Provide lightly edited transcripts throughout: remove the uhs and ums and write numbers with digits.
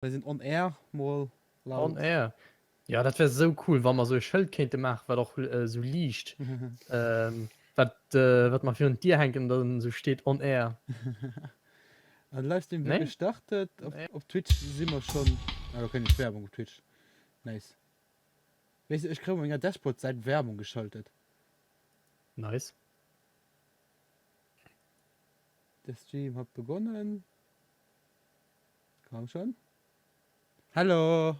Wir sind on air, mal laut. On air. Ja, das wäre so cool, wenn man so ein Schild könnte machen, was doch so liegt. Was man für ein Tier hängt und dann so steht on air. Ein Livestream wird Ne? gestartet. On air. Auf Twitch sind wir schon. Ah, da kann ich Werbung auf Twitch. Nice. Weißt du, ich kriege in der Dashboard seit Werbung geschaltet. Nice. Der Stream hat begonnen. Komm schon. Hallo.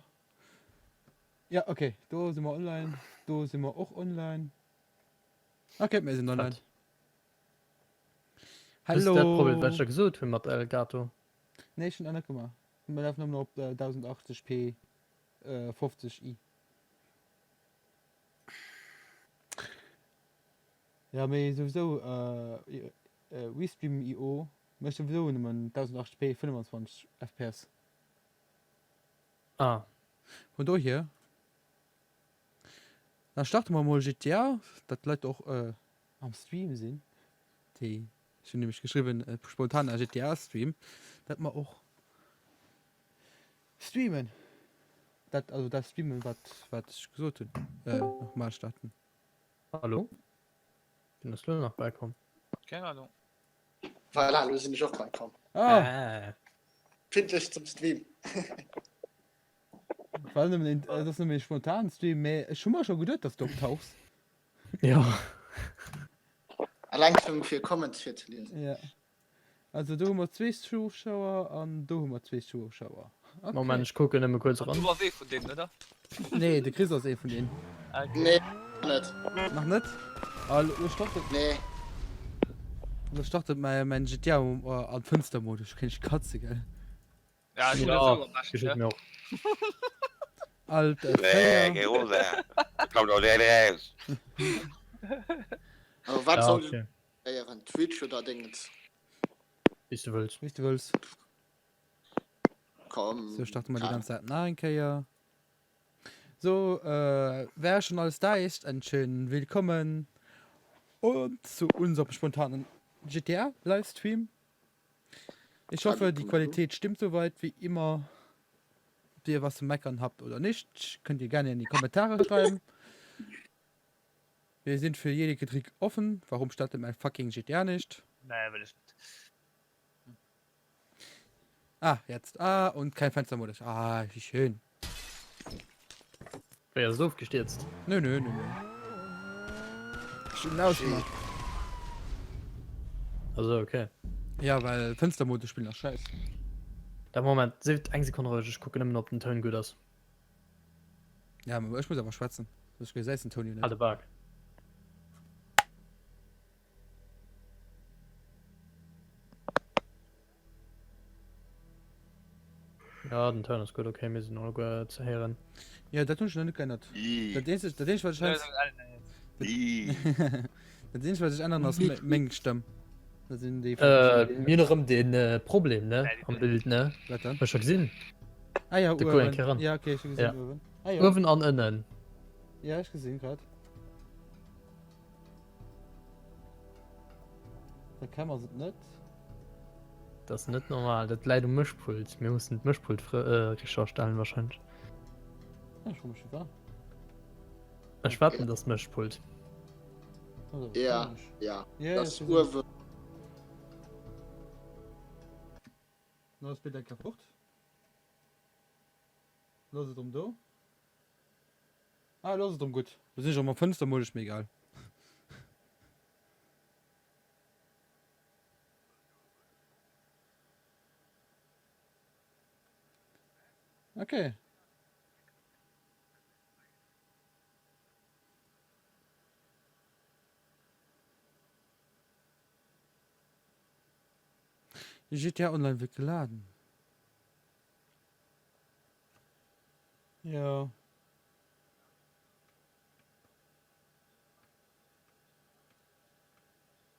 Ja, okay. Da sind wir online. Da sind wir auch online. Okay, wir sind online. Fett. Das ist das Problem, was Hallo. ich gesagt habe mit Elgato. Nee, schon anders gemacht. Wir laufen nur auf 1080p 50i. Ja, aber sowieso, WeStream.io möchte sowieso nur 1080p 25 FPS. Ah, Von daher, dann starten wir mal GTA, das Leute auch am Stream sind. Die schon nämlich geschrieben, spontan GTA-Stream, dass wir auch streamen. Also das Streamen, was ich gesagt habe, nochmal starten. hallo? Bin das nur noch beikommen? Keine Ahnung. Weil hallo sind nicht auch reinkommen. Ah, Findlich zum Stream. vor allem, das ist nämlich spontan Stream, schon mal gedacht, dass du tauchst. Ja. Allein schon für Comments für zu lesen. Ja. Also du haben wir 2 Zuschauer und du haben wir 2 Zuschauer. Okay. Moment, ich gucke nicht mehr kurz Du ran. warst eh von denen, oder? Nee, der Chris ist eh von denen. Nee, nicht. Noch nicht? Also, Nee. du startet mein GTA an Fenstermodus. Kenn ich Katze, gell? Ja, ich Ja, bin das geschieht mir auch. Alter, Nee, geh runter. Kommt doch der raus. Aber was Ja, soll okay. ja von Twitch oder Dingens? Wie du willst. wie du willst. Komm. So starten wir die kann. ganze Zeit nach, ja. So, wer schon alles da ist, einen schönen Willkommen und zu unserem spontanen GTA-Livestream. Ich hoffe, die Qualität stimmt soweit wie immer. Ob ihr was zu meckern habt oder nicht, könnt ihr gerne in die Kommentare schreiben. Wir sind für jede Kritik offen. Warum startet mein fucking GTA nicht? Nee, will ich nicht. Ah, jetzt. Ah, und kein Fenstermodus. Ah, wie schön. Wer ist aufgestürzt? Nö. Schön ausgemacht. Also, okay. Ja, weil Fenstermodus spielen das scheiße. Der Moment, 1 Sekunde ruhig, ich gucke nicht mehr, ob den Ton gut ist. Ja, aber ich muss aber schwatzen. Das ist gesagt, Antonio nicht. Alle Berg. Ja, den Ton ist gut, okay, wir sind auch gut zu hören. Ja, das tun ich noch nicht geändert. Das ist, was ich heißt. Das ist, was ich ändern aus Mengenstamm. Das sind die. Mir noch um den Problem, ne? Nein, Am Bild, ne? Was dann? Hast du schon gesehen? Ah ja, Der Uhren. Koen Keran. Ja, okay, ich hab Ja. gesehen, Uhren. Ah ja. Ofen an innen. Ja, ich gesehen gerade. Da kann man es nicht. Das ist nicht normal, das leider Mischpult. Wir müssen das Mischpult richtig stellen wahrscheinlich. Ja, schon mal schon da. Ich warte das Mischpult. Also, Ja, komisch. ja. Ja, Das ja, Uhr wird. Na, ist bitte kaputt. Los es um da. Ah, los es um gut. Wir sind schon mal Fenstermodus, mir egal. Okay. GTA Online wird geladen. Ja.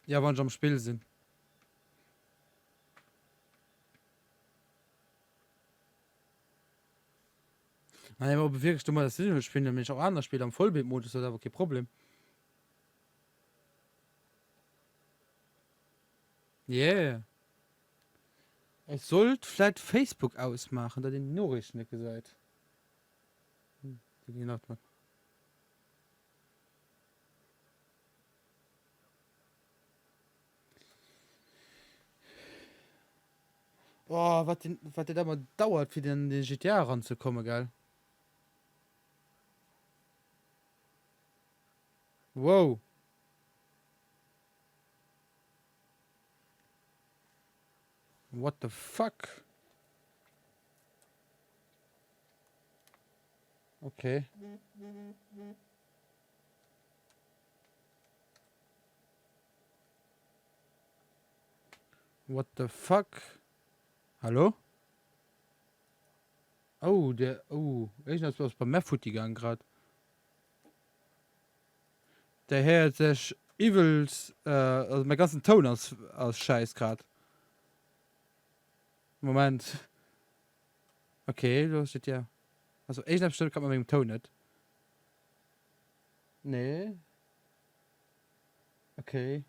Ja, wann schon am Spiel sind. Nein, aber wirklich du mal das Spiel spielen, nämlich auch anders Spiele am Vollbildmodus oder kein Problem. Yeah. Es sollt vielleicht Facebook ausmachen, da den Norrichten nicht gesagt. Die gehen auch mal. Oh, was der da mal dauert, für den GTA ranzukommen, geil. Wow. What the fuck? Okay. What the fuck? Hallo? Oh, ich hab was beim Meffut gegangen gerade. Der Herr hat sich Evils, also mein ganzen Ton aus Scheiß gerade. Moment. Okay, los steht ja. Also, ich hab bestimmt kann man mit dem Ton nicht. Nee. Okay.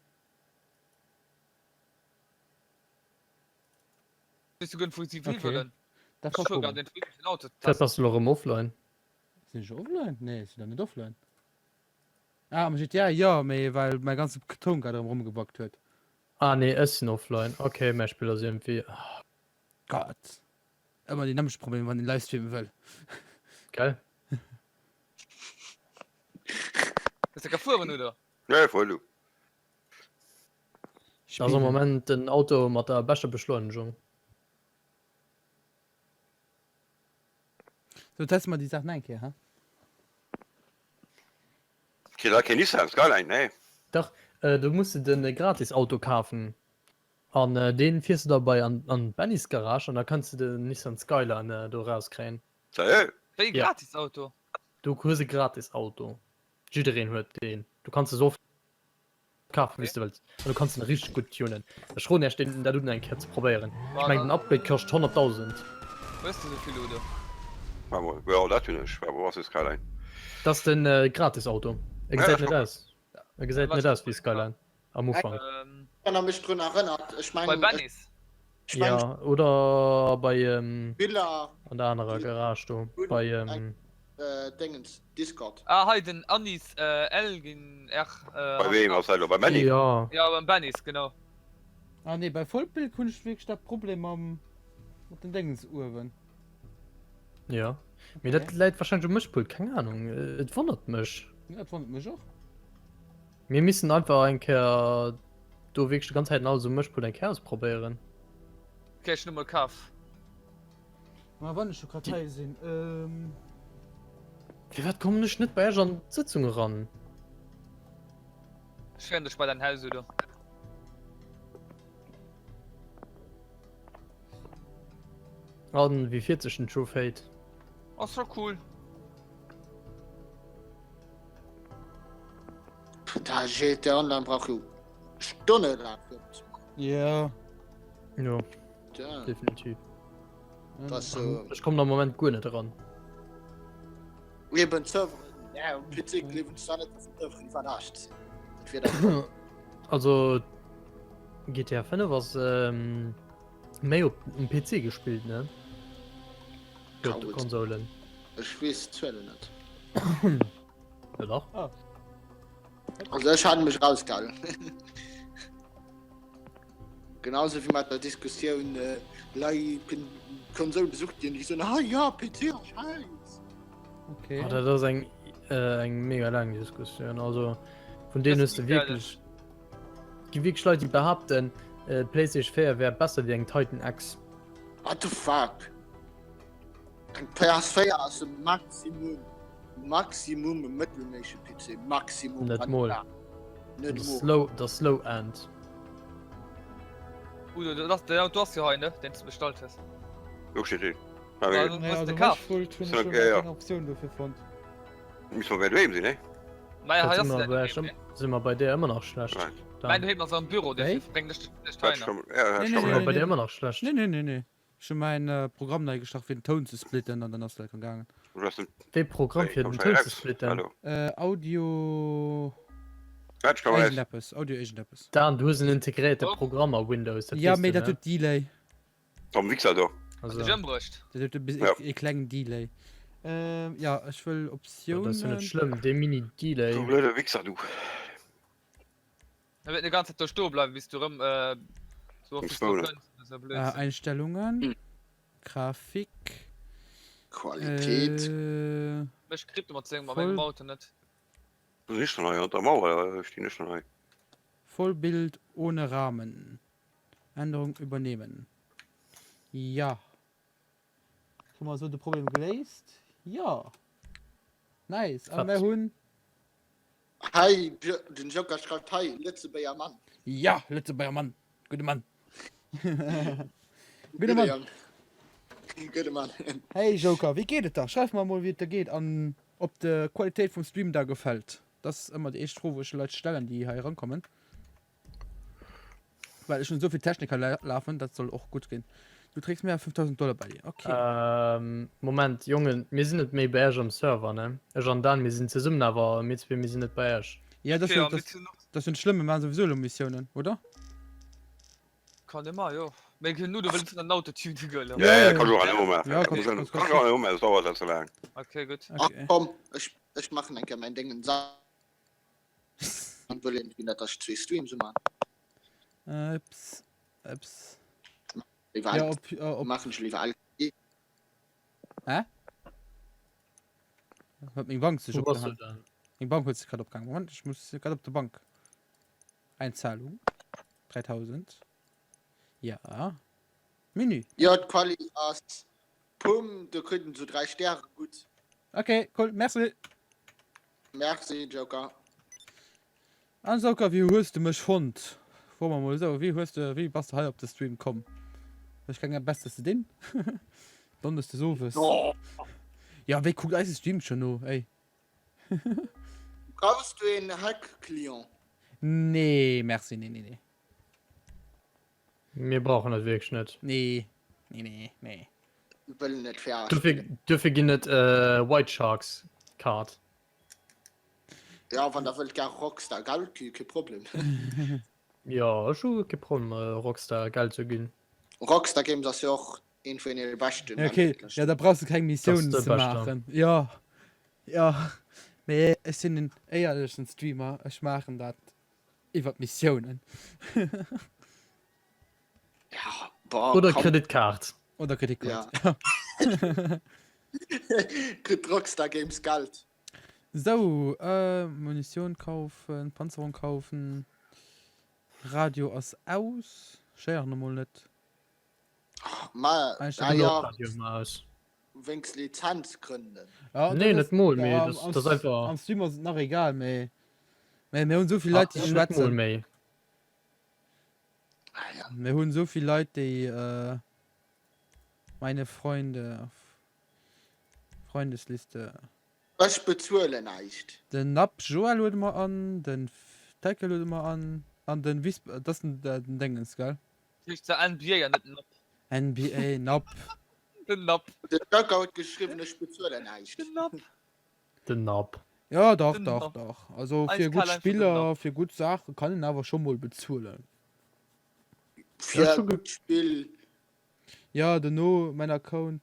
Bist du gut für die Okay. Willen? Das Ich war schon komisch. gerade den Auto. Fährst hast du noch im Offline? Sind schon offline? Nee, sind doch nicht offline. Ah, man steht ja, ja, weil mein ganzer Ton gerade rumgebackt wird. Ah, nee, es sind offline. Okay, mehr Spieler sind irgendwie. Gott. Immer die Namensprobleme, wenn man den Livestreamen will. Geil. Ist der gefahren, oder? Ja, voll du. Also im Moment ein Auto mit der besten Beschleunigung. So, test mal die Sachen ein, ha? Okay, da kenn ich Nissan Skyline, ne? Doch, du musst dir ein gratis Auto kaufen. Und den fährst du dabei an Bennys Garage und da kannst du den Nissan Skyline da rauskriegen. Seriös? Ein Ja. gratis Auto. Du kriegst ein gratis Auto. Jeder hört den. Du kannst es so kaufen, wie du willst. Und du kannst ihn richtig gut tunen. Das schon erst den, da du einen Kerz probieren. Ich meine, ein Upgrade kostet 100.000. Weißt du so viel, oder? Ja, das tun ich. Aber was ist Skyline? Das ist ein gratis Auto. Er Ja, gesagt schon. nicht das. Er gesagt Was nicht das wie ist Skyline. Am Anfang. Ich kann mich dran erinnert. Ich Bei meine, Bennys. Ja, oder bei Villa, an der anderen Garage du. Bei Dingens, Discord. Ah, halt den Anis, Elgin, Bei wem? Außer bei Manny? ja. Ja, beim Bennys, genau. Ah, nee, bei Vollbild kann ich wirklich das Problem haben mit den Dingensuhren. Ja. Mir das leid wahrscheinlich um Mischpult, keine Ahnung. Es wundert mich. Ja, das wundert mich auch. Wir müssen einfach ein Kerl du wirklich die ganze Zeit nach so einem Mischpult ein Kerl ausprobieren. Okay, ich nehme mal Kaff. Mal wann ich schon Kartei sehen. Wie weit kommen nicht bei einer Sitzung ran? Ich werde dich bei deinem Haus, oder? Wie 40 ein True Fate. Oh, so cool. Da steht der Online braucht ich Stunde lang. Ja. Ja, Ja, definitiv. das so. Ich komme da im Moment gut nicht ran. Eben Server. Ja, und PC leben Standard Server verarscht. Das wird Also GTA 5 was mehr auf dem PC gespielt, ne? Für die Coward. Konsolen. Ich weiß es nicht. Ja doch. Also ich hatte mich rausgehalten. Genauso wie mit der Diskussion, Konsolen besucht die und die so, ah ja, PC, scheiß. Okay. Ja, das ist eine mega lange Diskussion. Also von denen Das ist ist wirklich. Die wirklich Leute, die behaupten, PlayStation 4 wäre besser wie ein Titan X. What the fuck? Ein PS4 ist ein Maximum im mittelmäßigen PC. Maximum. Nicht mal. Nicht mal. Das Slow End. Udo, du hast ja heute, den du bestellt hast. Jo, steht drin. Also, Aber du Ja, hast also den Kaff. voll tun So, schon ja, ja. eine Option dafür fand. müssen wir bei wem sein, ne? Naja, Jetzt hast sind, du wir bei, den sind wir bei der immer noch schlecht. Nein. Nein, du hast noch so ein Büro, der Hey? bringt dich Hat rein. schon, ja, hat Nee, schon nee, Sind wir mal. bei der immer noch schlecht. Nee. Schon mein Programm neu gestartet, für den Ton zu splitten und dann ist es gegangen. Du hast ein Wie Programm für den Ton zu splitten. Hallo. Audio Ja, ich kann mal Agent Apples. Audio Agent Apples. Dann, du hast ein integriertes Oh. Programm auf Windows. Das Ja, weißt mir du, das ne? tut Delay. Tom Wichser da. also Jambrecht. Das hat ein bisschen Ja. ein kleinen Delay. Ja, ich will ja, Optionen. das ist ja nicht schlimm de mini Du delay blöde Wichser, du. Er wird die ganze Zeit da stehen bleiben, bis du so Im oft Stone. kannst. Das ist ja blöd. Einstellungen. Grafik. Qualität. Ich krieg immer 10 mal voll- meinem Auto nicht. Du bist nicht schon neu, der Mauer, ich stehe nicht schon neu. Vollbild ohne Rahmen. Änderung übernehmen. Ja. Schon mal so das Problem gelöst? Ja. Nice. Aber wir Hund. Hi, den Joker schreibt hi, letzte Bayer Mann. Ja, letzte Bayer Mann. Guter Mann. Guter Mann. Gute Mann. Hey Joker, wie geht es da? Schreib mal, wie es da geht, an ob die Qualität vom Stream da gefällt. Das ist immer die erste Frage, wo ich Leute stellen, die hier rankommen. Weil ich schon so viel Techniker laufen, das soll auch gut gehen. Du trägst mehr als $5.000 bei dir. Okay. Moment jungen mir sind net méi bei am Server ne an dann mir sind ze summmen awer mit mir sind net bei Ja, das, Okay, sind, aber das, bitte noch- das sind schlimme, man sowieso nur Missionen, oder? Kann immer, ja. Wenn du willst ein Auto tunen, gell? Ja, Ja, ja, kann du auch nicht mehr. Ja, Kann kannst- du auch nicht mehr, das dauert ja zu lang. Okay, gut. Ach Okay. komm, ich mache denke mein Ding und will irgendwie nicht, dass ich 2 Streams mache. Ups. Lieber Ja, ja, ob machen ich lieber alle. hat meine Bank sich abgehangen. Die Bank hat sich gerade abgegangen. Moment, ich muss gerade auf der Bank. Einzahlung. 3000. Ja. Menü. Ja, die Quali ist Pum, du kriegst so 3 Sterne, gut. Okay, cool, merci. Merci, Joker. Ansauker, wie hörst du mich Hund? Vor mal so, wie passt du halt auf den Stream kommen? Ich kann ja bestes den. Dann ist du so was. Oh. Ja, wie guckt alles Stream schon nur, ey. Brauchst du einen Hack-Client? Nee, merci, nee. mir brauchen net weg net Nee. Ich will nicht verarschen. dufir gin net White Sharks Card Ja, wenn der will gar Rockstar, Geld, kein Problem. ja scho gepron Rockstar geil zu gin Rockstar Games ist ja auch ein von den besten. Ja, okay, ja, da brauchst du keine Missionen Das ist zu der Beste. machen. Ja. Aber es sind ein ehrlichen Streamer, ich mache das über Missionen. Ja, boah, oder komm. Kreditkart Oder Kritik. Ja. Kriegt Rockstar Games Geld. So, Munition kaufen, Panzerung kaufen, Radio aus. Scheren nochmal nicht. Mal, Einstellung ja, aus wenigstens Lizenz gründen. Ja, Nee, das nicht mal, ja, nee, am- das am- ist einfach- Am Streamer sind noch egal, mehr. Wir haben so viele Leute, die schwätzen. méi Ah, ja. Wir haben so viele Leute, die meine Freunde auf Freundesliste. Was bezahlen nicht? Den Nap Joel lud mal an, den Teike lud mal an den Wisp, das sind den Dingens, gell? Ich zu NBA ja nicht noch. NBA, Nap. Den Napp. Der Joker hat geschrieben, ich bezahle nicht. Den Napp. den Nap Ja, doch. Genau. Also für Eiskalt gut einfach Spieler, genau. für gut Sachen kann ich aber schon mal bezahlen. Für Ja, schon ein Spiel Ja, der no, mein Account.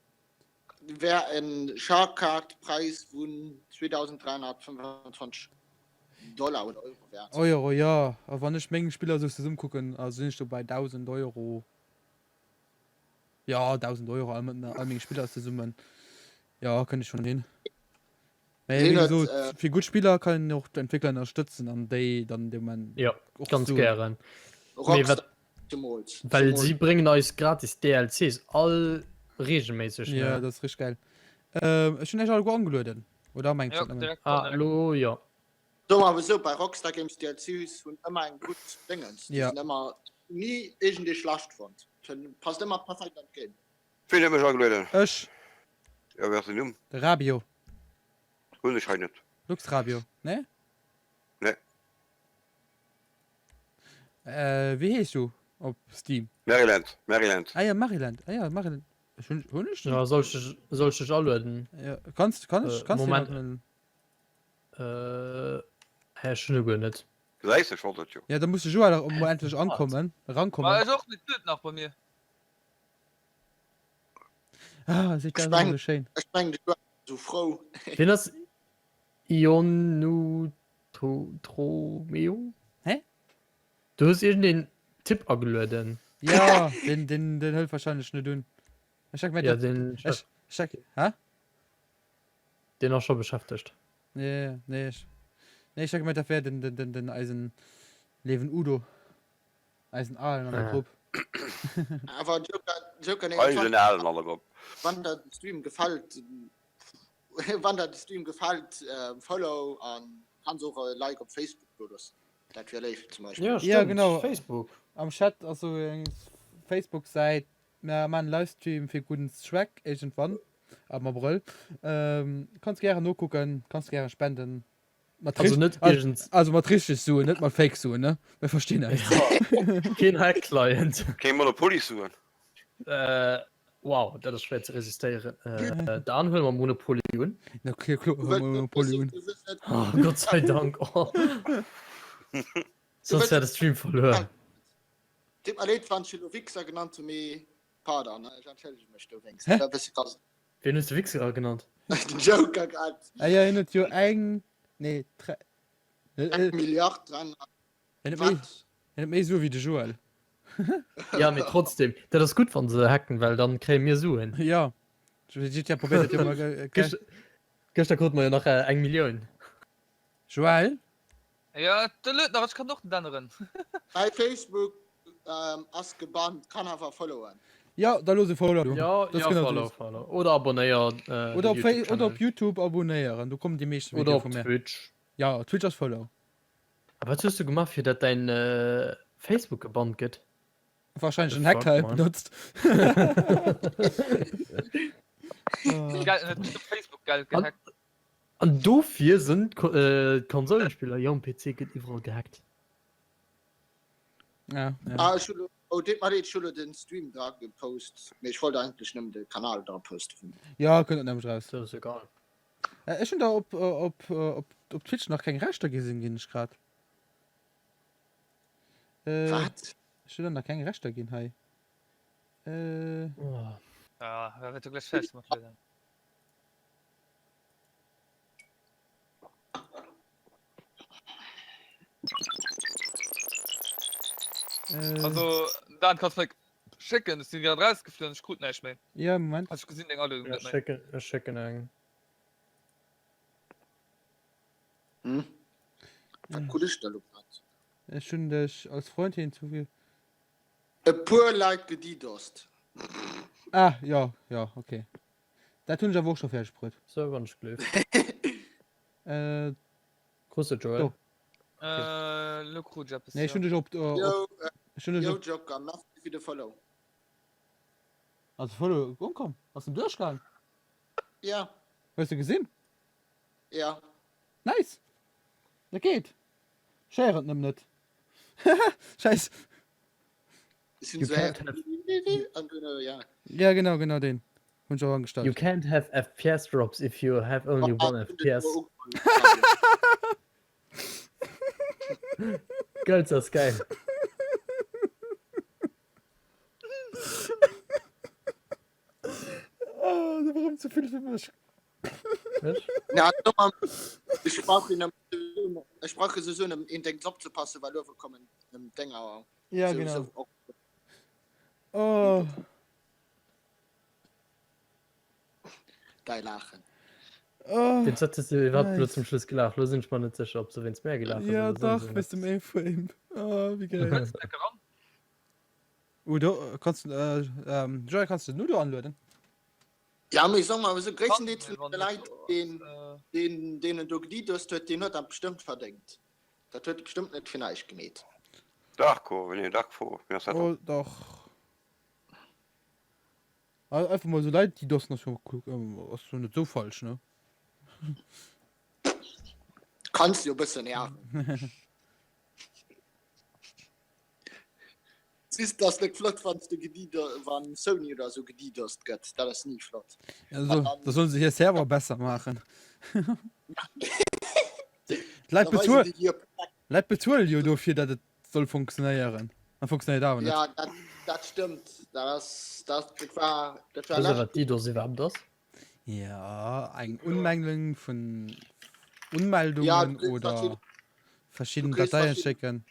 wäre ein Sharkcard-Preis von $2.325 oder Euro wert. Euro, ja. Aber wenn ich Mengen Spieler so zusammen gucken, also sind ich so bei 1000 Euro. Ja, 1000 Euro, all Mengen Spieler zusammen. Ja, kann ich schon hin. Weil, Den wie hat, gesagt, für gut Spieler kann ich auch die Entwickler unterstützen, an die dann, die man ja auch ganz so- gern Rockstar weil sie bringen euch gratis DLCs all regelmäßig Ja, ne? das ist richtig geil. Ich bin echt auch angeladen. Oder mein Ja, Gott, direkt. Hallo ja So, aber so, bei Rockstar Games DLCs und immer ein gutes Dingens. Die Ja. sind immer nie irgendwie schlecht von. Passt immer perfekt an Game. Finde ich mich auch Leute. Ich, Ja, wer ist denn um? der Rabio. Und ich halt nicht. Lux Rabio, ne? Ne. Wie heißt du auf Steam? Maryland. Ah ja, Maryland. Schon nicht? ja solche allen Ja, kannst Moment. du Herr Schnügel net Gleich, ich wollte das ja. ja, da musst du schon mal endlich ankommen. War Rankommen. ist auch nicht gut nach bei mir. Ah, Äh, Ah, sieht das Spannend. so schön. Ich bin so froh. Wenn das Ionutromeo? Hä? Du hast irgendeinen Tipp angelöten. Ja, den hilft wahrscheinlich nicht tun. Ich sag mir, Ja, das- den ich sag, hä? den auch schon beschäftigt. Nee, ich sag mir, dafür den Eisen Leben Udo. Eisen Aalen an der Ah. Gruppe. Aber Joker, Alle sind alle alle op. wann der Stream gefällt, wann der Stream gefällt, follow an kann so like auf Facebook oder so. Das wäre live zum Beispiel. Ja, genau. Facebook. Am Chat, also Facebook seid, man Livestream für guten Track, irgendwann, am April. Kannst gerne nur gucken, kannst gerne spenden. Also nicht irgend Also mal richtig so, nicht mal fake so, ne? Wir verstehen das. kein Hack-Client. Ke Monopoly suen. Wow, das ist schwer zu resistieren. Dann hören wir Monopolion. Na, okay, klar, Monopoly. Oh, Gott sei Dank. Oh. Sonst wäre der Stream verloren. Dem erlebt waren schon Wichser genannt zu mir. Pardon, ne? Ich entschuldige mich übrigens. Hä? Da bist du ganz- Wen hast du Wichser genannt? Den Joker gehabt. Ah ja, nicht jo eigen. Nee, 1 Milliard dran. nicht mehr so wie der Joel. Ja, aber trotzdem. Das ist gut, wenn sie hacken, weil dann kriegen wir so hin. Ja. Ich ja probiert, ja mal. Gestern konnte man ja noch 1 Million. Joel? Ja, der Lötner, was kann noch den anderen? Bei Facebook als gebannt kann einfach followen. Ja, da los ich Follow. du. Ja, Das ja, genau follow, das. follow. Oder abonnieren. Oder oder auf YouTube abonnieren. Du kommst die meisten Oder Videos auf von mir. Twitch. Ja, Twitch als Follow. Aber was hast du gemacht, für dass dein Facebook gebannt geht? Wahrscheinlich ein The fuck, Hackteil man. benutzt. Geld, nicht auf Facebook Geld gehackt. Und dafür sind Konsolenspieler, ja, am PC geht überall gehackt. Ja, ja. Das mal jetzt schon den Stream da gepostet. Ich wollte eigentlich nur den Kanal da posten. Ja, könnt ihr nämlich raus. Das ist egal. Ich schon da ob Twitch noch kein Rechter gesehen gehen ich gerade. Was? Ich will da kein Rechter gehen hey. Oh. Ja, wer wird gleich fest machen. Also, dann kannst du mir schicken, das sind gerade rausgeflogen, ich gucke nicht mehr. Ja, Moment. Hast du gesehen, den alle? Ja, schicken einen. Hm? Was coole Stellung hat. Ich schon dich als Freund hinzufügen. A poor like gedidost. Ah, ja, okay. Da tun ich ja auch schon fertig Brot. So, wann ich glück. Grüße, Joel. So. Look, Job ist Nee, ich schon dich ob Yo, schon dich yo ob Joker, merci für den Follow. also voll umkommen. Aus dem Durchgang. Ja, Hast du gesehen? ja. Nice. Das geht. Scheren nimm nicht. Scheiß. Sind You so can't have- ja. Ja, genau den. Und schon You angestellt. can't have FPS drops if you have only one FPS. Geil, das ist geil. Warum zu viel für mich? Weißt? Ja, nochmal. Ich brauche so in den Job zu passen, weil wir kommen im Dinger. Ja, genau. Oh. Geil lachen. Oh. Jetzt hattest du überhaupt Nice. bloß zum Schluss gelacht. Los sind ich mal nicht sicher, ob so wenn es mehr gelacht hat Ja, oder doch, so. bist du im A-Frame. Oh, wie geil. lecker ran. Udo, kannst du, Joy, kannst du nur da anlöten? Ja, aber ich sag mal, so größten die Wenn zu man Leid, das, denen du die hast, den hat er bestimmt verdient. Das wird bestimmt nicht für euch gemäht. Dachko, wenn ihr Dach vor. Ja, Oh, doch. Also einfach mal so leid, die das noch schon ist so nicht so falsch, ne? Kannst du ein bisschen nerven. Siehst das nicht flott, wenn du wenn Sony oder so gedieterst geht. Das ist nie flott. Also, das sollen sie hier selber besser machen. Leid Da weisen die bezahlen, hier- jo dafür, dass das soll funktionieren. Dann funktioniert aber nicht. Ja, das stimmt. Das war wat die do se ab das Ja, ein Unmengen von Unmeldungen Ja, du kriegst oder verschiedene du kriegst Dateien verschiedene- schicken.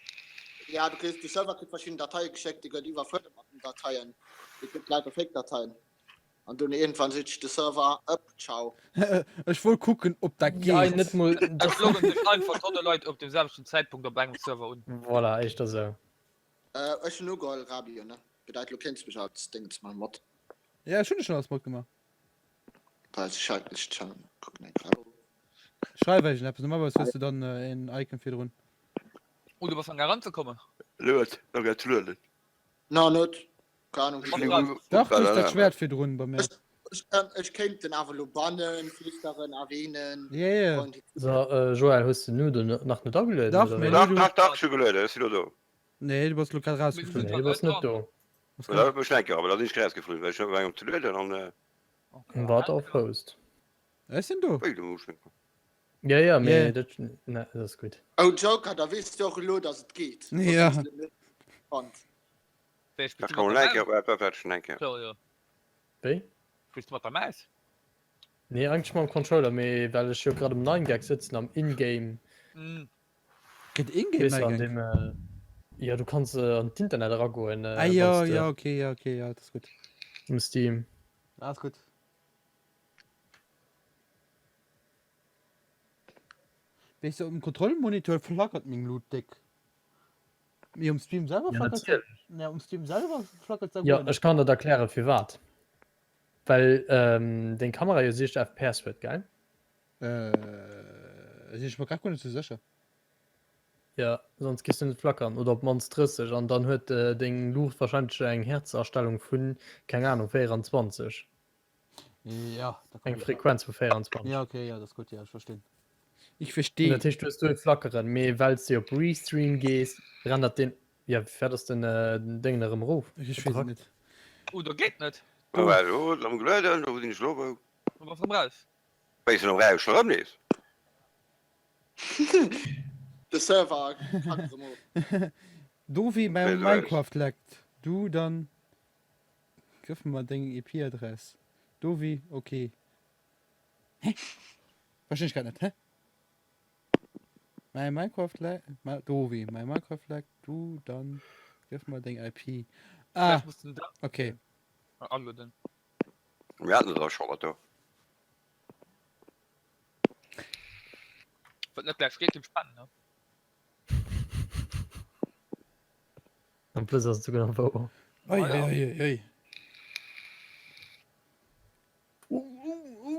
Ja, du kriegst die Server kriegst verschiedene Dateien geschickt, die gehen über Dateien. Die gibt leider Fake-Dateien. Und dann irgendwann sitzt der Server ab, ciao. Ich will gucken, ob da geht. ja net mal Es loggen sich einfach tolle Leute auf demselben Zeitpunkt auf beim Server und voilà echt das so Ich nur Goal Rabio, ne? Bedeutet, du kennst mich als Ding, das ist mein Mod. Ja, schon was gemacht. Weil ich halt nicht schon gucken. Schreibe ich nicht, aber was wirst du dann in Icon für drin? oder was an Garant zu kommen. Löt, da geht Löt. No, nicht. Keine Ahnung. Doch, du hast das Schwert für drin bei mir. Ich könnte den Avalo bannen, Flüsterin erwähnen. Ja, ja. Und so Joel hast du nu nach net da Doch, mir Dach schon gelöt, ist wieder da. Nee, du hast lokal rausgeflogen. nee, was net do Da beschränke, aber das ist kreis geflogen, weil ich schon um zu löten, dann, wat auf host Was sind du? du musst nicht. ja Ja. me das ist gut Oh, Joker, da wisst ihr auch nur, dass es geht. Ja. Und Das kann man lenken, aber perfekt lenken. Wei? Spielst du mal beim Eis? Nee eigentlich mal am Controller me weil ich gerade im 9 Gag sitzen am ingame Hm. Geht Weißt du, an in-game. dem ja du kannst an das Internet ragoen Ah, ja, ja, okay, ja, das ist gut. im Steam Alles gut. Weißt du, im Kontrollmonitor flackert mein Loot-Deck. Mir im Stream selber Ja, flackert natürlich. Ja, im Stream selber flackert es ja ich kann das erklären für wat weil den Kamera ja sich FPS wird geil Ich mag gar nicht so sicher. ja sonst gehst du nicht flackern oder ob man stressig und dann hört den Luft wahrscheinlich eng Herzerstellung von keine Ahnung 24 Ja, da eng Frequenz von 24 Ja, okay, ja, das ist gut, ja, ich verstehe. Ich Und verstehe. natürlich tust du flackeren me weil du auf Restream gehst rendert den ja fährst den Ding nach im Ruf Ich weiß nicht. Oder geht nicht. Aber du, am gelöten, du den Schlobo. Und was raus? Weißt du noch, wer schon rum ist? der Server kann so mal. Du wie bei Wer weiß. Minecraft leckt. Du dann. Gib mir mal deine IP-Adresse. Du wie, okay. Hä? Verstehe ich gar nicht, hä? Mein Minecraft leckt. Du wie, mein Minecraft leckt. Du dann. Gib mal deine IP. Ah, Vielleicht musst du da okay. alle denn. Wir hatten das auch schon, da. Wird nicht gleich geht im Spannen, ne? und plus hast du genau wo Oi, ja. oi, oi.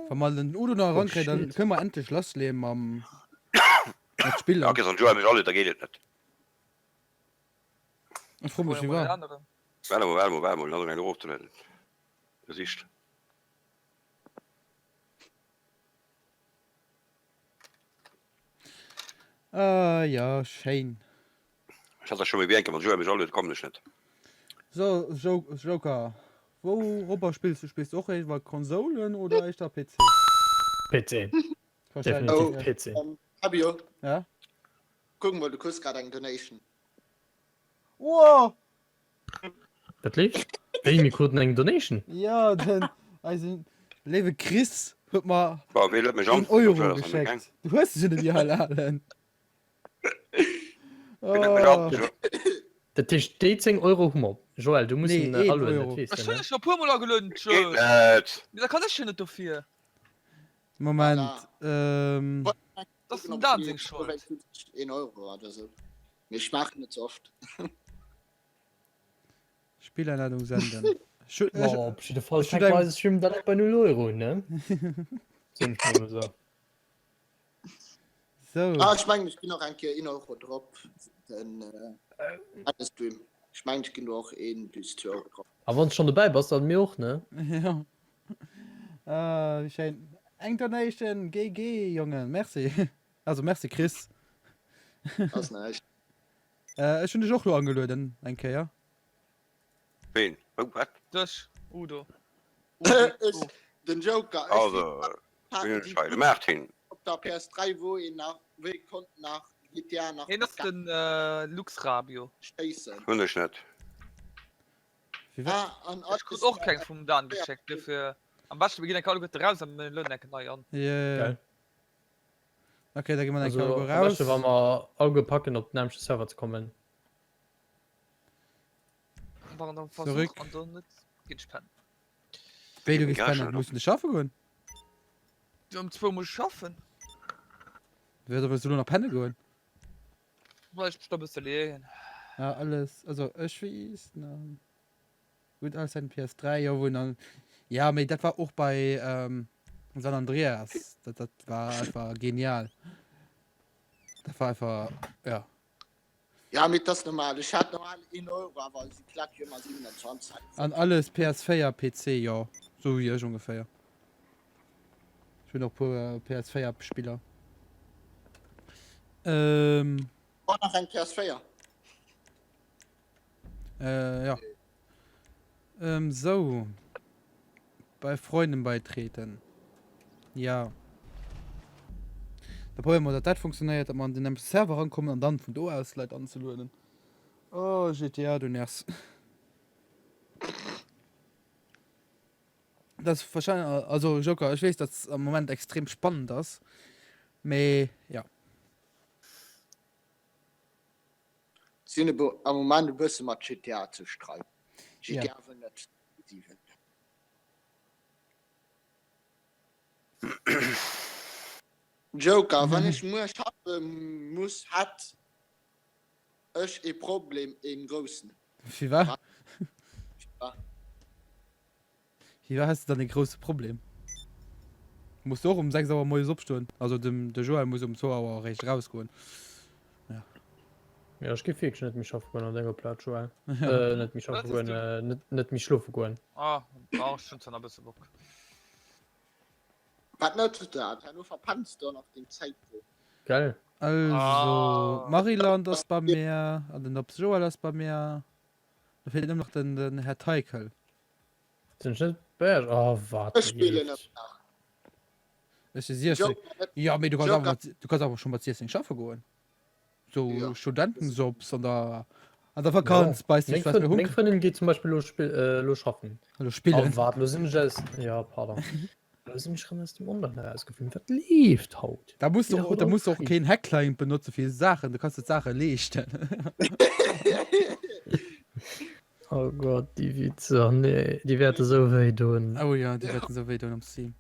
Wenn man den Udo noch rankriegt, dann shit. können wir endlich losleben am Spiel. Ja, okay, so ein Joel mit alle, da geht es nicht. Ich freue mich, wie Oder war. andere. Wärme, dann rein hochzunehmen. Das ist. Ja, schön. Ich hatte das schon mal wie aber Joel mit alle, das kommt nicht. So, Joker. Worüber spielst du? Spielst du auch etwa Konsolen oder ist da PC? PC Wahrscheinlich. Oh. definitiv PC Fabio, Ja? gucken wir, du kriegst gerade eine Donation. Wow! dat lief mir kurden eng Donation Ja, dann. Also, liebe Chris, hört mal Boah, wer lädt mich 1 an? Euro geschenkt. Du hast es nicht ja allen. Wer lädt mich an? dat Tisch 10 Euro Hummer Joel du musst Nee, ihn, 1 alle Euro. nicht Was wissen, soll ne? ich noch Purmula gelöhnt? Geht nicht. Wieso kann ich schon nicht dafür? Moment. Das ist ein Dancing schuld. 1 Euro oder so. Ich mache nicht so oft. Spieleinladung senden. Oh, op de Fall Hast du dein- schwimmen dat bei 0 Euro ne Sind ich mal so. So. Ich meine, ich bin noch ein paar 1 Euro drauf. Dann, alles Stream. Ich meine, ich bin auch 1 bis 2 Euro drauf. Aber wann schon dabei was dann mir auch ne Ja. Wie schön. Eng Donation, GG, Junge. Merci. Also, merci, Chris. Das ist nice. Ich finde dich auch nur angelöst, danke, ja. Wen? Oh, was? Das, Udo. Ist den Joker. Ich Also, sehe, ich weiß, Martin. auf der PS3, wo ich konnte nach GTA nach Hey, das ist ein Lux Rabio. Station. Finde ich nicht. Wie war? an Ich krieg auch kein vom Dan geschickt dafür am besten beginnen kann bitte raus am Lönnecke neu an Ja. Geil. Okay, da gehen wir dann Also Cargo am raus. besten war mal Auge packen op nämsche Server zu kommen War dann Zurück. Versuch und dann nicht geht spannend Weil du Ja, gespannt schon. musst du nicht schaffen gehen. um 2 muss schaffen Wer soll so nur nach Penne gehen? weil ich bestimmt bisschen legen Ja, alles. Also, ich weiß. Na. Gut, alles ein PS3, ja, wo dann. Ja, aber das war auch bei San Andreas. Das war einfach genial. Das war einfach. Ja. Ja, mit das normal. Ich hatte normal in Euro, aber sie klappt immer 27. An alles PS4 PC, ja. So wie ich ungefähr. Ich bin auch PS4 Spieler. Oh, noch ein PS4. Ja. So. Bei Freunden beitreten. Ja. Da Problem oder das funktioniert, dass man den Server rankommt und dann von da aus Leute anzulösen. Oh, GTA, du nervst. Das ist wahrscheinlich, also Joker, ich weiß, dass es im Moment extrem spannend ist. Aber ja. Sie sind am Moment ein bisschen mit GTA zu streiten. Ja. GTA will nicht. Die will. Joker, wenn ich nur schaffen muss, hat ich ein Problem in Großen. Wie war? Ja. Wie war hast du dann ein großes Problem? Du musst auch um 6 Uhr mal abstehen. Also der Joel muss um 2 Uhr recht rausgehen. ja ich gefe nicht mich schaffen an denger Platz Ja. net mich Das ist schaffen net mich schlufe goen ah brauch schon so ein bisschen Bock Was nicht da? Er nur verpanzt da noch den Zeitpunkt. geil Also, Ah. Mariland ist bei mir, und dann ob Joel ist bei mir. Da fehlt nur noch den Herr Teichel. sind net wat Ich spiele nicht nach. Das ist sehr Joker, Ja, aber du kannst, Joker. einfach, du kannst aber schon mal zuerst nicht schaffen gehen. So Ja. Studentensubs oder an der Vakanz beißt dich was für Hund. Freundin geht zum Beispiel lo schaffen Hallo, spielen. wat ja pardon dem Online wat lief haut Da musst Wieder du da musst du auch okay. kein Hackline benutzen für Sachen. Du kannst die Sache lesen. oh Gott die Witze nee die Werte so weh tun Oh ja, die werden so weh am Steam.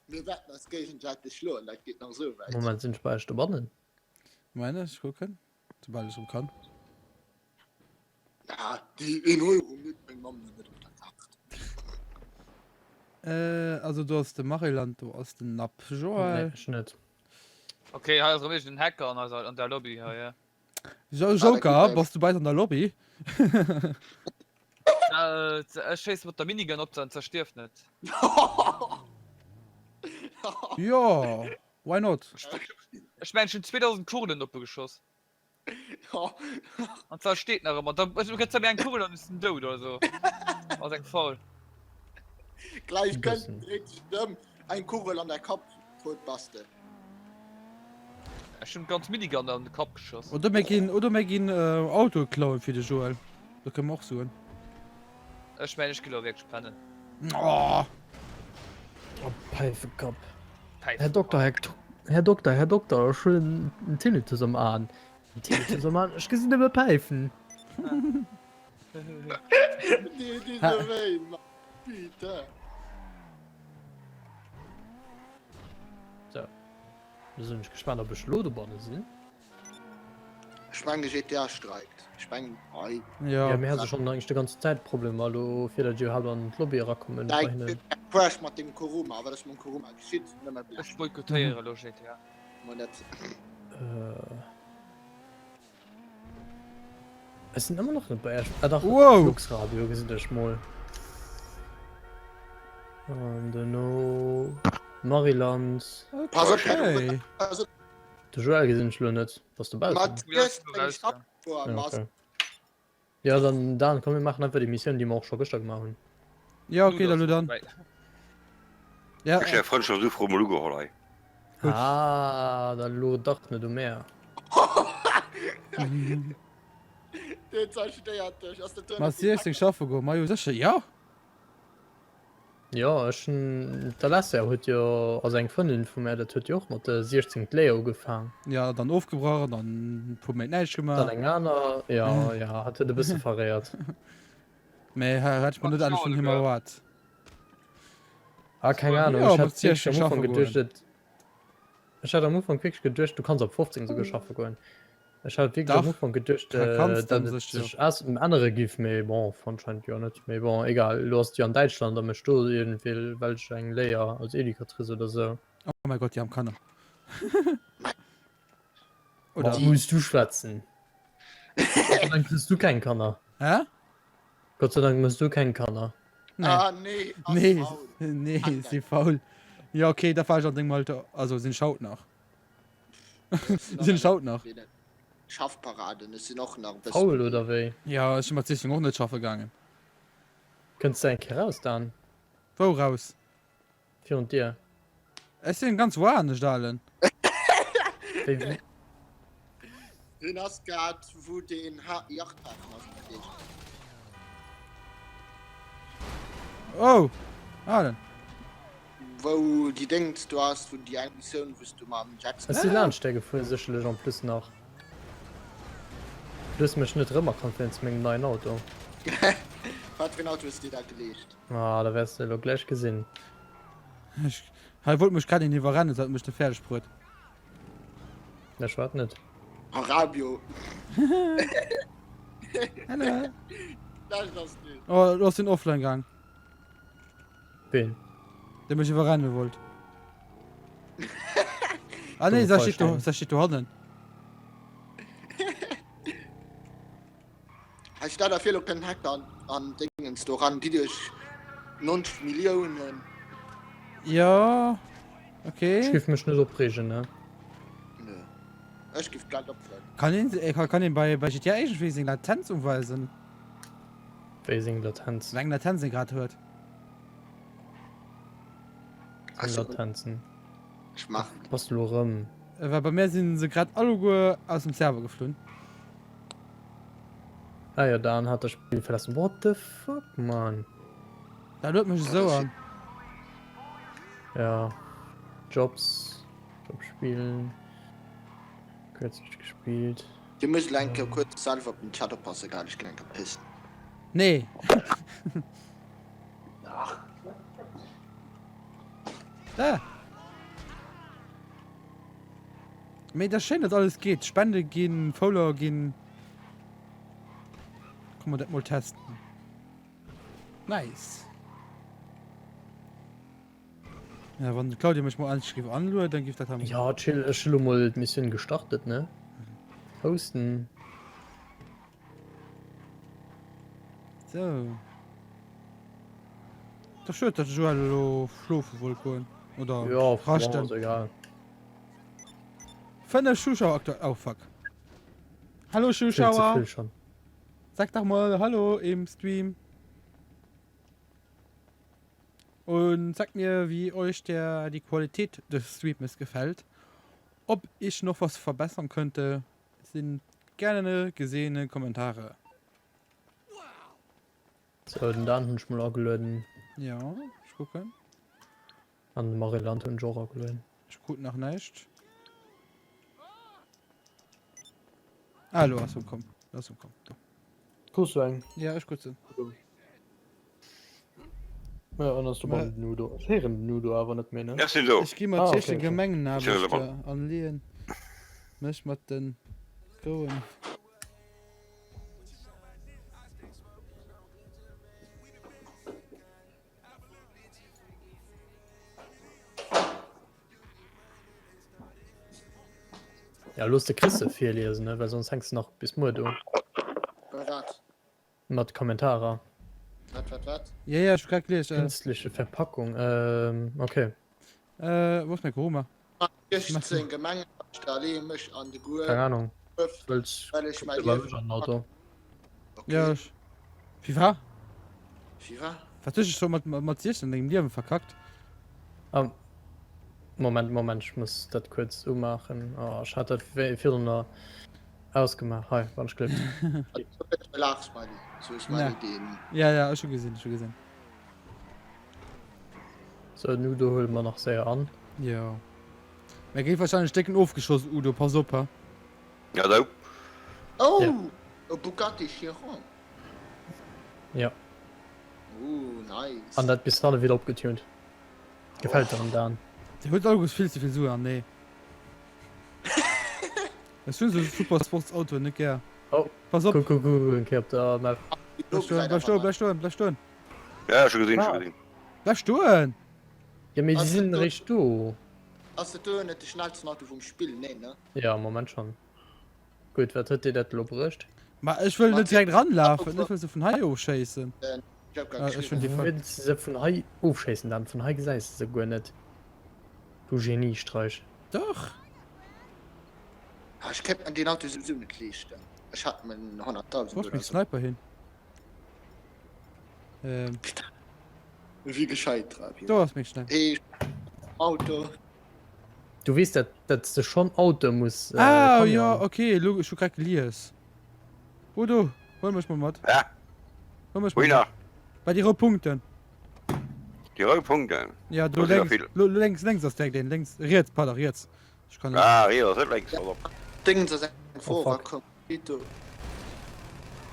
wir werden das gegenseitig schlagen, das geht noch so weit. moment sind speichte bannen Meine, ich gucken. Sobald ich so kann. Ja, die in Euro mit meinem Mann nicht unter Kraft. Also du hast den Mariland, du hast den Nap Joel. net okay also ich den Hacker an der Lobby ja Joker, warst du bei an der Lobby? scheiß mit der Minigun ob dann zerstört nicht Ja, why not? ich mein schon 2000 Kugeln op geschoss und zwar steht nach immer da mir ein Kugel und ist ein Do oder so was ein voll Gleich Ein könnten bisschen. richtig dumm ein Kugel an der Kopf tot basteln. schon ganz Minigun an den Kopf geschoss Oder wir gehen Auto klauen für den Joel. Das können wir auch so. ich meine ich glaube wirklich spannend Oh, Pfeife Kap Herr Doktor Herr Doktor schön Tinnitus am Ahn ich gesinn über Pfeifen Diese Welt, Mann. Bitte. so wir sind nicht gespannt ob ich Lodebahn sind Ich meine, GTA streikt. Ich meine, oi. ja. ja mir hast schon eigentlich die ganze Zeit Problem weil du für der halb an Lobby kommen Crash mit dem Kuruma, aber das ist mit dem Kuruma geschieht. Nicht mehr ich boykottiere Logik ja Man nicht. es sind immer noch nicht bei Wow. Luxradio gesehen schmoll no Mariland Pass auf, Okay. also, du Joel gesehen net was du bald Matthias, Ja, ich hab vor, ja, Mas- okay. Ja dann kommen wir machen einfach die Mission die wir auch schon gestern machen Ja, okay, dann. Ja, Ich Freund schon so froh Lugo holei. Gut. ah dann lo doch nicht du mehr Den zerstört dich. Aus der Tür. Was ist denn schaffen go Mario sicher ja Ja schon da lass er huet ja as eng Fënnen vum Mä dat huet Jo mat der 16 Leo gefangen ja dann aufgebracht dann pu neich dann gemacht eng aner ja hat de bisse verréiert me hat man net alles schon immer wat keine Ahnung Ja, ich aber hab zuerst wirklich am schaffen Anfang wollen. gedurchtet ich hatte am Anfang wirklich gedurcht du kannst ab 15 so geschaffen goen ich hat wirklich Doch, am Anfang gedurcht da kannst dann sicher. ass andere gif méi bon vonscheint ja net méi bon egal du hast ja an Deutschland am Sto irgendwie welch eng Leier als Edikatrice oder so oh mein Gott die haben kann oder oder musst du schwatzen dann kriegst du kein Kanner hä Gott sei Dank musst du kein Kanner nee Ah, nee. Ach, nee faul. nee sie faul ja okay da fall schon ding mal also sind schaut nach sind schaut nach Schaffparaden ist sie noch nach bis- faul oder wéi ja ist schon mal sich auch nicht schaffe gegangen könntest dein raus dann wo raus für und dir es sind ganz wahr nicht allen Wie- Den hast grad, wo den Yachthafen ausgeht. oh allen Wo die denkt, du hast, wo die eine Mission, wirst du mal am Jackson. Was die Landstege vu sichle an plus nach plus mech net rëmmer Konferenz még neuen Auto Was für ein Auto ist dir da gelegt? da wärst du gleich gesinn ich wollte mich gerade in die Verande sollten mich der Pferdesprut der schwa net Arabio. hallo Das ist das nicht. oh du hast den offline gang wen der mich Verande wollt ah nee Dumme Vorstellung. das steht du hatten Ich da viel keinen Hektar an Dingen ran, die durch 90 Millionen. ja okay skif mech net opregen ne Nö. Ich gebe glatt abfallen. kann ihn bei GTA irgendwie Latenz umweisen Basing Latenz lang Latenz gerade hört Also, Latenzen ich mach. was du rum weil bei mir sind sie gerade alle aus dem Server geflohen ah ja dann hat das Spiel verlassen what the fuck man da wird mich so an ja Jobs Jobspielen kürzlich gespielt Die müssen lenken kurz selber auf den Chatterpass gar nicht gelenkt pissen. nee da Me das schön dass alles geht Spende gehen Follower gehen kann man das mal testen nice ja wann Claudia mich mal anschrieb an dann gibt das haben ja chill mal Mission gestartet ne hosten so das schön dass du schlufen wollen oder ja rasten ist egal von der Zuschauer aktuell oh fuck hallo Viel zu Zuschauer viel schon sag doch mal hallo im Stream und sagt mir wie euch die Qualität des Streams gefällt ob ich noch was verbessern könnte sind gerne gesehene Kommentare so den dann hun schmal gelöden ja ich gucke an Mariland und Jora gelöden ich gucke nach nicht hallo achso, komm lass uns kommen Kuss eng ja ich gucke ja anders du Weil- Nudo Herren Nudo aber net mehr ne Merci so. ich gehe mal Ah, okay, zwischen okay. Gemengen Schön, anlehen möchte man denn gehen ja los der Christe viel lesen ne weil sonst hängst du noch bis mu du Was? mat Kommentare Was? ja ich krieg gleich künstliche Verpackung okay wo ist mein Corona Ich bin Gemengen, ich da lehne mich an die keine Guhr, Ahnung weil ich mein Leben- Auto Okay. ja wie war FIFA? was ist schon mit dem Leben verkackt Moment ich muss dat kurz ummachen oh, ich hatte viel Ausgemacht. Hi, war nicht glücklich. Lachs, Mann. So ist meine Ja. Idee. Ja, schon gesehen, schon gesehen. So, nu du holen wir noch sehr an. Ja. Er geht wahrscheinlich Stecken aufgeschossen, Udo, pass auf. Ha? Ja, so. Oh, Ja. ein Bugatti Chiron. Ja. Nice. Und das bis dann wieder abgetunt. Gefällt dir dann. Der holt August viel zu viel Suche an, nee. Das ist schon so ein super Sportsauto, nicht gern. Oh, Pass auf, guck, ich hab da mal. bleib stehen. Ja, schon gesehen, Ah. schon gesehen. Bleib stehen. Ja, wir Hast sind du- recht du. Hast du nicht das schnellste Auto vom Spiel? Nee, ne? Ja, Moment schon. Gut, wer hat dir das lobrecht? Ich will nicht direkt ranlaufen, Warte. ich will so von Hai aufscheißen. Ich hab Ah, gar ich geschrieben. find die- Wenn sie von Hai aufschießen, dann von Hai gesagt, ist es gar nicht. Du Geniestreich. Doch. Ich kennt an den Auto sowieso nicht lesen. Ich hatte mir 100.000 Wo ist oder mein so. Sniper hin? Wie gescheit drauf. Du hast mich schnell. Auto. Du weißt, dass du schon Auto muss. Ah, kann ja, okay, logisch, du kriegst Lies. Udo, hol mich mal mit. Ja, Hol mich mal wohin mit. Bei dir Punkten. die Punkte. Ja, du Das ist ja längst, viel. längs das Deck, den längs. Jetzt, Pader, jetzt. Ich kann nicht. Ah, hier, das ist längst. Also. Dingen zu sagen. Oh, fuck. Komm, bitte.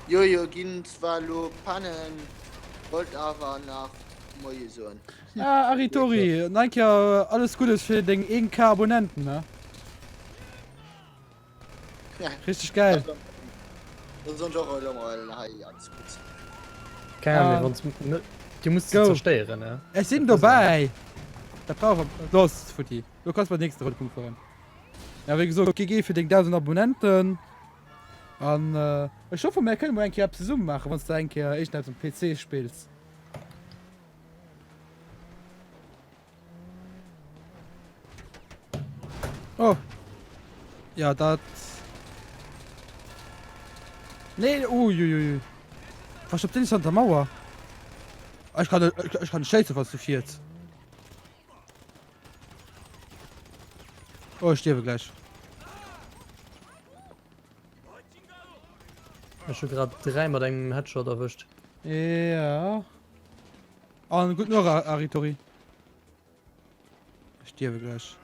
Jojo, gehen zwar lo Pannen. Wollt aber nach Moison. Ah, Aritori, danke, ja, alles Gutes für den 1K Abonnenten, ne? Ja. Richtig geil. Das sind auch alle mal alles gut. Keine Ah. Ahnung, sonst. Die musst Go. du zerstören, ne? Es sind dabei. Da brauchen wir. Los, Futti. Du kannst mal nächsten Rundpunkt fahren. Ja, wie gesagt, GG für den 1000 Abonnenten. Und, ich hoffe, wir können mal ein Jahr zusammen machen, wenn du ein Jahr echt nicht am PC spielst. Oh. Ja, das. Nee, uiuiui. Was habt ihr nicht an der Mauer? Ich kann scheiße, was du fährst. Oh, ich sterbe gleich. Ich hab gerade dreimal deinen Headshot erwischt. Ja. Oh, gut noch, Aritori. Ich sterbe gleich.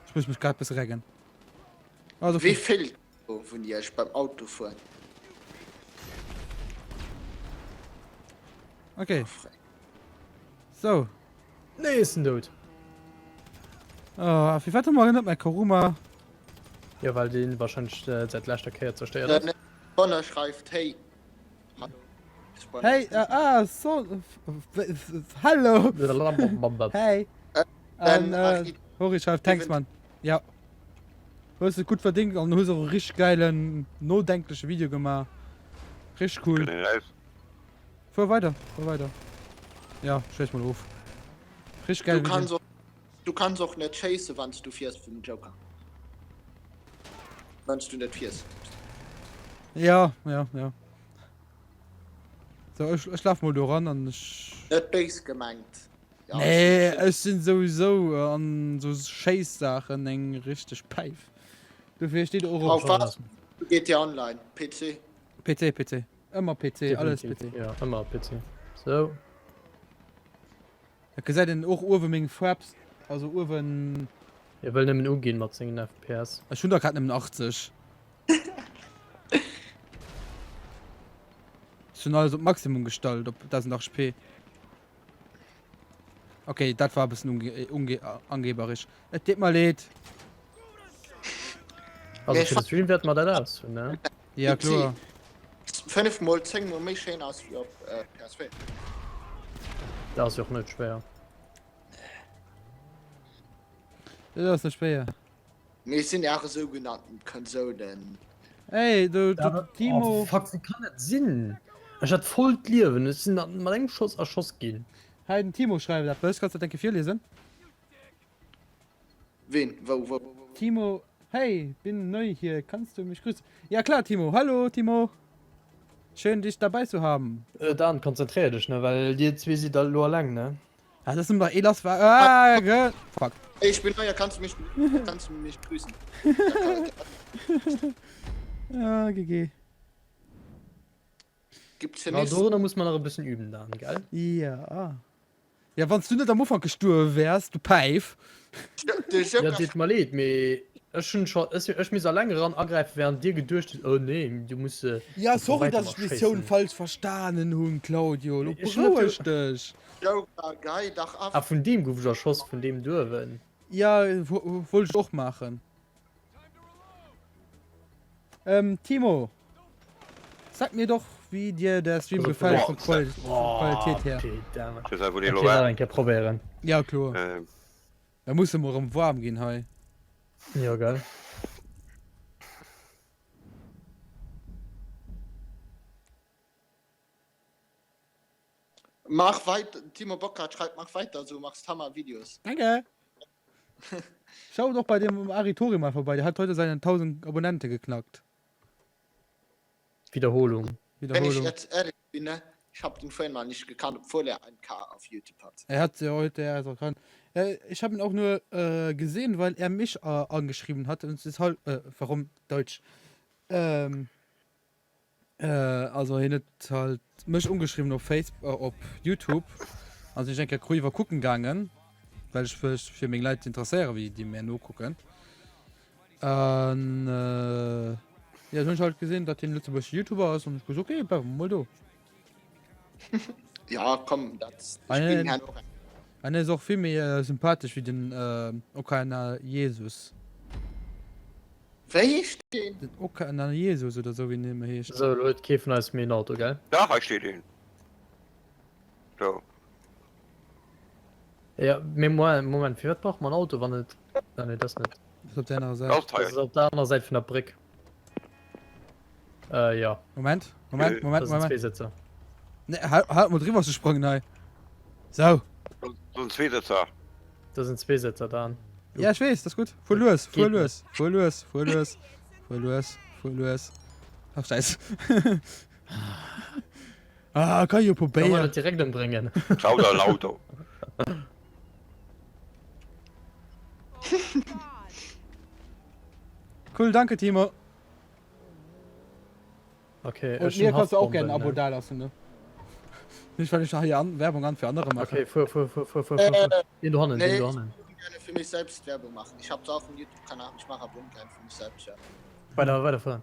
Ich muss mich gerade bisschen regeln. Also, Wie viel von ihr beim Auto fahren? okay. So. Nee, ist ein Dude. Oh, wie warte mal nicht mehr Karuma. Ja, weil den wahrscheinlich seit letzter Kehr zerstört Ja, hat. ne, Bonner schreibt, hey. Hallo. Hey, so. Hallo. Hey. Hori schreibt, thanks, Mann. Ja. Du hast es gut verdient und du hast auch einen richtig geilen, notdenklichen Video gemacht. Richtig cool. Fahr weiter. Ja, stell mal auf. Richtig geil. Du kannst auch nicht chasen, wenn du fährst für den Joker. Wenn du nicht fährst. Ja. So, ich schlaf mal da ran und ich. Nicht Base gemeint. Ja, Nee, es es sind sowieso an so Scheiß-Sachen eng richtig Peif. Du verstehst auch Auf auf was? Geht ja online. PC. PC. Immer PC, alles PC. Ja, immer PC. So. Da gesagt denn auch Urweming Farbs, also Urwen. Ihr wollt nämlich umgehen mit 10 FPS. Ich schon da gerade 80. Schon also Maximum gestaltet, ob das noch SP. Okay, das war ein bisschen angeberisch. Es geht mal lädt. Also Ja, für den Stream wird man das aus, ne? Ja, PC. klar. 5 Mal 10 Mal mehr schön aus wie auf PS4. Das ist ja auch nicht schwer. Das ist nicht schwer. Wir sind ja auch sogenannten Konsolen. Ey, du Timo. Oh, fuck, wie kann das Sinn? Ich hatte voll Leben, es sind mal einen Schuss erschossen gehen. Heiden Timo schreibt das. Was kannst du denke 4 lesen? Wen? Wo? Timo, hey, bin neu hier. Kannst du mich grüßen? Ja klar, Timo. Hallo, Timo. Schön, dich dabei zu haben. Dann konzentrier dich, ne? Weil die zwei sind da nur lang, ne? Ah, das ist doch Elas war. Fuck. Ich bin neuer, kannst du mich grüßen? Ja, GG. Gibt's hier Ja, nicht? da muss man noch ein bisschen üben dann, gell? Ja. Ja, wenn du nicht am Anfang gestorben wärst, du Peif. Ja, das mal leid, mir ich muss lange ran angreifen, während dir gedurcht oh nee, du musst Ja, einfach sorry, weiter dass ich mal Mission schießen. falsch verstanden habe, Claudio. Du Ich beruhigst dich. Joker, geil, Dach Ah, ab. von dem Gouver Schoss von dem dürfen. Ja, wollte ich auch machen. Timo, sag mir doch, wie dir der Stream Also, gefällt boah, von Qualität her. Okay, damn. Das ist einfach die Okay, Lower. dann kann ich probieren. Ja, klar. Da muss immer um warm gehen, hey. Ja, geil. Mach weiter, Timo Bockert schreibt, mach weiter, so machst Hammer-Videos. Danke. Schau doch bei dem Aritori mal vorbei. Der hat heute seine 1000 Abonnenten geknackt. Wiederholung. Wenn ich Wiederholung. jetzt ehrlich bin, ne, ich habe den vorhin mal nicht gekannt, obwohl er ein K auf YouTube hat. Er hat ja heute, er ist auch dran. Ich habe ihn auch nur gesehen, weil er mich angeschrieben hat. Und es ist halt, warum Deutsch? Also er hat halt mich umgeschrieben auf Facebook, auf YouTube. Also ich denke, ich war gucken gegangen, weil ich für mich Leute interessiere, wie die mir nur gucken. Und ja, dann habe ich halt gesehen, dass der Lützburg YouTuber ist und ich gesagt, okay, bleib mal da. Ja, komm, das. Ich Eine- bin ja noch ein. Und er ist auch viel mehr sympathisch wie den Okana Jesus. Wer ist den? Den Okana Jesus oder so wie den immer heißt. So, Leute, käfen als mir ein Auto, gell? Da steht ihn. So. Ja, Moment, wie braucht man ein Auto, wenn nicht. Nein, nee, das nicht. Das ist auf der anderen Seite. Das ist Austeilen. auf der anderen Seite von der Brick. Ja. Moment. Das sind zwei Sitze. Ne, halt mal drüber gesprungen, nein. So. So ein Zweisitzer. Das sind zwei Sitze da. Ja, ich weiß, das ist gut. Voll los, voll Geht los, voll los, voll los, voll los, voll los. Ach, scheiße. Kann ich Kann man probieren. das direkt umbringen. Schau da Auto. Cool, danke, Timo. Okay, Und ist mir schon kannst du auch Haftbombe, gerne ein Abo ne? da lassen, ne? Nicht, weil ich da hier Werbung an für andere mache. Okay, fuhr. Den du hannen, Nee, den du ich hannen. würde gerne für mich selbst Werbung machen. Ich habe auch einen YouTube-Kanal, ich mache aber ungern für mich selbst Werbung. Weiterfahren.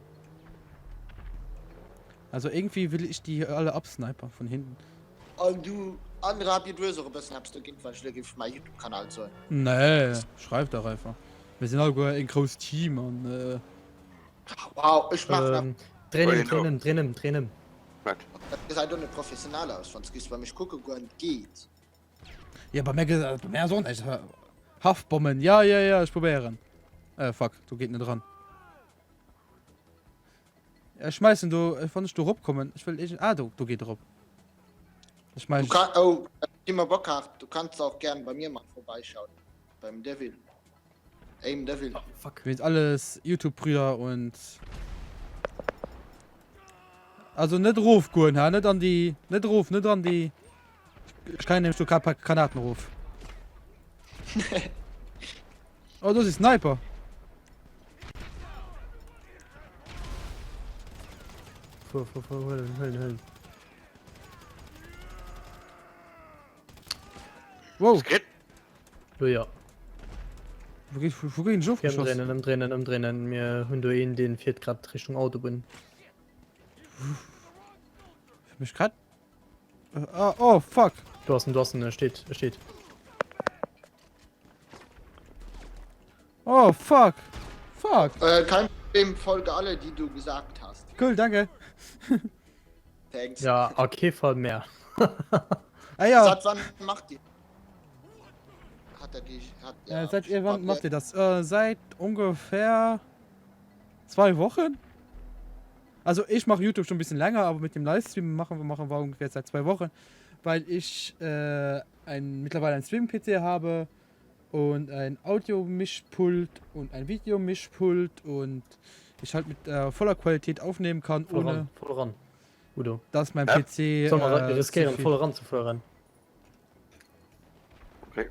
Also irgendwie will ich die alle absniper von hinten. Und du, andere habt ihr größere bisschen, habst du irgendwann schläge für meinen YouTube-Kanal so. Nee, schreib doch einfach. Wir sind auch ein großes Team und Wow, ich mache Drinnen. das halt doch nicht professionell aus, sonst gehst du bei mich gucken, wo es geht. ja, bei mir so nicht. Haftbomben, ja, ich probiere. Fuck, du geht nicht dran. Ja, schmeißen du, wann ich du rumkommen? Ich will ich. Ah, du geht drauf. Ich meine, Du kannst, oh, immer Bock hast, du kannst auch gern bei mir mal vorbeischauen. Beim Devil. Aim Devil. Fuck. wir sind alles YouTube-Brüder und. Also nicht Rufguren, ha? Nicht an die. Nicht an die. Ich kann nämlich so ein paar Granaten ruf. Oh, das ist Sniper. Hüllen. Wow, Es geht. Du ja. wo geht ein Schuff geschossen? Umdrehen. Mir hun du ihn den 4 Grad Richtung Auto bin. Für mich grad. Oh, fuck. Du hast er steht. Oh, fuck. Fuck. Kein Problem, folge alle, die du gesagt hast. Cool, danke. Thanks. Ja, okay, voll mehr. Ah ja, Seit wann macht die? Hat er dich. seit wann macht ihr das? Seit ungefähr 2 Wochen. Also ich mache YouTube schon ein bisschen länger, aber mit dem Livestream machen wir ungefähr seit 2 Wochen, weil ich mittlerweile ein Stream-PC habe und ein Audio-Mischpult und ein Video-Mischpult und ich halt mit voller Qualität aufnehmen kann, ohne Voll ran. Udo. dass mein Ja. PC Soll man riskieren, zu viel- voll ranzuführen. Okay.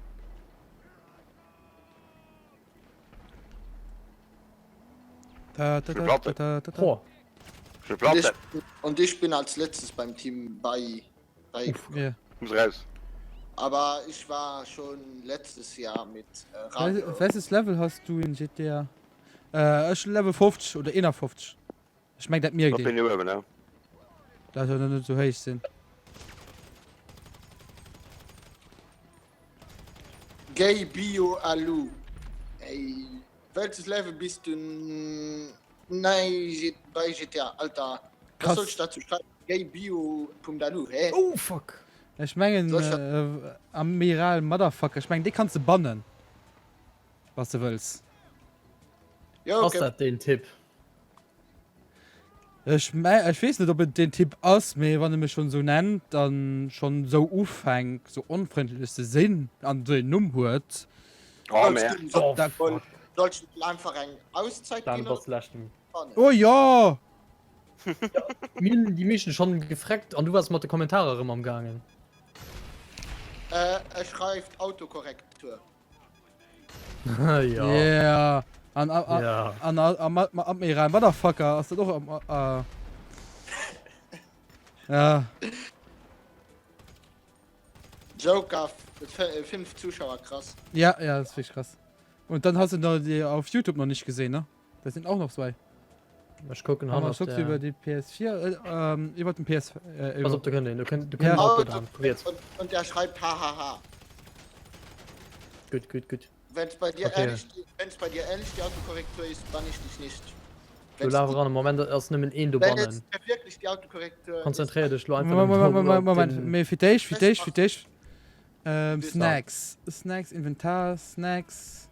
Boah. Schon Und Platz. ich bin als letztes beim Team bei Ja. Muss raus. aber ich war schon letztes Jahr mit Radio. Welches Level hast du in GTA? Ich Level 50 oder 51. Ich meine, das mir Da bin den. ich oben, ne? Das soll nicht so heiß sein. Gay Bio Alu. Ey, welches Level bist du? Nein, bei GTA, Alter. Krass. Was soll ich dazu schreiben? Gay Bio.alu, hä? Oh, fuck. Ich meine, Soll Amiral Motherfucker. Ich meine, die kannst du bannen. Was du willst. Ja, Was okay. ist das den Tipp? Ich weiß nicht, ob es den Typ aus mir, wenn er mich schon so nennt, dann schon so aufhängt, so unfreundlich zu sehen, an den Numhut. Oh, mehr. Oh, da- fuck. Sollst du einfach eine Auszeit Dann geben? was löschen. Oh ja! Die Menschen schon gefragt und du warst mit den Kommentaren immer am Gangen. Er schreibt Autokorrektur. Ja. Yeah! Ja. An Amiral Motherfucker, hast du doch am. Ja. Joker, 5 Zuschauer, krass. Ja, das ist wirklich krass. Und dann hast du noch die auf YouTube noch nicht gesehen, ne? Das sind auch noch 2. Ich gucke Aber noch. guckst du über die PS4, über den PS. Was Über, ob du können, du kannst Ja. Auto dann. Jetzt. Und er schreibt hahaha. Gut. Wenn es bei dir Okay. ehrlich die Autokorrektur ist, dann ich dich nicht. Du Wenn's laufst die- ran im Moment erst nimm du Wenn bannen. jetzt wirklich die Autokorrektur Konzentrier dich, du einfach. Moment, mir für dich. Bis Snacks. Snacks, Inventar, Snacks.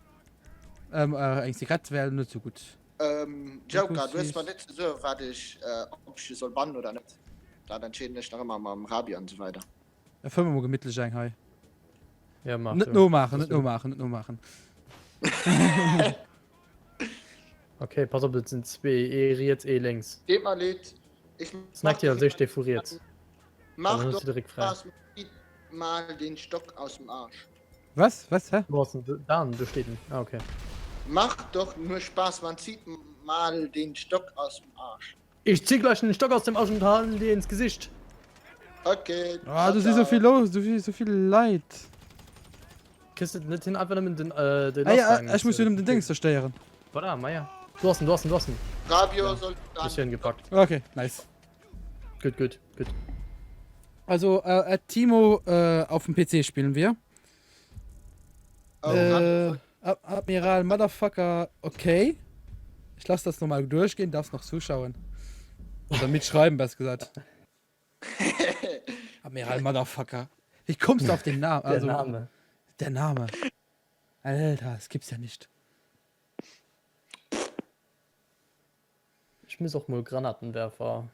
Eigentlich Zigarette wäre nicht so gut. Joker, Fokus du hast ist- mal nicht so, warte ich, ob ich soll bannen oder nicht. Da dann entschieden ich noch immer mal am Rabi und so weiter. Filmen wir gemütlich sein, hi. Ja, mach. Nicht du. nur machen, Das nicht nur machen, nicht nur machen. Okay, pass auf, das sind zwei. Jetzt links. Geht mal Lied. Ich Snack dir als ich defuriert. Mach Dann doch hast du direkt frei. Spaß, zieht mal den Stock aus dem Arsch. Was? Hä? Wo hast du da? Du steht. Ah, okay. Macht doch nur Spaß, man zieht mal den Stock aus dem Arsch. Ich zieh gleich einen Stock aus dem Arsch und halte dir ins Gesicht. Okay. Ah, du siehst so viel los, so viel Leid. Kriegst du nicht hin, einfach mit den Ich muss wieder mit den Dings zerstören. Warte, Meier. Du hast ihn. Rabio soll dann. Bisschen gepackt. Okay, nice. Gut. Also, Timo auf dem PC spielen wir. Oh, Admiral Motherfucker, okay. Ich lasse das nochmal durchgehen, darfst noch zuschauen. Oder mitschreiben, besser gesagt. Admiral Motherfucker. Wie kommst du auf den Namen? Also, Der Name. Alter, das gibt's ja nicht. Ich muss auch mal Granatenwerfer.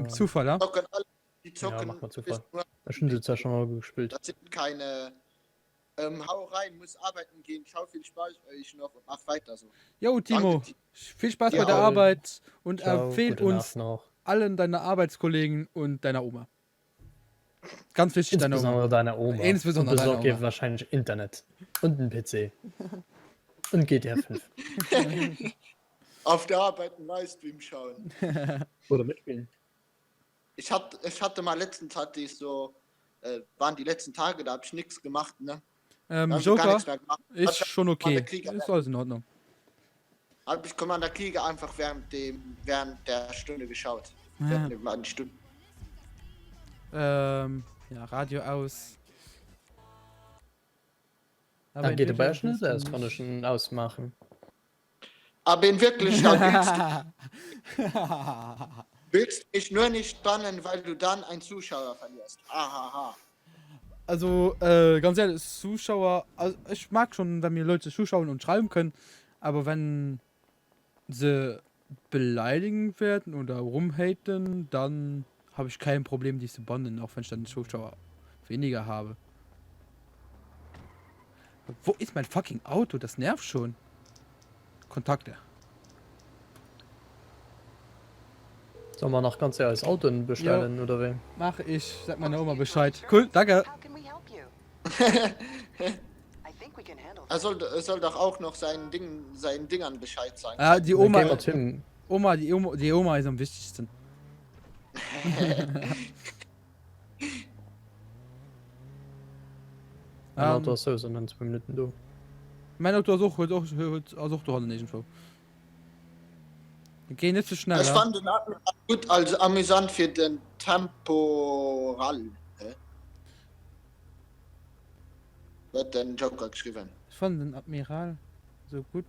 Zufall, ja? zocken alle, die Ja, zocken. mach mal Zufall. ist nur, Das stimmt, jetzt ja schon mal gespielt. das sind keine. Hau rein, muss arbeiten gehen. Schau, viel Spaß euch noch und mach weiter so. Jo, Timo. Danke, Viel Spaß Ja, bei der Ciao. Arbeit und Ciao, empfehl gute uns Nacht noch. allen deine Arbeitskollegen und deiner Oma. Ganz wichtig, deine Oma. Insbesondere deiner Oma. Insbesondere und deiner besorg dir Oma. wahrscheinlich Internet. Und einen PC. Und GTA 5. Auf der Arbeit einen Livestream schauen. Oder mitspielen. Ich hatte mal letztens hatte ich so, waren die letzten Tage, da habe ich nichts gemacht, ne? Da hab ich gar Joker nichts mehr gemacht. ist schon okay. der Krieger- Ist alles in Ordnung. Hab ich Commander Krieger einfach während der Stunde geschaut. Ja. Während der Stunde. Ja, Radio aus. Da geht der in Bayer Wirklichkeit schnell, das ist- kann ich schon ausmachen. Aber in Wirklichkeit willst du mich nur nicht bannen, weil du dann einen Zuschauer verlierst. Ahaha. Also, ganz ehrlich, Zuschauer, also ich mag schon, wenn mir Leute zuschauen und schreiben können, aber wenn sie beleidigen werden oder rumhaten, dann habe ich kein Problem, die zu bannen, auch wenn ich dann Zuschauer weniger habe. Wo ist mein fucking Auto? Das nervt schon. Kontakte. Sollen wir noch ganz ehrlich das Auto bestellen oder wie? Mach ich, sag meiner Oma Bescheid. Cool, danke. How can we help you? I think Er soll doch auch noch seinen Dingern Bescheid sagen. Ah, die Dann Oma, gehen wir Tim. die Oma ist am wichtigsten. Ein Auto ist so, sondern 2 Minuten du. Mein Auto ist auch doch nicht so. Geh nicht so schnell. Ich fand den Admiral gut als amüsant für den Temporal. Wird den Joker geschrieben. Ich fand den Admiral so gut.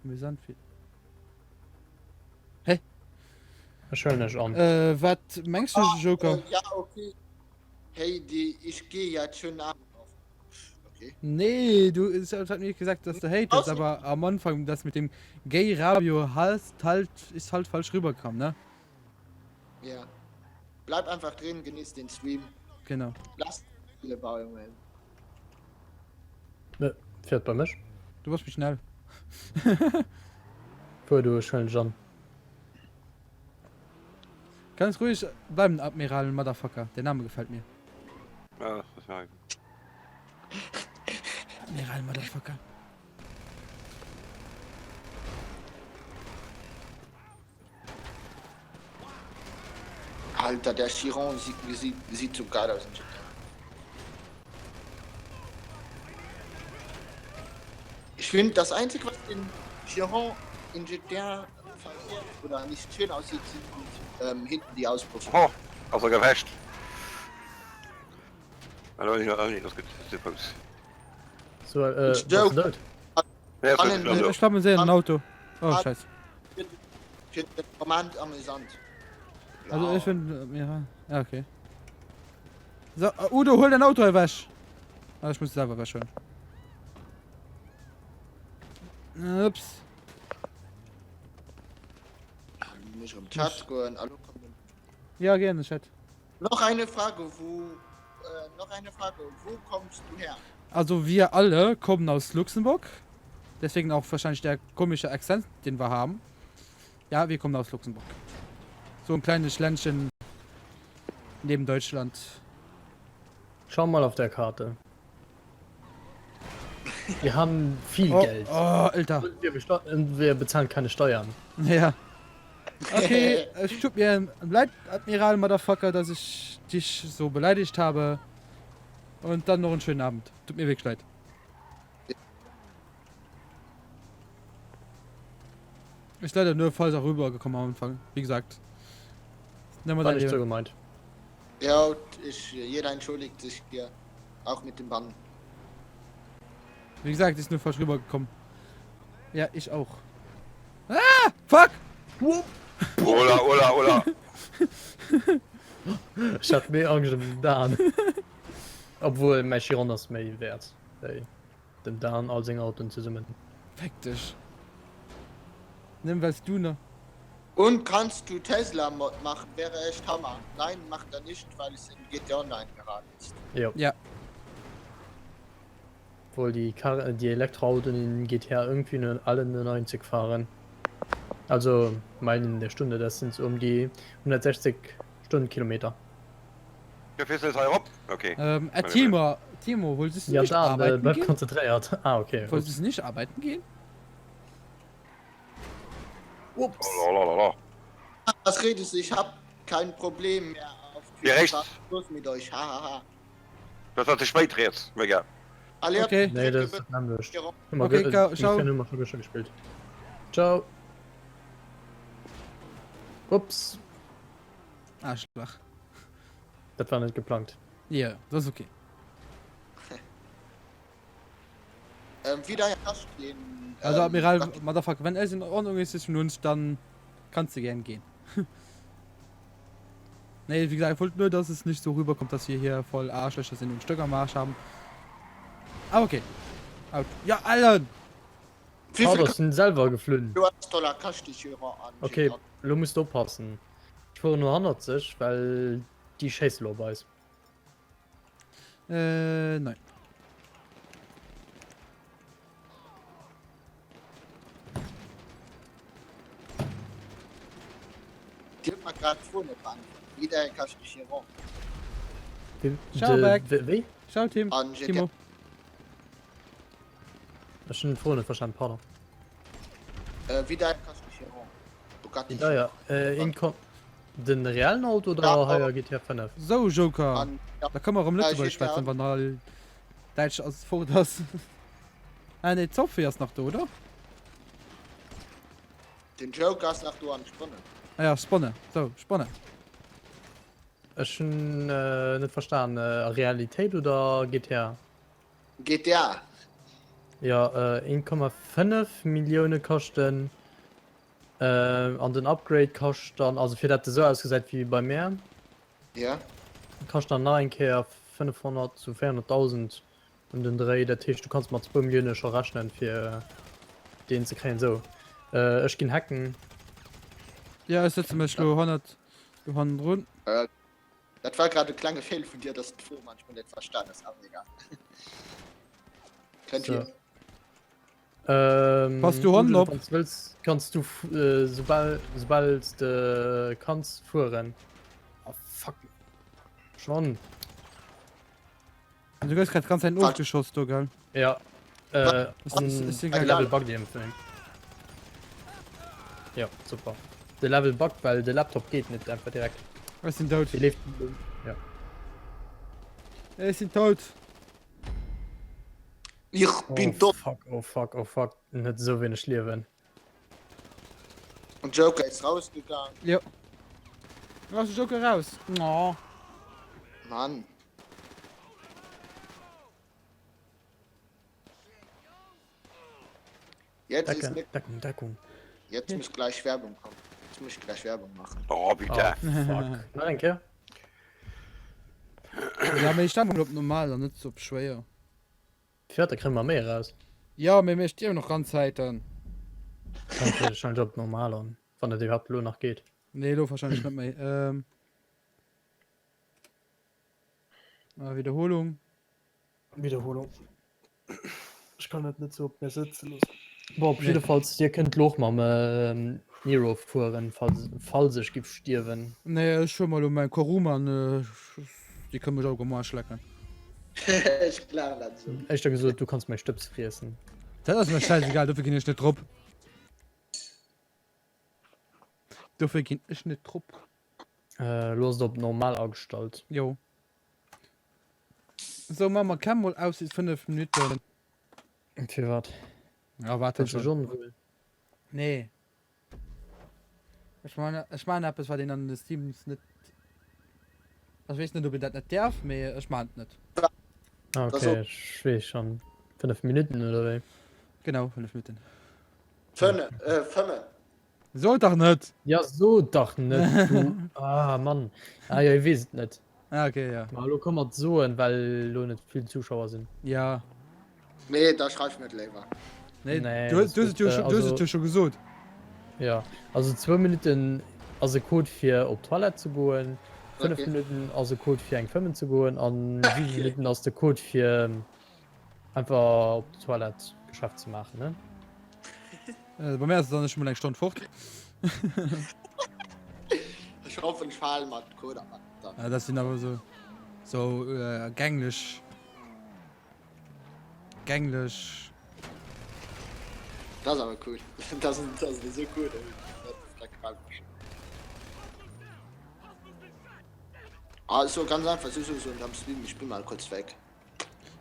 Amüsant viel. Schön nicht an. Was meinst du, Joker? Ja, okay. Hey, ich gehe jetzt schon ab. Okay. Nee, du hast mir gesagt, dass du hatest, aber am Anfang das mit dem Gay Radio ist halt falsch rübergekommen, ne? Ja. Bleib einfach drin, genieß den Stream. Genau. Lass viele Bauungen. Ne, fährt bei mich. Du warst mich schnell. Vorher du schnell John. Ganz ruhig bleiben, Admiral Motherfucker. Der Name gefällt mir. Ja, das war Admiral Motherfucker. Alter, der Chiron sieht so geil aus. Ich finde, das Einzige, was in Chiron in GTA verkehrt oder nicht schön aussieht, sind hinten die Auspuffs. Oh, also gefecht. Also nicht, das geht Fuß. So, Ich was joke. ist das? Ja, Kann das ich- ist also. Ich glaube, wir sehen ein Auto. Oh, Ah. scheiße. Für den Roman amüsant. Also, Ja. ich finde, ja, okay. So, Udo, hol dein Auto, Wasch. Ah, ich muss selber waschen. Ups. Muss ich im Chat gehen. Hallo, komm. Ja, gerne, Chat. Noch eine Frage, wo kommst du her? Also, wir alle kommen aus Luxemburg. Deswegen auch wahrscheinlich der komische Akzent, den wir haben. Ja, wir kommen aus Luxemburg. So ein kleines Ländchen neben Deutschland. Schau mal auf der Karte. Wir haben viel Oh, Geld. oh, Alter. Und wir bezahlen keine Steuern. Ja. Okay, es tut mir leid, Admiral Motherfucker, dass ich dich so beleidigt habe. Und dann noch einen schönen Abend. Tut mir wirklich leid. Ist leider nur falsch auch rübergekommen am Anfang. Wie gesagt. Nehmen wir War dann nicht so hier. gemeint. Ja, jeder entschuldigt sich hier. Auch mit dem Bann. Wie gesagt, ist nur falsch rübergekommen. Ja, ich auch. Ah! Fuck! Ola. Ich hab mehr Angst um den Dan. Obwohl, mein Chiron ist mehr wert. Hey. Den Dan als ein Auto zusammen. Fick dich. Nimm was du noch. Und kannst du Tesla-Mod machen? Wäre echt Hammer. Nein, macht er nicht, weil es in GTA Online gerade ist. Ja. Ja. Obwohl die Elektroautos in GTA irgendwie nur alle nur 90 fahren. Also, meinen in der Stunde, das sind so um die 160 Stundenkilometer. Ja, fährst du jetzt herum? Okay. Timo, wolltest du Ja, nicht da, arbeiten bleib gehen? konzentriert. Ah, okay. Wolltest du nicht arbeiten gehen? Ups. Lalalala. Was redest du? Ich hab kein Problem mehr auf Ja, recht. Schluss mit euch. Hahaha. Das hat sich spät jetzt. Mega. Alle Okay. Nee, das ist anders. Chiron. Guck mal, Okay, ich ciao. hab Nummer schon gespielt. Ciao. Ups. Arschloch. Das war nicht geplant. Ja, das ist okay. Wieder hast du den. Also Admiral Motherfucker, wenn alles in Ordnung ist zwischen uns, dann kannst du gern gehen. Nee, wie gesagt, ich wollte nur, dass es nicht so rüberkommt, dass wir hier voll Arschlöcher sind und ein Stück am Arsch haben. Aber okay. Out. Ja, Alter! Wie Oh, viel das sind selber geflohen. $1 kostet die Chiron an? Okay, du musst aufpassen. Ich fahre nur 100, weil die Chase low ist. Nein. Die hat man gerade vorne dran. Wieder kostet die Chiron. Schau weg. Wie? Schau, An GTA. Timo. Das schon vorne verstanden, pardon. Wie dein Klassifizierung? Bugatti. Ja, ja. Den realen Auto oder Ja, heuer GTA 5? So Joker An- ja, da kann man am Ja, letzte ich hätte schwätzen auch- wann all Deutsch als vor das eine Zopf erst nach da, oder Den Joker hast nach du anspannen. ah, ja spanne so spanne Schon nicht verstanden. Realität oder GTA? GTA. Ja, 1,5 Millionen kosten an den Upgrade kostet dann, also für das so ausgesagt wie bei mir, Ja. kostet dann nach einkehr 500 zu 400.000 und den Dreh der Tisch, du kannst mal 2 Millionen schon rechnen für den zu kriegen, so. Ich gehen hacken, ja es setze mich 100 rund Das war gerade kleine Fehl von dir, dass du manchmal nicht verstanden hast, aber egal. Könnt So. ihr? Passt du Hand ab? wenn du willst, kannst du, sobald du kannst, fuhren. Oh, fuck. Schon. du gehst gerade ganz ein Fuck. Aufgeschoss du geil Ja. Ist- An ist der egal. Level Bug die empfehlen. Ja, super. Der Level Bug, weil der Laptop geht nicht einfach direkt. es sind tot Die lebt. Ja. es sind tot Ich bin tot. Fuck, oh fuck, oh fuck. Nicht so wenig Leben. Und Joker ist rausgegangen. ja lass den Joker raus oh. Mann. Jetzt ist Deckung, mit, Deckung, Deckung. jetzt muss gleich Werbung kommen. Jetzt muss ich gleich Werbung machen. Oh, Oh, bitte. fuck. Na, danke. ja aber ich stand glaub normal und nicht so schwer Vierte kriegen wir mehr raus. ja mir möchte immer noch ganz Zeit dann Danke, scheint Job normal an. Von der überhaupt nur noch geht. nee du wahrscheinlich nicht mehr Wiederholung Wiederholung. Ich kann nicht so mehr sitzen. Boah, auf jeden Fall, ihr könnt Loch mal Nero fuhren, falls ich gibt stirben. nee schon mal um mein Koruman die können mich auch mal schlecken Ich klar dazu. Ich habe gesagt, du kannst mein Stöps fressen. das ist mir scheißegal dafür gehen ich nicht Trupp dafür gehen ich nicht Trupp Los ob normal angestalt. jo so Mama kann wohl aus 5 Minuten Okay, warte. ja warte Kannst du schon schon wohl? nee ich meine es war den an des Teams nicht ich weiß nicht ob ich das nicht darf mehr ich meine nicht Ah, Also- okay, ich weiß schon. 5 Minuten oder wie? genau 5 Minuten Fünne. so doch nicht Ja, so doch nicht. Du. Ah, Mann. Ah, ja, ich weiß es nicht. ah, okay ja Hallo, komm mal so, weil du nicht viele Zuschauer sind. ja Nee, da schreib ich nicht lieber. nee, Nee, du das hast wird, ja schon- du hast also- ja schon gesagt Ja, also 2 Minuten also Code für auf Toilette zu gehen, 5 Okay. Minuten also Code für ein Film zu gehen, und 7 Minuten aus der Code für einfach auf die Toilette geschafft zu machen, ne? bei mir ist es dann schon mal eine Stunde fort Ich hoffe, ich fall mal Code dann. ja, das sind aber so gänglisch Das ist aber cool. Das ist so cool. Das gefällt mir schon. Also ganz einfach, so und am Stream, ich bin mal kurz weg.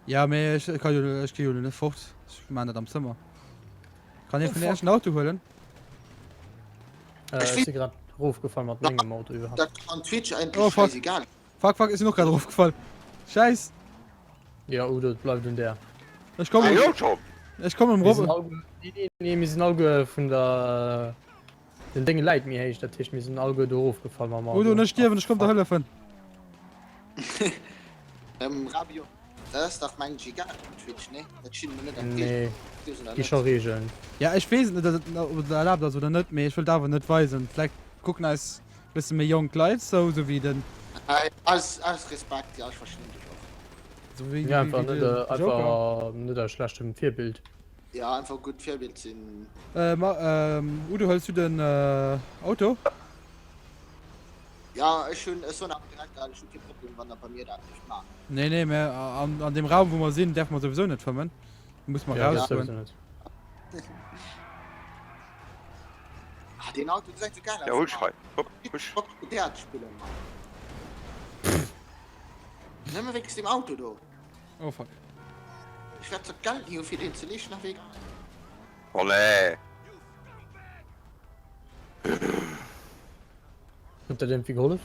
ja mir ich gehe ja nicht fort ich meine das am Zimmer kann ich von ersten Auto holen Ich Ich find- bin gerade aufgefallen mit meinem Auto überhaupt. Das kann Twitch eigentlich Oh, fuck. scheißegal. fuck ist mir noch gerade aufgefallen scheiß Ja, oder bleibt in der. ich komme Ah, ja, schon. ich komme im Wir sind Robbe Auge, nee, wir sind Auge von der den Dinge leid mir ich der Tisch mir sind Auge doof gefallen Mama. wo du nicht stirben ich komme der Hölle von Rabio, das ist doch mein Giga auf Twitch, ne? Das schien mir nicht am Nee, Tisch, sondern die nicht. schon regeln. ja ich weiß nicht ob er erlaubt das oder nicht mehr ich will da aber nicht weisen vielleicht gucken als bisschen mehr jung Leute so wie denn Alles Respekt, ja, ich verstehe dich auch. so wie Ja, einfach wie nicht, der Joker. einfach nicht ein schlechtes Vierbild. Ja, einfach gut Vorbild sind. Udo holst du den Auto Ja, ich schon so nach direkt gerade schon kein Problem, wann er bei mir da nicht macht. nee mehr an dem Raum wo wir sind darf man sowieso nicht vermen Muss man Ja, das rausholen. sowieso nicht. Ah, den Auto ist so geil. Ja, hol's frei. Hopp, husch. Der hat spielen, Mann. Nimm mal weg dem Auto, du. Oh, fuck. Ich werde so geil hier für den zu legen nach weg. Oh, nee. Hat er den wie geholt?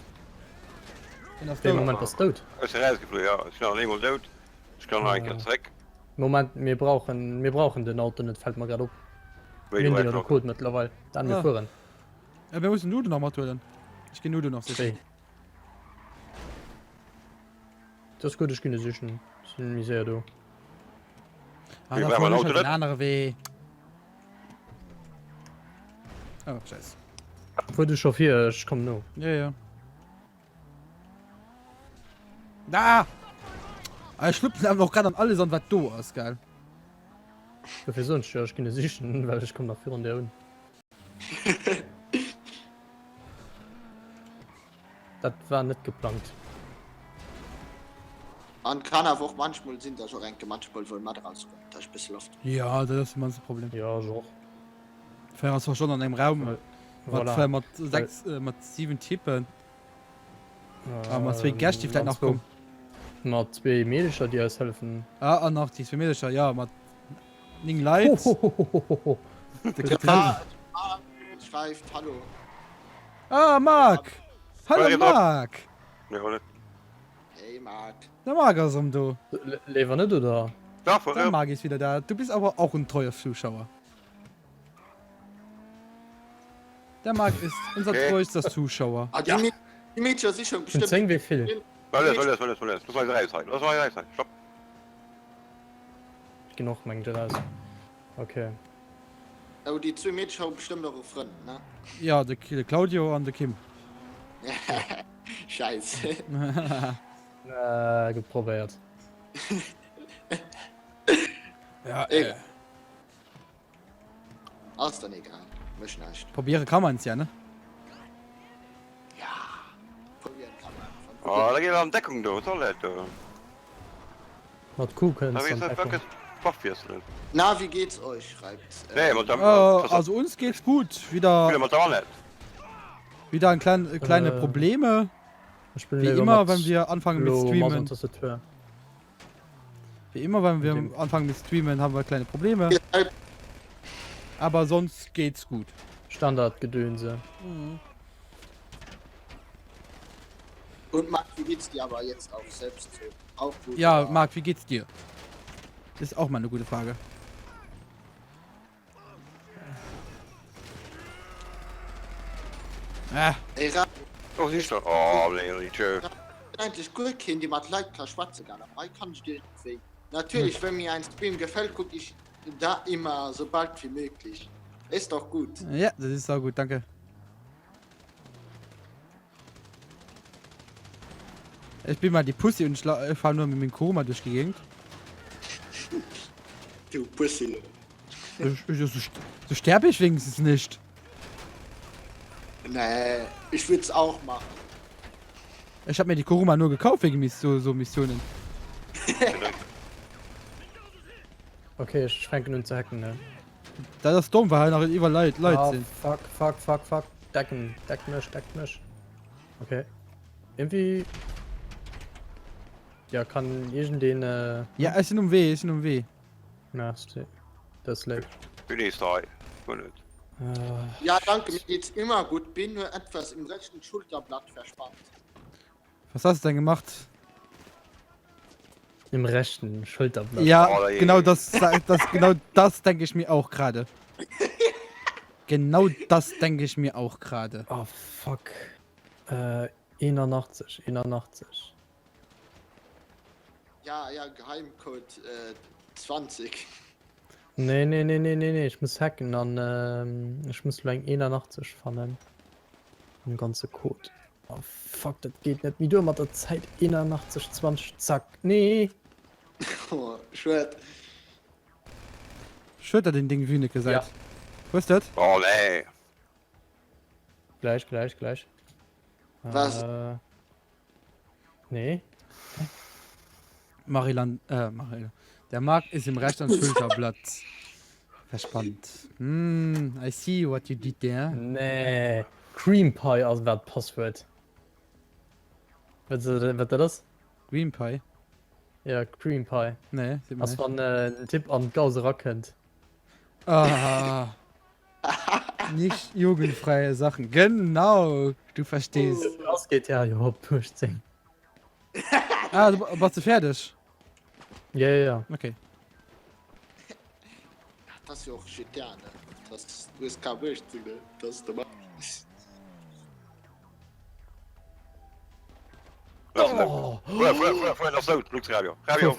In auf Den der Moment was tot. Ist rausgeflogen, ja. Ich kann nicht mal tot. Ich kann noch ein bisschen zurück. Moment, wir brauchen den Auto nicht, fällt mir gerade auf. Weil Wir du haben den einfach- Code mittlerweile. Dann wir Ah. fahren. Ja, wir müssen Nudeln noch mal tun. Ich gehe Nudeln noch sicher. Okay. Das ist gut, ich gehe sicher. Ich bin mir sehr, du. Ah, Wie da war mein vorne ist Auto halt dort? ein anderer Weg. Oh, scheiße. Wo du chauffeur, ich komm nur. Ja, ja. Da! Ah, ich schlüpfen einfach noch gerade an alles an, was du hast, geil. Wofür sonst? Ja, ich gehe sicher, weil ich komme nach vorne der unten. Das war nicht geplant. Man kann einfach manchmal sind da so Ränke, manchmal wollen wir rauskommen. Da ist ein bisschen Luft. Ja, das ist immer das Problem. Ja, so. Fair ist schon an einem Raum. Voilà. Mit 7 Tippen. Aber zwei Gäste, die vielleicht noch kommen. Na, 2 Medischer, die uns helfen. Ah, noch die Familie, ja, mit Ning Light. Der kriegt Ah, schreibt, hallo. Ah, Marc! Hallo, Sorry, Marc! Ja, oder? Hey, Marc. Der Marc ist um du. Lever nicht, oder? Ja, von Der Marc ist wieder da. Du bist aber auch ein treuer Zuschauer. Der Marc ist unser Okay. treuester Zuschauer. Ah, Ja. die Mädchen sind schon Und bestimmt. sehen wie viel? Alles. Lass mal rein sein. Lass mal rein sein. Stopp. Ich geh noch mein raus. Okay. Aber die zwei Mädchen haben bestimmt noch einen Freund, ne? Ja, der Claudio und der Kim. Scheiße. Geprobiert. Ja, Ey. Ist dann egal. Mich nicht. probieren kann man es ja, ne? Ja. Probieren kann man. Oh, da geht er an Deckung, du. Was soll das, du? Mal gucken. Da ist das wirklich Fachwürste. Na, wie geht's euch? Schreibt. Nee, mit dem... Also uns geht's gut. Wieder mit dem nicht. ein kleine Probleme. Ich bin Wie lieber immer, mit wenn wir anfangen mit Lo- Streamen. Maus unter der Tür. Wie immer, wenn wir Mit dem- anfangen mit Streamen, haben wir kleine Probleme. Ihr- Aber sonst geht's gut. Standardgedönse. Und Marc, wie geht's dir aber jetzt auch selbst so? Auch gut. Ja, oder? Marc, wie geht's dir? Das ist auch mal eine gute Frage. Ey, Ra- Oh, siehst du? Oh, nee, tschö. eigentlich gut, Kind, die macht Leute kann schwarze gar nicht. Aber ich kann dir nicht wegen. Natürlich, wenn mir ein Stream gefällt, gucke ich da immer so bald wie möglich. Ist doch gut. Ja, das ist auch gut, danke. Ich bin mal die Pussy und fahre nur mit dem Koma durch die Gegend. Du Pussy. So sterbe ich wenigstens nicht. Nee, ich würde es auch machen. Ich habe mir die Kuruma nur gekauft wegen so Missionen. Okay, ich schränke nun zu hacken, ne? Da das dumm war, halt noch über Leute sind. Fuck. Deck mich. Okay. Irgendwie. Ja, kann irgend den, Ja, es sind um weh, na, das leckt. Bin ich da. Gut nicht. Ja, danke, mir geht's immer gut. Bin nur etwas im rechten Schulterblatt verspannt. Was hast du denn gemacht? Im rechten Schulterblatt. Ja, Oh, je. genau genau das denke ich mir auch gerade. Genau das denke ich mir auch gerade. Oh, fuck. 81. Ja, Geheimcode 20. Nee, ich muss hacken, dann, ich muss lang 81 fahren. Den ganze Code. Oh, fuck, das geht nicht. Wie du immer der Zeit 81, 20, zack. Nee. Oh, schwert. Schütter den Ding wie nicht gesagt. Ja. Wo ist das? Oh, nee. Gleich. Was? Nee. Marilan, Der Markt ist im rechten Schulterblatt verspannt. I see what you did there. Nee. Cream Pie als Passwort. Wird das? Green Pie. Ja, Cream Pie. Nee, sieht man Was nicht. man einen Tipp an Gauser kennt. Ah. Nicht jugendfreie Sachen. Genau, du verstehst. Das geht ja überhaupt durchziehen. Ah, du warst du fertig? Ja, ja, ja. Okay. Das ist ja auch shit, ja, ne? Das ist kein Wicht, ne? Das ist der Mann. Oh. Vorher noch so, Flugsradio. Radio,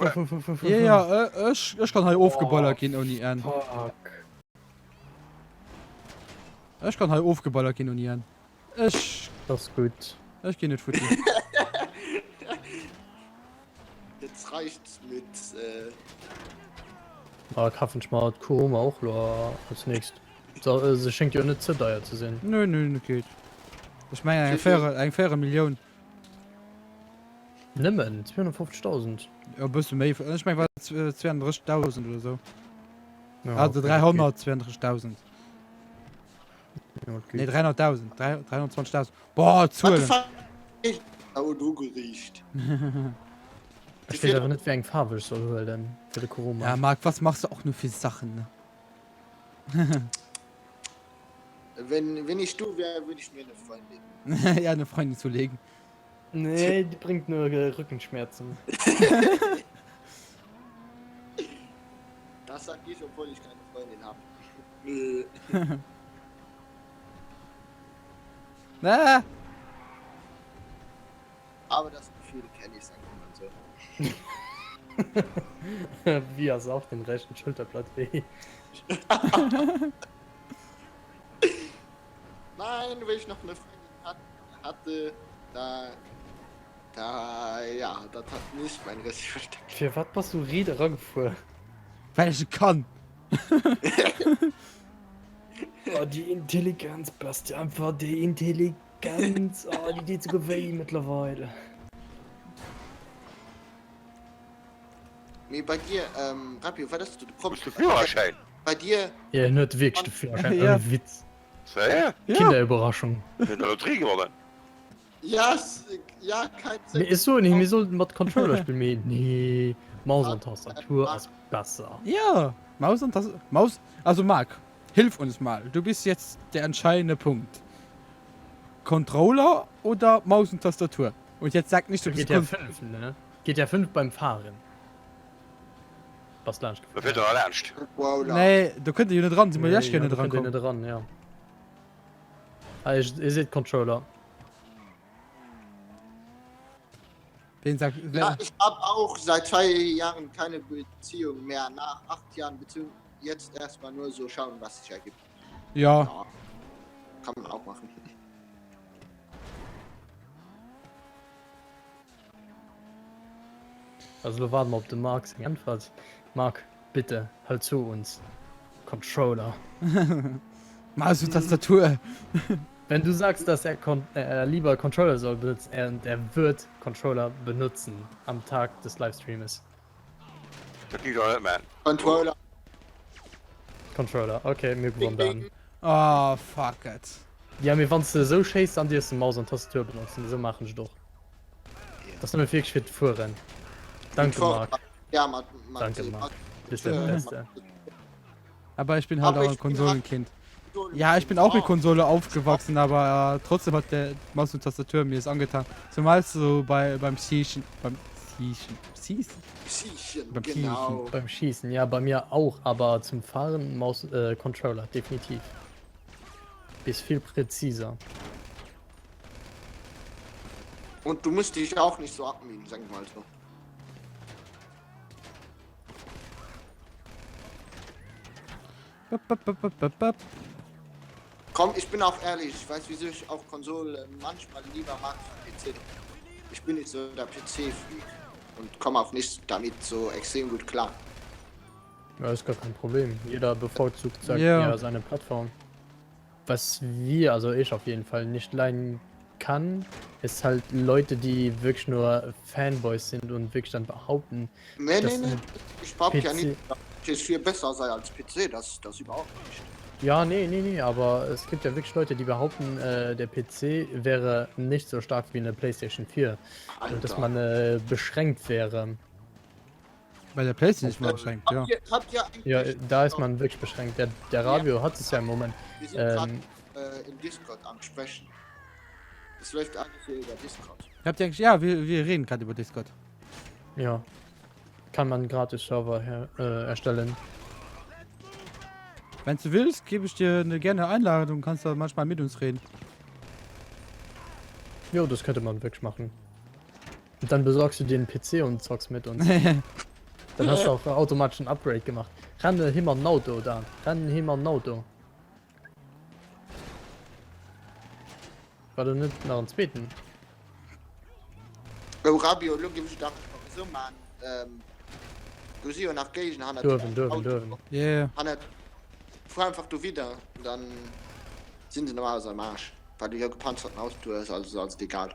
Ja, ja, ich kann halt aufgeballert gehen ohne an. Fuck. Ich kann halt aufgeballert gehen ohne an. Ich Das ist gut. gehe nicht futti. Jetzt reicht's mit, Kaffenschmart, Kuroma auch als nächstes. So, sie schenkt ja nicht zu teuer zu sehen. Nö, geht. Ich meine, eine faire Million. Nimmen, 250.000. Ja, bist du mehr. Ich meine, war 32.000 oder so. Ja, Also okay, 332.000. okay. Ja, Nee, okay. 300.000. 320.000. Boah, what the zu. fuck? Oh, du geriecht. Ich weiß aber nicht, wie ein Farbe ich soll holen denn für die Kuroma. Ja, Marc, was machst du auch nur für Sachen, ne? Wenn ich du wäre, würde ich mir eine Freundin. Ja, eine Freundin zu legen. Nee, die bringt nur Rückenschmerzen. Das sag ich, obwohl ich keine Freundin habe. Ah, Aber das Gefühl kenne ich, sagen wir mal so. Wie hast auf den rechten Schulterblatt weh. Nein, wenn ich noch eine Freundin hatte, ja, das hat nicht mein Rest versteckt. Für was passt du Rieder rangefuhr? weil ich kann. Oh, die Intelligenz, passt einfach die Intelligenz. Oh, die geht sogar weh mittlerweile. Nee, bei dir, Rapio, was hast du? Bist du Führerschein? Bei dir, Ja, nicht wirklich, du Führerschein. Ja. Ja. Witz. Sei ja? Ja. Kinderüberraschung. In der Lotterie geworden. ja, ja, kein Mir ist so nicht, wir sollten mit Controller spielen. Nee, Maus und Tastatur ist besser. Ja, Maus und das. Maus. Also, Marc, hilf uns mal. Du bist jetzt der entscheidende Punkt. Controller oder Maus und Tastatur? Und jetzt sag nicht, du bist Geht ja 5, ne? Geht ja 5 beim Fahren. Was lernst Da wird doch ernst. Wow, Nee, du könntest hier nicht dran. Sie mal ja gerne dran kommen. kommen. Nicht dran, ja. Ah, ihr seht Controller. Den sagt. Ja, ich habe auch seit 2 Jahren keine Beziehung mehr. Nach 8 Jahren Beziehung jetzt erstmal nur so schauen, was sich ergibt. Ja. Ja, kann man auch machen. Also wir warten mal auf den Marc seine Antwort. Marc, bitte, halt zu uns. Controller. Maus und Tastatur. Wenn du sagst, dass er lieber Controller soll benutzen, er wird Controller benutzen am Tag des Livestreams. Das geht doch nicht, man. Controller. Controller, okay, mir gewonnen dann. Oh, fuck it. Ja, mir fandst du so scheiße an dir ist Maus und Tastatur benutzen, so machen ich doch. Das ist nur wirklich für Vorrennen. Danke, Marc. Ja, man. Danke, Marc. Du bist der Beste. Aber ich bin halt Aber auch ich ein bin Konsolenkind. Ja, ich bin auch mit Konsole aufgewachsen, aber trotzdem hat der Maus und Tastatur mir es angetan. Zumal so beim Siechen. Psychen, Beim genau. Beim Schießen, ja, bei mir auch, aber zum Fahren Controller, definitiv. Ist viel präziser. Und du musst dich auch nicht so abmühen, sagen wir mal so. Komm, ich bin auch ehrlich, ich weiß, wieso ich auch Konsole manchmal lieber mag als PC. Ich bin nicht so der PC-Freak und komme auch nicht damit so extrem gut klar. Ja, ist gar kein Problem. Jeder bevorzugt, sagt Ja. ja, seine Plattform. Was wir, also ich auf jeden Fall, nicht leiden kann, ist halt Leute, die wirklich nur Fanboys sind und wirklich dann behaupten, Nee, das nee, nee. ein Ich behaupte ja PC nicht, dass PS4 besser sei als PC, das überhaupt nicht. Ja, nee, aber es gibt ja wirklich Leute, die behaupten, der PC wäre nicht so stark wie eine PlayStation 4 und dass Alter. man beschränkt wäre. Bei der Playstation ist man beschränkt, ja. Habt ihr eigentlich... Ja, da ist man wirklich beschränkt. Der Radio hat es ja im Moment. Wir sind gerade Ähm, im Discord am Sprechen. Es läuft alles hier über Discord. Habt ihr eigentlich, ja, wir reden gerade über Discord. ja. Kann man gratis Server erstellen. Wenn du willst, gebe ich dir eine gerne Einladung, kannst du manchmal mit uns reden. Jo, das könnte man wirklich machen. Und dann besorgst du dir einen PC und zockst mit uns. Dann hast du auch automatisch ein Upgrade gemacht. Renne immer ein Auto da. Renne immer ein Auto. War du nicht nach dem zweiten? Oh, Rabio, logisch, da so man, du siehst ja nach Gegen, Dürfen. Yeah. Fahr einfach du wieder, dann sind sie normalerweise am Arsch. Weil du ja gepanzerten Auto ist, also ist egal.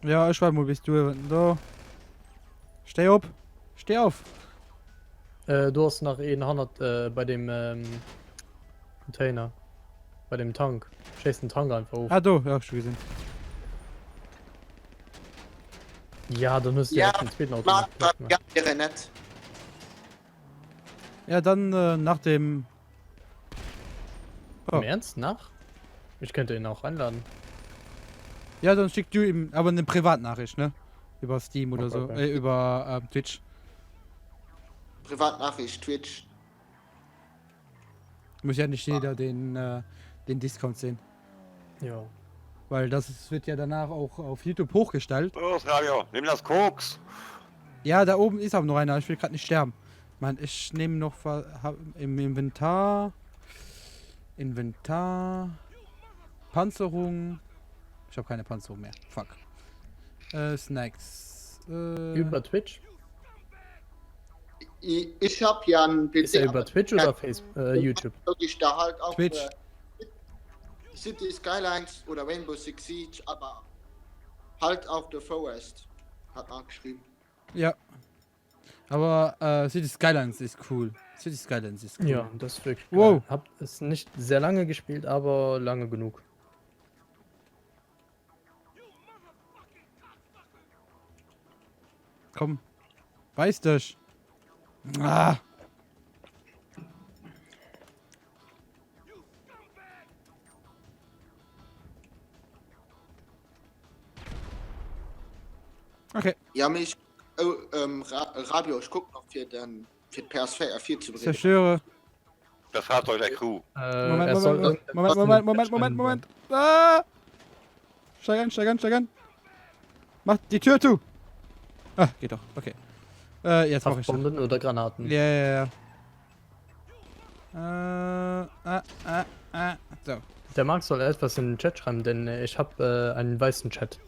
Ja, ich weiß mal, bist du da. Steh auf. Steh auf. Du hast nach 100 bei dem Container. Bei dem Tank. Schießt den Tank einfach auf. Ah, du, ja, hab ich schon gesehen. Ja, dann ist Ja, ja den zweiten Auto. Marc, machen. ja, wäre nett. Ja, dann nach dem. Im Ernst? Nach? Ich könnte ihn auch einladen. Ja, dann schick du ihm aber eine Privatnachricht, ne? Über Steam oder so. Okay. Über Twitch. Privatnachricht, Twitch. Muss ja nicht jeder den Discount sehen. Ja. Weil wird ja danach auch auf YouTube hochgestellt. Los, Radio, nimm das Koks. Ja, da oben ist auch noch einer. Ich will gerade nicht sterben. Mann, ich nehme noch im Inventar. Panzerung. Ich habe keine Panzerung mehr. Fuck. Snacks. Über Twitch? Ich hab ja einen PC. Ist er über aber Twitch oder Facebook? YouTube? wirklich da halt auch Twitch. City Skylines oder Rainbow Six Siege, aber halt auch The Forest. Hat Marc geschrieben. Ja. Aber City Skylines ist cool. City Skylines ist cool. Ja, das ist wirklich Wow. geil. Hab es nicht sehr lange gespielt, aber lange genug. Komm. Weißt du. Ah. Okay. Ja, mich. Oh, Rabio, ich guck noch für PS4 4 zu bringen. Zerstöre. Das Fahrzeug der Crew. Moment, Er soll Moment, irgendetwas Moment, mit Moment. Batman Ah! Steig an. Mach die Tür zu. Ah, geht doch. Okay. Jetzt mach ich das. Haftbomben oder Granaten. Ja. So. Der Marc soll etwas in den Chat schreiben, denn ich habe einen weißen Chat.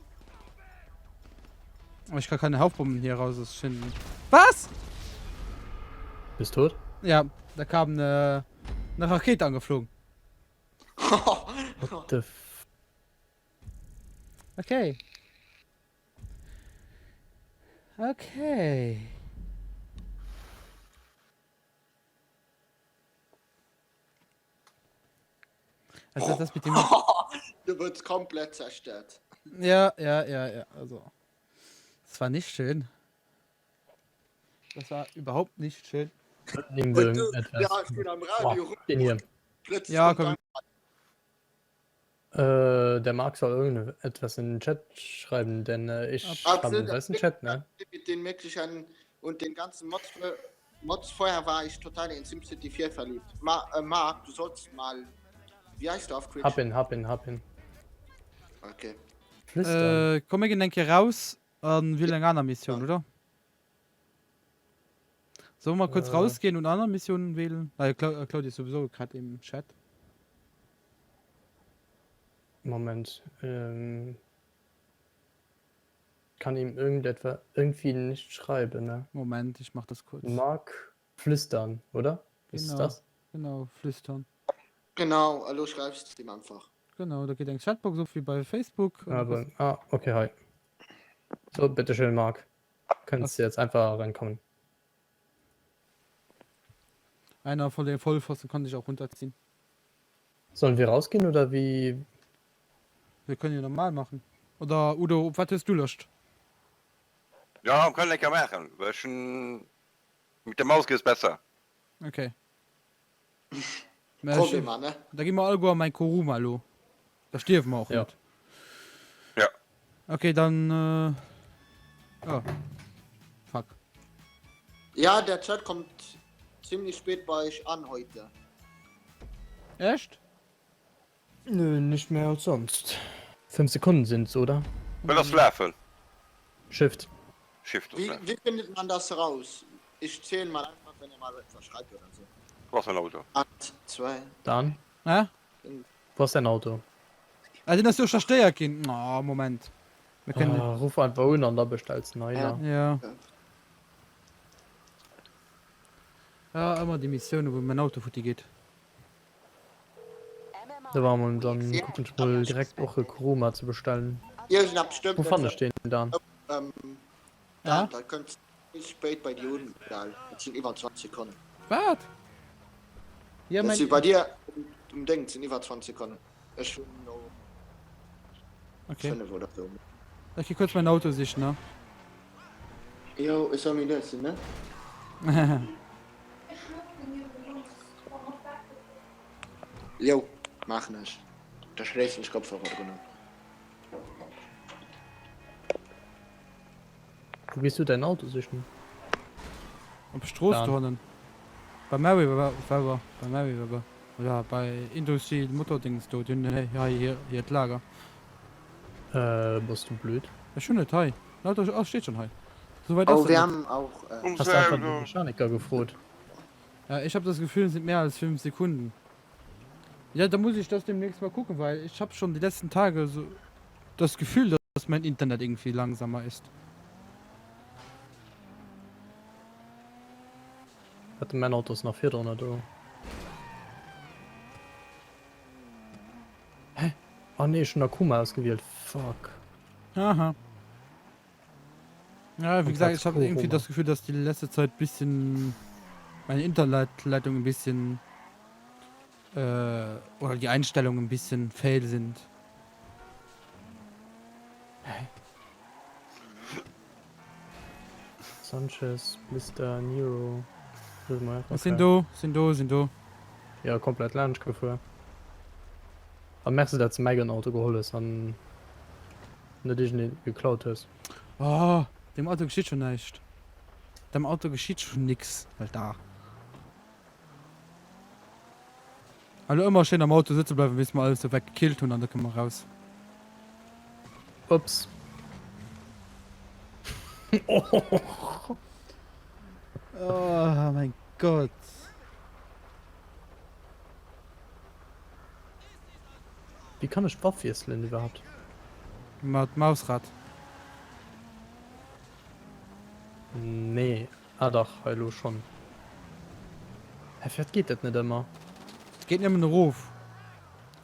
Aber ich kann keine Haufbomben hier rausfinden. Was? Bist du tot? Ja, da kam eine Rakete angeflogen. What the f Okay. Also das mit dem... Du wirst komplett zerstört. Ja. Also, das war nicht schön. Das war überhaupt nicht schön. Nehmen wir Und du, irgendetwas. ja, ich bin am Radio. Boah, den hier. Plötzlich Ja, kommt komm. Der Marc soll irgendetwas in den Chat schreiben, denn ich Absolut. habe einen weißen Chat, ne? Mit den möglichen und den ganzen Mods vorher war ich total in SimCity 4 verliebt. Marc, du sollst mal. Wie heißt du auf Twitch? Hab ihn. Okay. Flüstern. Komm, ich denke raus und will eine andere Mission, Ja. oder? Sollen wir mal kurz Äh. rausgehen und andere Missionen wählen? Weil Claudia ist sowieso gerade im Chat. Moment. Kann ihm irgendwie nicht schreiben, ne? Moment, ich mach das kurz. Marc flüstern, oder? Ist Genau. das? Genau, flüstern. Genau, hallo, schreibst du ihm einfach. genau, da geht ein Chatbox so wie bei Facebook. oder Aber, was? okay, hi. So, bitteschön, Marc. Kannst du jetzt einfach reinkommen. Einer von den Vollpfosten konnte ich auch runterziehen. Sollen wir rausgehen oder wie? Wir können ja normal machen. Oder Udo, was hast du löscht? Ja, können lecker machen. Weil schon mit der Maus geht's besser. Okay. Problem, ne? Da gehen wir alle mein Koruma, lo. Da stirbt wir auch Ja. nicht. Ja. Okay, dann, oh. Fuck. Ja, der Chat kommt ziemlich spät bei euch an heute. Echt? Nö, nicht mehr als sonst. 5 Sekunden sind's, oder? Will das schlafen? Shift. Shift das Wie, schlafen. wie findet man das raus? Ich zähle mal einfach, wenn ihr mal etwas schreibt oder so. Was ein Auto. 8, 2. Dan, Ja? wo ist dein Auto? Also, das ist ja Steher, Kind. Oh, Moment. Wir können. Ruf einfach an und da bestellst du neuer. Ja. Ja, immer die Mission, wo mein Auto für die geht. Da waren wir dann gucken ich mal direkt auch Kuruma zu bestellen. Ihr habt bestimmt. Wo fand ich den dann? Ja, Ja? da könnt ihr nicht spät bei dir unten. Das sind über 20 Sekunden. Was? Ja, Das mein. sind bei dir im Ding sind über 20 Sekunden. Das ist schon noch Okay. 5 oder so. Ich geh kurz mein Auto sichten, ne? Jo, ist auch mir das, ne? Jo, mach nicht. Da schlägt nicht Kopfhörer drin. Wo gehst du dein Auto sichten? Auf Straße Dann. drinnen. Bei Mary Weber. Oder bei Industrie Motterdings dort. Ja, hier das Lager. Bist du blöd? Das ist schon ein Teil. Lauter, steht schon halt. Soweit Oh, ist wir das. haben auch. Hast du einfach den Mechaniker gefroht? Ja, ich habe das Gefühl, es sind mehr als 5 Sekunden. Ja, da muss ich das demnächst mal gucken, weil ich habe schon die letzten Tage so das Gefühl, dass mein Internet irgendwie langsamer ist. Hatte mein Auto ist noch 400 Euro. Hä? Oh ne, schon Akuma ausgewählt. Fuck. Aha. Ja, wie Und gesagt, als ich habe irgendwie Kuruma. das Gefühl, dass die letzte Zeit ein bisschen meine Internetleitung ein bisschen oder die Einstellungen ein bisschen fail sind. Sanchez, Mr. Nero. Sind du? Ja, komplett Lunch gefahren. Aber merkst du, dass du mein Auto geholt hast und nicht nicht geklaut hast? Oh, dem Auto geschieht schon nichts. Dem Auto geschieht schon nix, Alter. Also immer schön am Auto sitzen bleiben, bis wir alles so weggekillt und dann können wir raus. Ups. Oh mein Gott. Wie kann ich Waffwieseln überhaupt? Mausrad. Nee. Ah doch, hallo schon. Herr Pferd geht das nicht immer. Es geht nicht um den Ruf.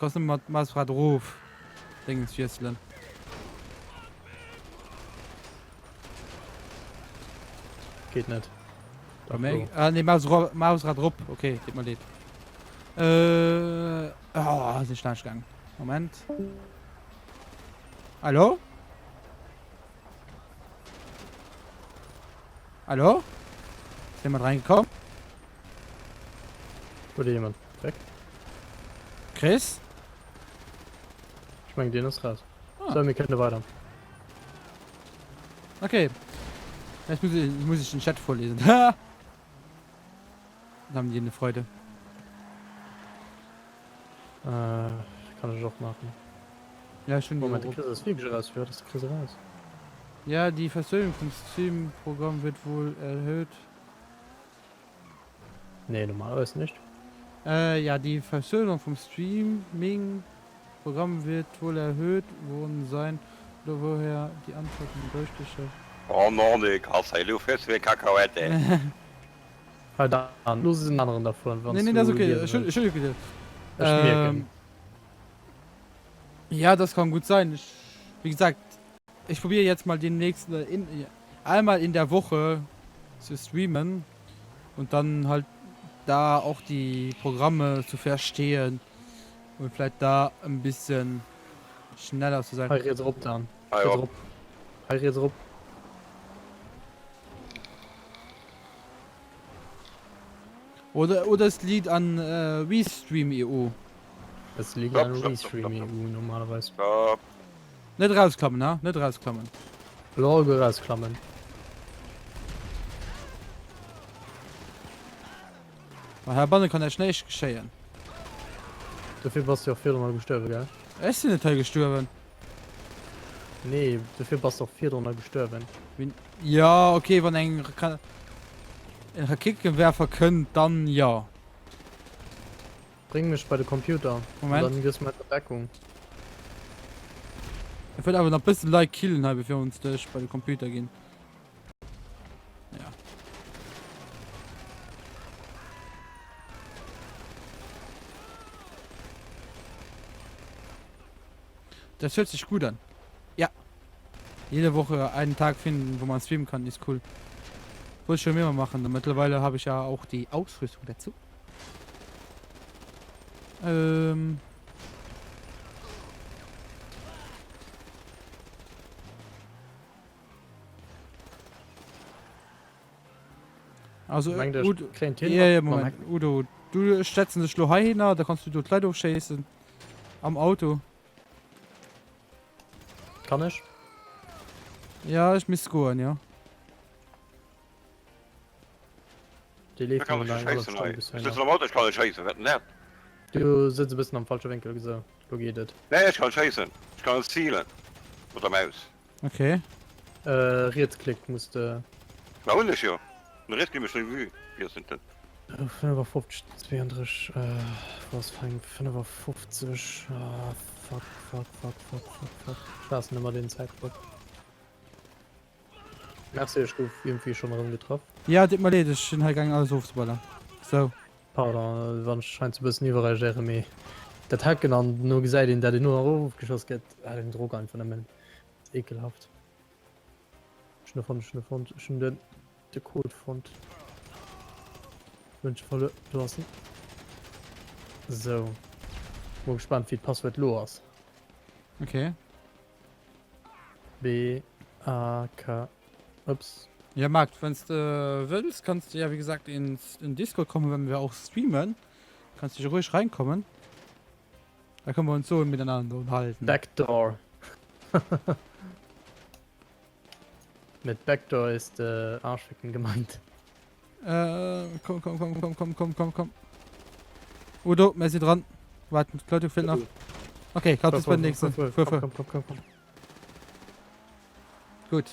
Kostet immer Mausrad Ruf. Dingens Fieslen. Geht nicht. Doch, Ne, Mausrad Rupp. Okay, geht mal das. Oh, ist nicht schnell gegangen. Moment. Hallo? Hallo? Ist jemand reingekommen? Wurde jemand weg? Chris? Ich meine, den ist raus. Ah. So, wir können weiter. Okay. Jetzt muss ich den Chat vorlesen. Dann haben die eine Freude. Kann ich auch machen. Ja, schon die Moment, die Euro- Krise ist wirklich raus. Wie hört das die Krise raus? Ja, die Versöhnung vom Stream-Programm wird wohl erhöht. Nee, normalerweise nicht. Ja, die Versöhnung vom Streaming-Programm wird wohl erhöht worden sein. Oder woher die Antworten deutlicher. Oh non, ik had heel veel vis weer cacahuète. Weil dann, los ist einen anderen davon. Nee, das ist okay. Entschuldigung bitte. Das schmeckt. Ja, das kann gut sein. Wie gesagt, ich probiere jetzt mal den nächsten einmal in der Woche zu streamen und dann halt da auch die Programme zu verstehen und vielleicht da ein bisschen schneller zu sein. Halt jetzt rup dann. Ah, Jetzt ja. rup. Halt jetzt rup. Oder das Lied an WeStream EU. Das liegt Stopp, an stopp, Restream stopp, EU normalerweise. Stopp. Nicht rausklappen, ne? Nicht rausklappen. Logo rausklammern. Weil Herr Banne kann ja schnell geschehen. Dafür warst du auch viermal gestorben, gell? Es sind nicht gestorben. Nee, dafür warst du auch viermal gestorben. Ja, okay, wenn ein Raketgewerfer könnt, dann ja. Bring mich bei den Computer. Moment. Und dann gehst du mal zur Deckung. Ich würde aber noch ein bisschen like killen, halt, bevor wir uns durch bei den Computer gehen. Ja. Das hört sich gut an. Ja. Jede Woche einen Tag finden, wo man streamen kann, ist cool. Wollte ich schon immer machen. Und mittlerweile habe ich ja auch die Ausrüstung dazu. Also, Meint der Udo, kleinen ja, Moment. Udo, du stellst dich nur hin, da kannst du dort Leute aufschießen. Am Auto. Kann ich? Ja, ich muss scoren, ja. Die Da lebt kann nur ich lang, nicht alles scheißen, schon ein ey. bisschen Ich sitze länger. am Auto, ich kann nicht scheißen. Was denn der? Du sitzt ein bisschen am falschen Winkel, so. So geht das. Nee, ich kann scheißen. Ich kann zielen. Mit der Maus. Okay. Rechtsklick musste. Warum nicht, ja? Ein Rest gebe ich nicht Mühe. Wir sind denn. 55, 32, was fängt 55, fuck. Ich weiß nicht mehr den Zeitpunkt. Merci, ich ruf irgendwie schon rumgetroffen. Ja, das mal ich bin halt gegangen alles aufzuballen. So. Pardon, wann scheint ein bisschen überall Jeremy. Der Tag genannt, nur gesagt, der den nur aufgeschossen geht, den Druck einfach nehmen. Ekelhaft. Schon den Code fand. Wünsche voll lassen. So. Bin gespannt, wie das Passwort los. Okay. B, A, K. Ups. Ja, Marc, wenn du willst, kannst du ja, wie gesagt, in Discord kommen, wenn wir auch streamen. Kannst du ruhig reinkommen. Da können wir uns so miteinander unterhalten. Backdoor. Mit Backdoor ist Arschficken gemeint. Komm. Udo, Messi dran. Warten, Leute fehlt noch. Okay, gerade ist beim nächsten. Komm. Gut.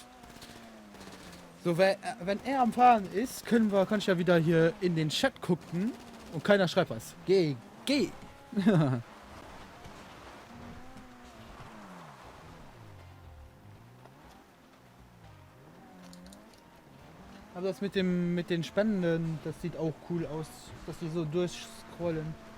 So, wenn er am Fahren ist, kann ich ja wieder hier in den Chat gucken und keiner schreibt was. Geh. Aber das mit den Spenden, das sieht auch cool aus, dass die so durchscrollen.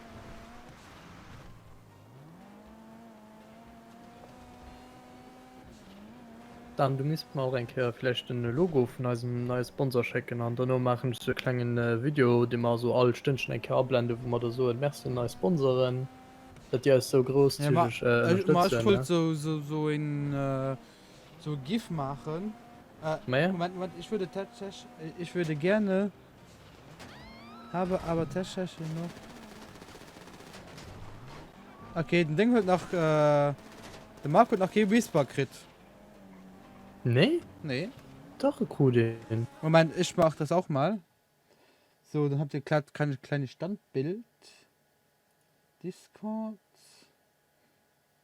Dann du müsst mal auch vielleicht ein Logo von einem neuen Sponsor checken und dann machen so ein kleines Video, dem man so alle Stündchen ein abblende, wo man da so ein Merci neue Sponsoren. Das ja ist so groß. Ja, mal ich wollte so in so GIF machen. Moment, ich würde tatsächlich, ich würde gerne, habe aber tatsächlich noch. Okay, den Ding wird noch, der Marc wird noch kein Whisper krit. Nee? Nee. Doch, cool. Moment, ich mach das auch mal. So, dann habt ihr kein kleines Standbild. Discord.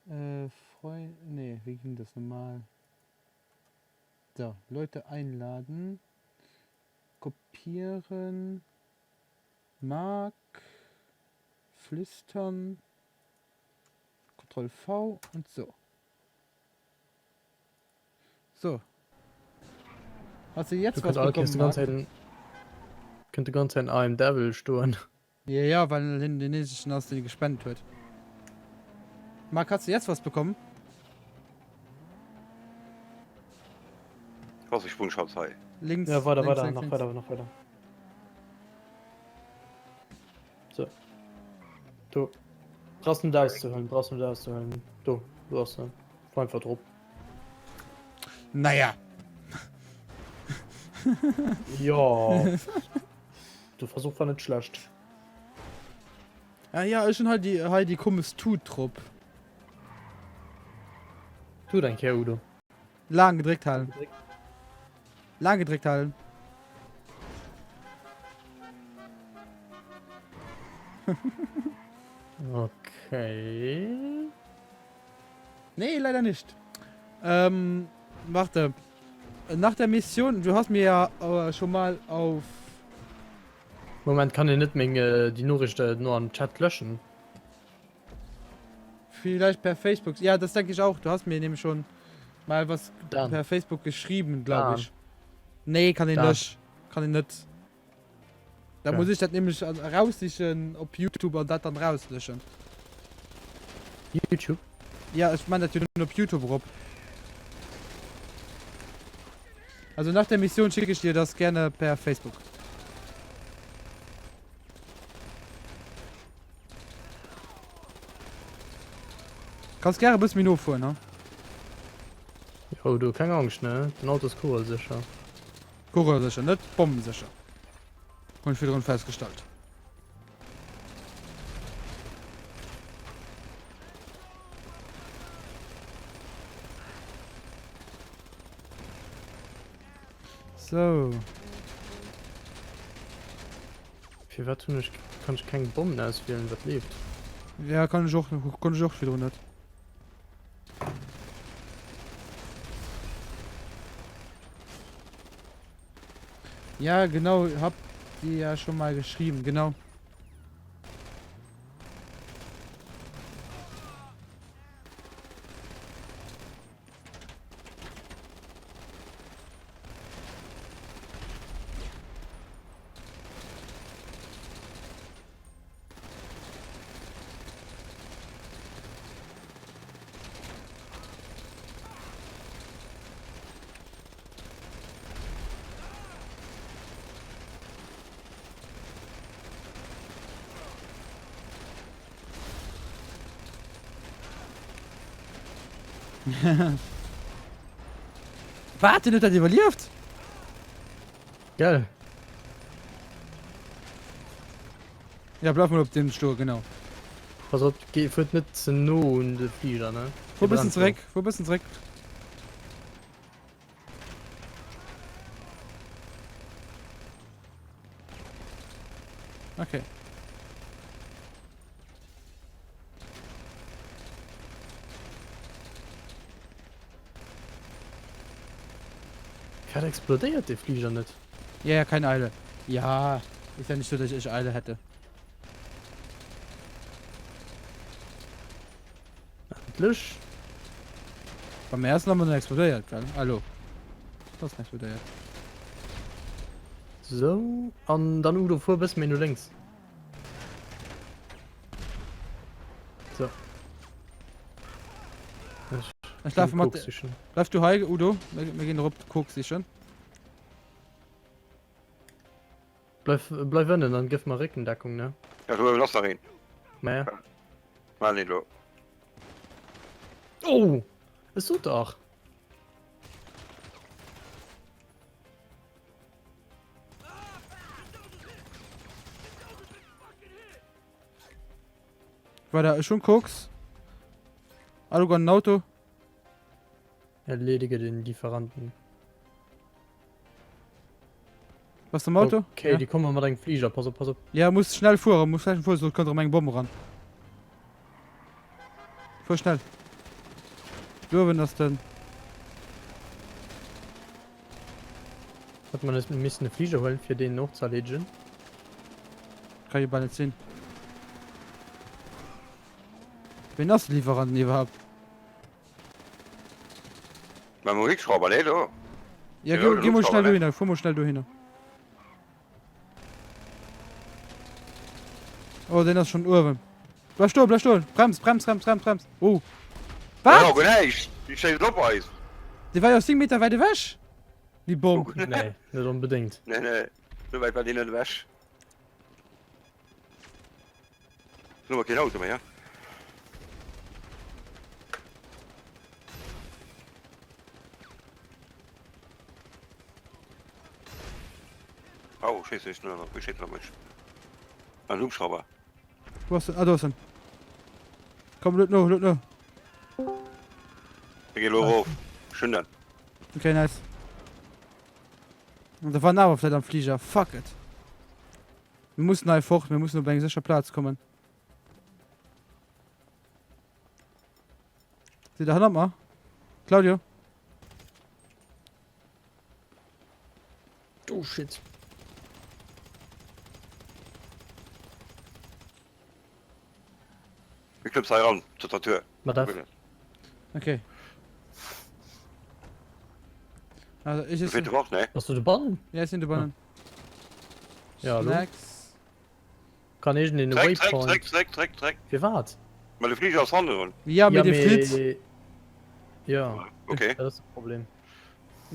Nee, wie ging das normal? So, Leute einladen. Kopieren. Mark. Flüstern. Ctrl V und so. So. Hast du jetzt was bekommen, Marc? Könnte ganz ein AM Devil stören. Ja, weil den nächsten aus den gespannt wird. Marc, hast du jetzt was bekommen? Was ich Sprungschau sei. Links. Ja, weiter, links, weiter, links, noch links. weiter, noch weiter. So. Du. Brauchst du da auszuholen, brauchst du da auszuholen. Du hast du. Einfach drauf. Naja. Ja. Du versuchst nicht schlecht. Ja, ist schon halt die kummes Tut-Trupp. Tu dein Kerl, Udo. Lang gedrückt halten. Lang gedrückt halten. Okay. Nee, leider nicht. Warte. Nach der Mission, du hast mir ja schon mal auf... Moment, kann ich nicht mehr die Nachrichten nur am Chat löschen. Vielleicht per Facebook. Ja, das denke ich auch. Du hast mir nämlich schon mal was Dann. per Facebook geschrieben, glaube Dann. ich. Nee, kann ich Dann. nicht. Kann ich nicht. Da Okay. muss ich das nämlich rauslöschen auf YouTube und das dann rauslöschen. YouTube? Ja, ich meine natürlich nur auf YouTube, Rob. Also nach der Mission schicke ich dir das gerne per Facebook. Kannst gerne bis Minute vor, ne? Jo, du, keine Angst, ne? Dein Auto ist cool, sicher. Kugeln sicher, nicht Bomben sicher. Und ich wieder festgestellt. So. Für was tun ich? Kann ich keine Bomben auswählen, was lebt? Ja, kann ich auch wieder nicht. Ja, genau, hab die ja schon mal geschrieben, genau. Warte, nicht, dass die überlebt. Geil. Ja, bleib mal auf dem Stuhl, genau. Also, wird nicht zu no in den Flieger, ne? Wo bist du zurück? Wo bist du zurück? Okay. Hat explodiert, der Flieger nicht. Ja, ja, keine Eile. Ja, ist ja nicht so, dass ich Eile hätte. Endlich. Beim ersten haben wir nicht explodiert, gell? Hallo. Das ist nicht explodiert. So. Und dann Udo vor bis mir nur links. So. Ich schlafe mal. Guckst du schon. Bleibst du heil, Udo? Wir gehen rüber, guckst du schon. Bleib wenn, dann gib mal Rückendeckung, ne? Ja, du willst noch rein. Mehr. Mal nicht, du. Oh! Ist so doch. Weil da schon guckst. Hallo, ein Auto. Erledige den Lieferanten. Was ist im Auto? Okay, ja. die kommen mal deinen Flieger. Pass auf, pass auf. Ja, muss schnell fahren, muss schnell fahren, sonst kommt meine Bombe ran. Fahr schnell. Du, wenn das denn. Hat man jetzt ein bisschen eine Flieger holen für den noch zu erledigen? Kann ich bald nicht sehen. Wen hast du Lieferanten überhaupt? Mein Musikschrauber, ne, du? Ja, Ja, geh mal Luftschrauber, schnell ne? du hin, fahr mal schnell du hin. Oh, den hast schon Urwem. Bleib stehen, bleib stehen. Brems. Oh. Ja, Was? genau, ich stehe drauf, Eis. Die war ja 10 Meter weiter weg. Die Bombe. Nee, nicht unbedingt. Nee, so weit war die nicht weg. Nur kein Auto mehr, ja? Oh, scheiße, ich nur noch. Ich steht noch mit. Ein Hubschrauber. Wo ist denn? Ah, da ist er. Komm, löt noch. Ich geh hoch. Schön dann. Okay, nice. Und da war aber vielleicht am Flieger. Fuck it. Wir müssen einfach, wir müssen auf einen sicheren Platz kommen. Sieh da nochmal. Claudio. Oh shit. Ich klipp's heran, zur Tür. Was darf? Okay. Also ich Du ist. fährst auch, ne? Hast du die Bahn? Ja, ist in der Bahn. Ja, hallo. Snacks. Kann ich in den Waypoint? Wie war's? Mal die Flieger aus Hand holen. Ja, mit dem mir- Fritz. Ja, Okay. das ist das Problem.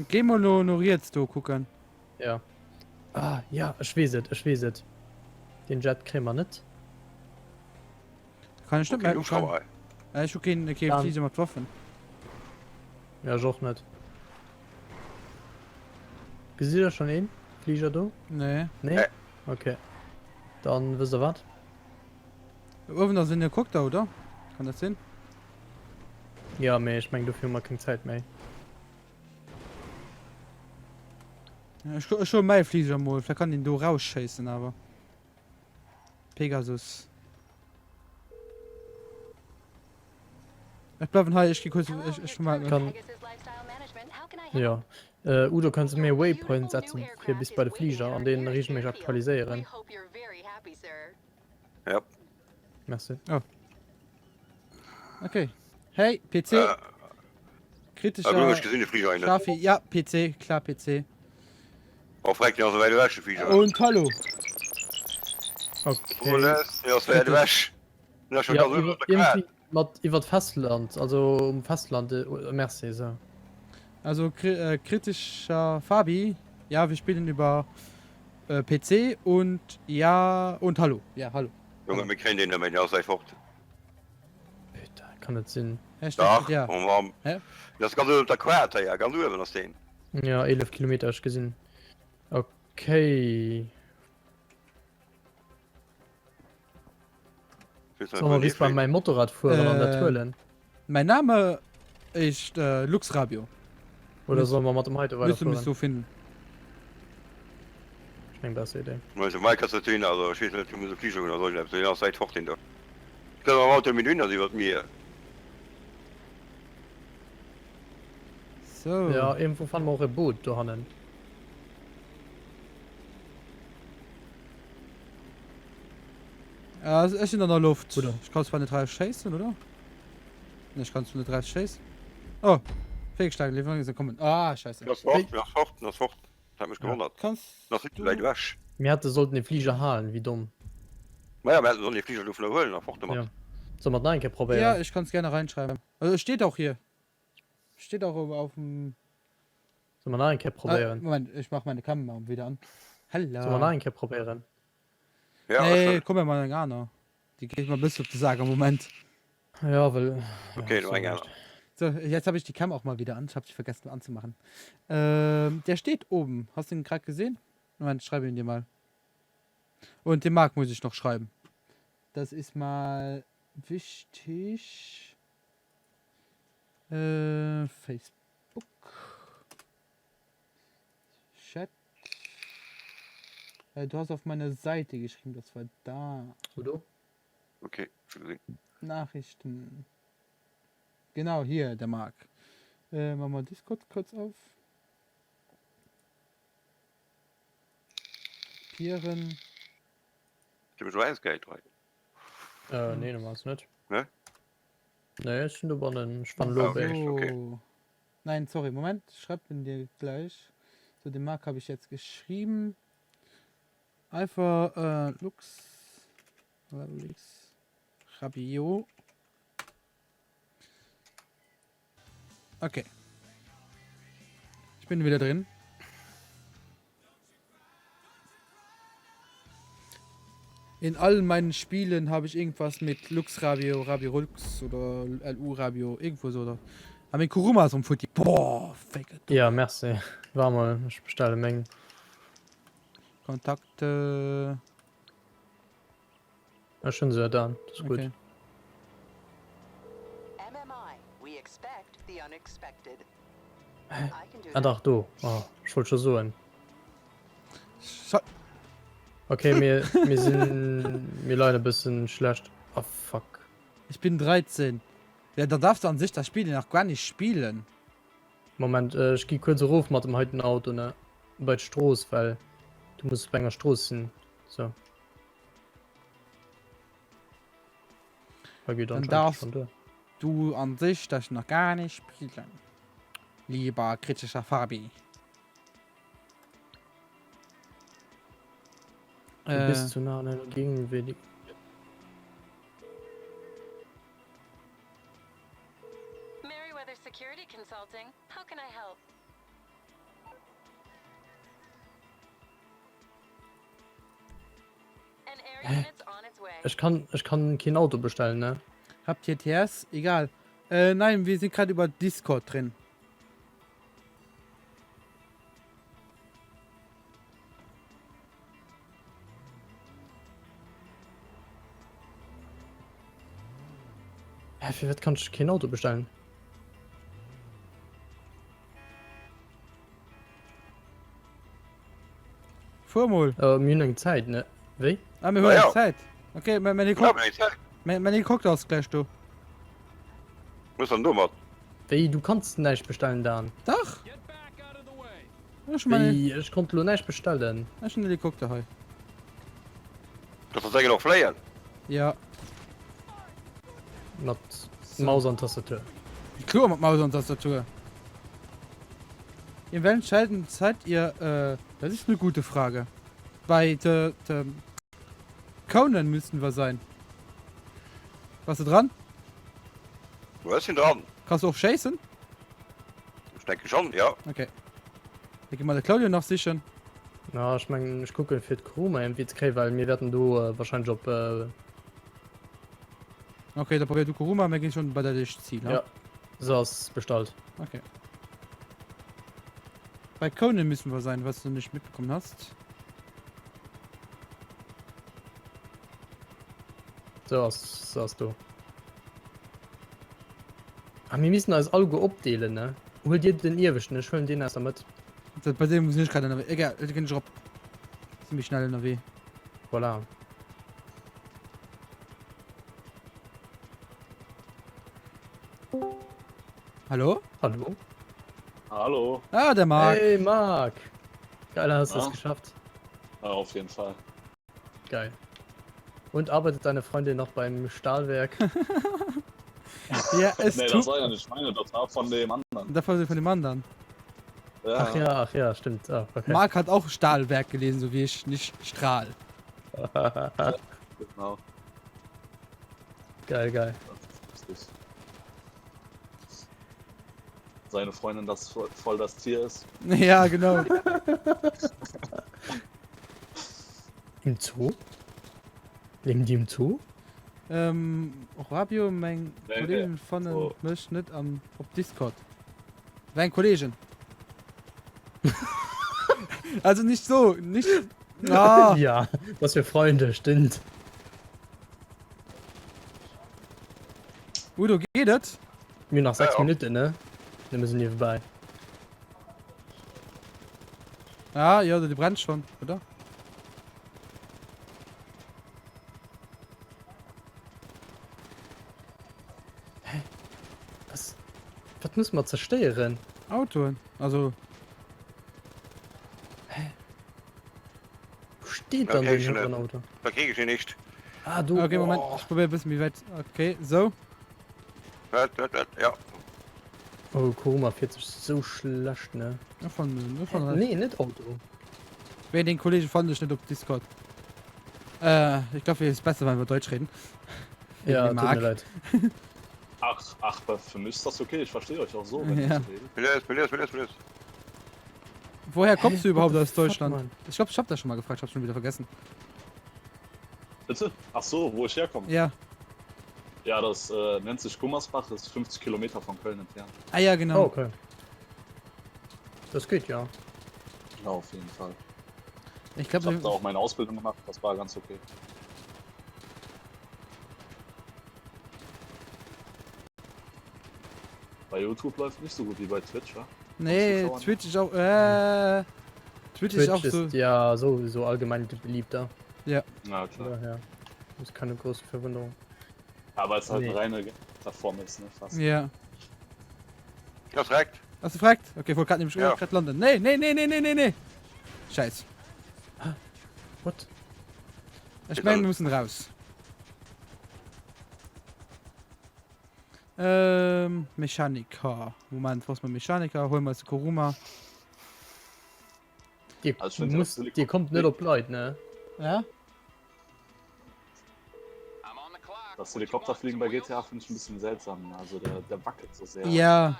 Geh mal nur jetzt du gucken. Ja. Ah, ja, ich weiß es. Den Jet kriegen wir nicht. Kann ich nicht Okay, mehr. Hubschrauber. Ich hab keinen Dann. Flieger mit Waffen. Ja, ich auch nicht. Siehst du schon einen? Flieger du? Nee. Nee? Nee. Okay. Dann wisst ihr was? Irgendwas in der guckt da, oder? Kann das sein? Ja, mehr, ich meine, dafür mal keine Zeit mehr. Ja, ich schon mein Flieger mal. Vielleicht kann den du rausscheißen, aber. Pegasus. Ich bleib hier, ich geh kurz. Ich mal. Kann- Ja. Udo, kannst du mir Waypoint setzen, hier bis bei der Flieger, an denen ich mich aktualisieren? Ja. Merci. Okay. Hey, PC. Aber du Kritischer. hast gesehen, die Flieger eine. Schlafi. Ja, PC. Klar, PC. Auch fragt ja, so weit weg, die Flieger. Und hallo. Okay. Ja, so weit weg. Ja, schon Ja, ganz über irgendwie über Festland, also um Festland, merci, so. Also kritischer Fabi. Ja, wir spielen über PC und ja und hallo. Ja, hallo. Junge, wir kennen den damit, ja, sei fort. Bitte, kann nicht Sinn. Hashtag, Ja, ja. und warum? Hä? Das kann du der Quarte, ja, ganz über das den. Ja, 11 Kilometer hab ich gesehen. Okay. Sag mal, wie ist bei meinem Motorradführer an der Türlen? Mein Name ist Lux Rabio. Oder sollen wir mit dem heute Wirst du mich weiterfahren? so finden. Ich denke, das ist die Idee. Also, Mike hast du tun, also, ich weiß nicht, du musst Flieger oder so, also, ja, seid fort den da. Ich kann aber Auto mit Hühner, sie wird mir. So. Ja, irgendwo fahren wir auch ein Boot da hinten. Ja, es ist in der Luft. Oder? Ich kann zwar nicht drauf schießen, oder? Ne, ich kann nicht drauf schießen. Oh, Fehlgeschlagen, Lieferung ist gekommen. Ah, scheiße. Das fort, das fort, das fort. Das hat mich gewundert. Kannst Das ist du- weit weg. Wir sollten den Flieger halen, wie dumm. Naja, wir hätten so die Flieger Luft noch holen, dann fort Ja. Sollen wir da einen probieren? Ja, ich kann es gerne reinschreiben. Also, es steht auch hier. Steht auch auf dem. Sollen wir da einen probieren? Moment, ich mach meine Kamera wieder an. Sollen wir da Hallo. einen probieren? Ja, Nee, das komm ja mal gar noch. Die geht mal bis auf die Sage. Moment. Ja, weil... Okay, ja, du so ein gerne. nicht. So, jetzt habe ich die Cam auch mal wieder an. Ich habe sie vergessen anzumachen. Der steht oben. Hast du ihn gerade gesehen? Moment, ich schreibe ihn dir mal. Und den Mark muss ich noch schreiben. Das ist mal wichtig. Facebook. Chat. Du hast auf meine Seite geschrieben, das war da. Udo? Okay, Entschuldigung. Nachrichten. Genau, hier, der Mark. Machen wir Discord kurz auf. Pieren. Du bist weiß Geld, right? Nee, du warst nicht. Ne? Nee, es sind aber einen Spann Ah, Lobe. okay. So. Nein, sorry, Moment. Schreibt mir dir gleich. So, den Mark habe ich jetzt geschrieben. Einfach Lux Rabio. Okay. Ich bin wieder drin. In allen meinen Spielen habe ich irgendwas mit Lux Rabio, Rabio Lux oder LU Rabio, irgendwo so. Oder. Aber mit Kuruma so ein Futti. Boah, fake it. Ja, merci. War mal, ich bestelle Mengen. Kontakte. Ja, schon sehr dann. Das ist gut. Okay. MMI, we expect the unexpected. Hä? I can do Ah, that. doch, du. Oh, ich wollte schon so hin. So, Okay, wir sind mir leider ein bisschen schlecht. Oh, fuck. ich bin 13. Ja, da darfst du an sich das Spiel noch gar nicht spielen. Moment, ich gehe kurz ruf mit dem heutigen Auto, ne? Bei Stroß, weil du musst bei einer Stroß hin. So. Da geht Dann anscheinend darfst- schon durch. Du an sich das noch gar nicht spielen. Lieber kritischer Fabi. Du bist zu nah an einer Gegenwärtig. Merryweather Security Consulting. How can I help? An air unit's on its way. Ich kann kein Auto bestellen, ne? Habt ihr TS? Egal. Nein, wir sind gerade über Discord drin. Hä, für was kann ich kein Auto bestellen? Vormol. Mir noch Zeit, ne? Wie? Ah, wir Na hören ja. Zeit. Okay, Ja, bin ich sag. meine guckt aus gleich du. Muss dann du mal. Wie? Du kannst nicht bestellen dann. Doch. Ich meine, Wie? Ich konnte nur nicht bestellen. ich eine Helikopter heu. Das ist noch Flyer. Ja. Mit Maus und Tastatur. Klar mit Maus und Tastatur. In welchen Schalten seid ihr? Das ist eine gute Frage. Bei der Conan müssten wir sein. Warst du dran? Du hast ihn dran. Kannst du auch chasen? Ich denke schon, ja. Okay. Ich geh mal der Claudio noch sichern. Na, ich meine, ich gucke für die Crew mal irgendwie zu kriegen, weil wir werden du wahrscheinlich ob. Okay, da probier du Kuruma, wir gehen schon bei der Licht ziehen. Ja. So ist bestellt. Okay. Bei Conan müssen wir sein, was du nicht mitbekommen hast. So hast du. Ah, wir müssen als Auge abdelen, ne? Hol dir den Irwischen, ich hol den erst damit. Bei dem muss ich nicht gerade in der W. Egal, ich geh nicht ab. Ziemlich schnell in der W. Voilà. Hallo? Hallo? Hallo, Ah, der Marc. Hey, Marc! Geil, hast du es Ja. geschafft. ja, auf jeden Fall. Geil. Und arbeitet deine Freundin noch beim Stahlwerk? Ja, es Nee, das tut. war ja nicht meine, das war von dem anderen. Davon sind von dem anderen. Ja, Ach ja, stimmt. Ah, okay. Marc hat auch Stahlwerk gelesen, so wie ich, nicht Strahl. genau. Geil, geil. Das ist richtig. Seine Freundin, das voll das Tier ist. Ja, genau. Im Zoo? Leben die im Zoo? Rabio, mein Nee, Kollegen nee. von den So. möchte nicht auf Discord. Mein Kollegen. Also nicht so, nicht. Ah, Ja, was für Freunde, stimmt. Udo, geht das? Mir nach 6 Ja. Minuten, ne? Dann müssen wir vorbei. Ah, ja, die brennt schon, oder? Was müssen wir zerstören? Auto. Also, Wo steht Ja, dann okay, so schon, ein Auto? Da kriege ich ihn nicht. Ah, du. okay, Moment. Oh, Ich probiere ein bisschen wie weit. Okay, so. Ja. oh Kuruma fährt sich so schlecht, ne? Ja, von Nee, nicht Auto. Wer den Kollegen fand ich nicht auf Discord. Ich glaube, es ist besser, wenn wir Deutsch reden. Ja, Wegen tut Mark. mir leid. Ach, für mich ist das okay. Ich verstehe euch auch so, wenn Ja. ihr so redet. Pilös. Woher kommst du überhaupt what the aus fuck, Deutschland? Mann? Ich glaube, ich habe das schon mal gefragt, ich habe schon wieder vergessen. Bitte? Ach so, wo ich herkomme. Ja. Ja, das nennt sich Gummersbach, das ist 50 Kilometer von Köln entfernt. Ah ja, Oh, genau. okay. Das geht ja. Ja, auf jeden Fall. Ich Ich habe da glaube, auch meine Ausbildung gemacht, das war ganz okay. Bei YouTube läuft nicht so gut wie bei Twitch, wa? nee, Zuschauern. Twitch ist auch, Twitch ist auch Twitch so, ist ja sowieso allgemein beliebter. Na klar. Daher ist keine große Verwunderung. Aber es ist halt Nee. eine reine Plattform ist, ne? Fast. ja. Das reicht. Hast du gefragt? Okay, wollte gerade nämlich Ja. gerade London. Nee. Scheiß. What? Ich meine, wir müssen raus. Mechaniker. Moment, was ist mein Mechaniker? Holen wir jetzt Kuruma. Die, Also ich finde, muss, das- die kommt nicht auf Leute, ne? Ja? Das Helikopterfliegen bei GTA finde ich ein bisschen seltsam. Also der wackelt so sehr. Ja.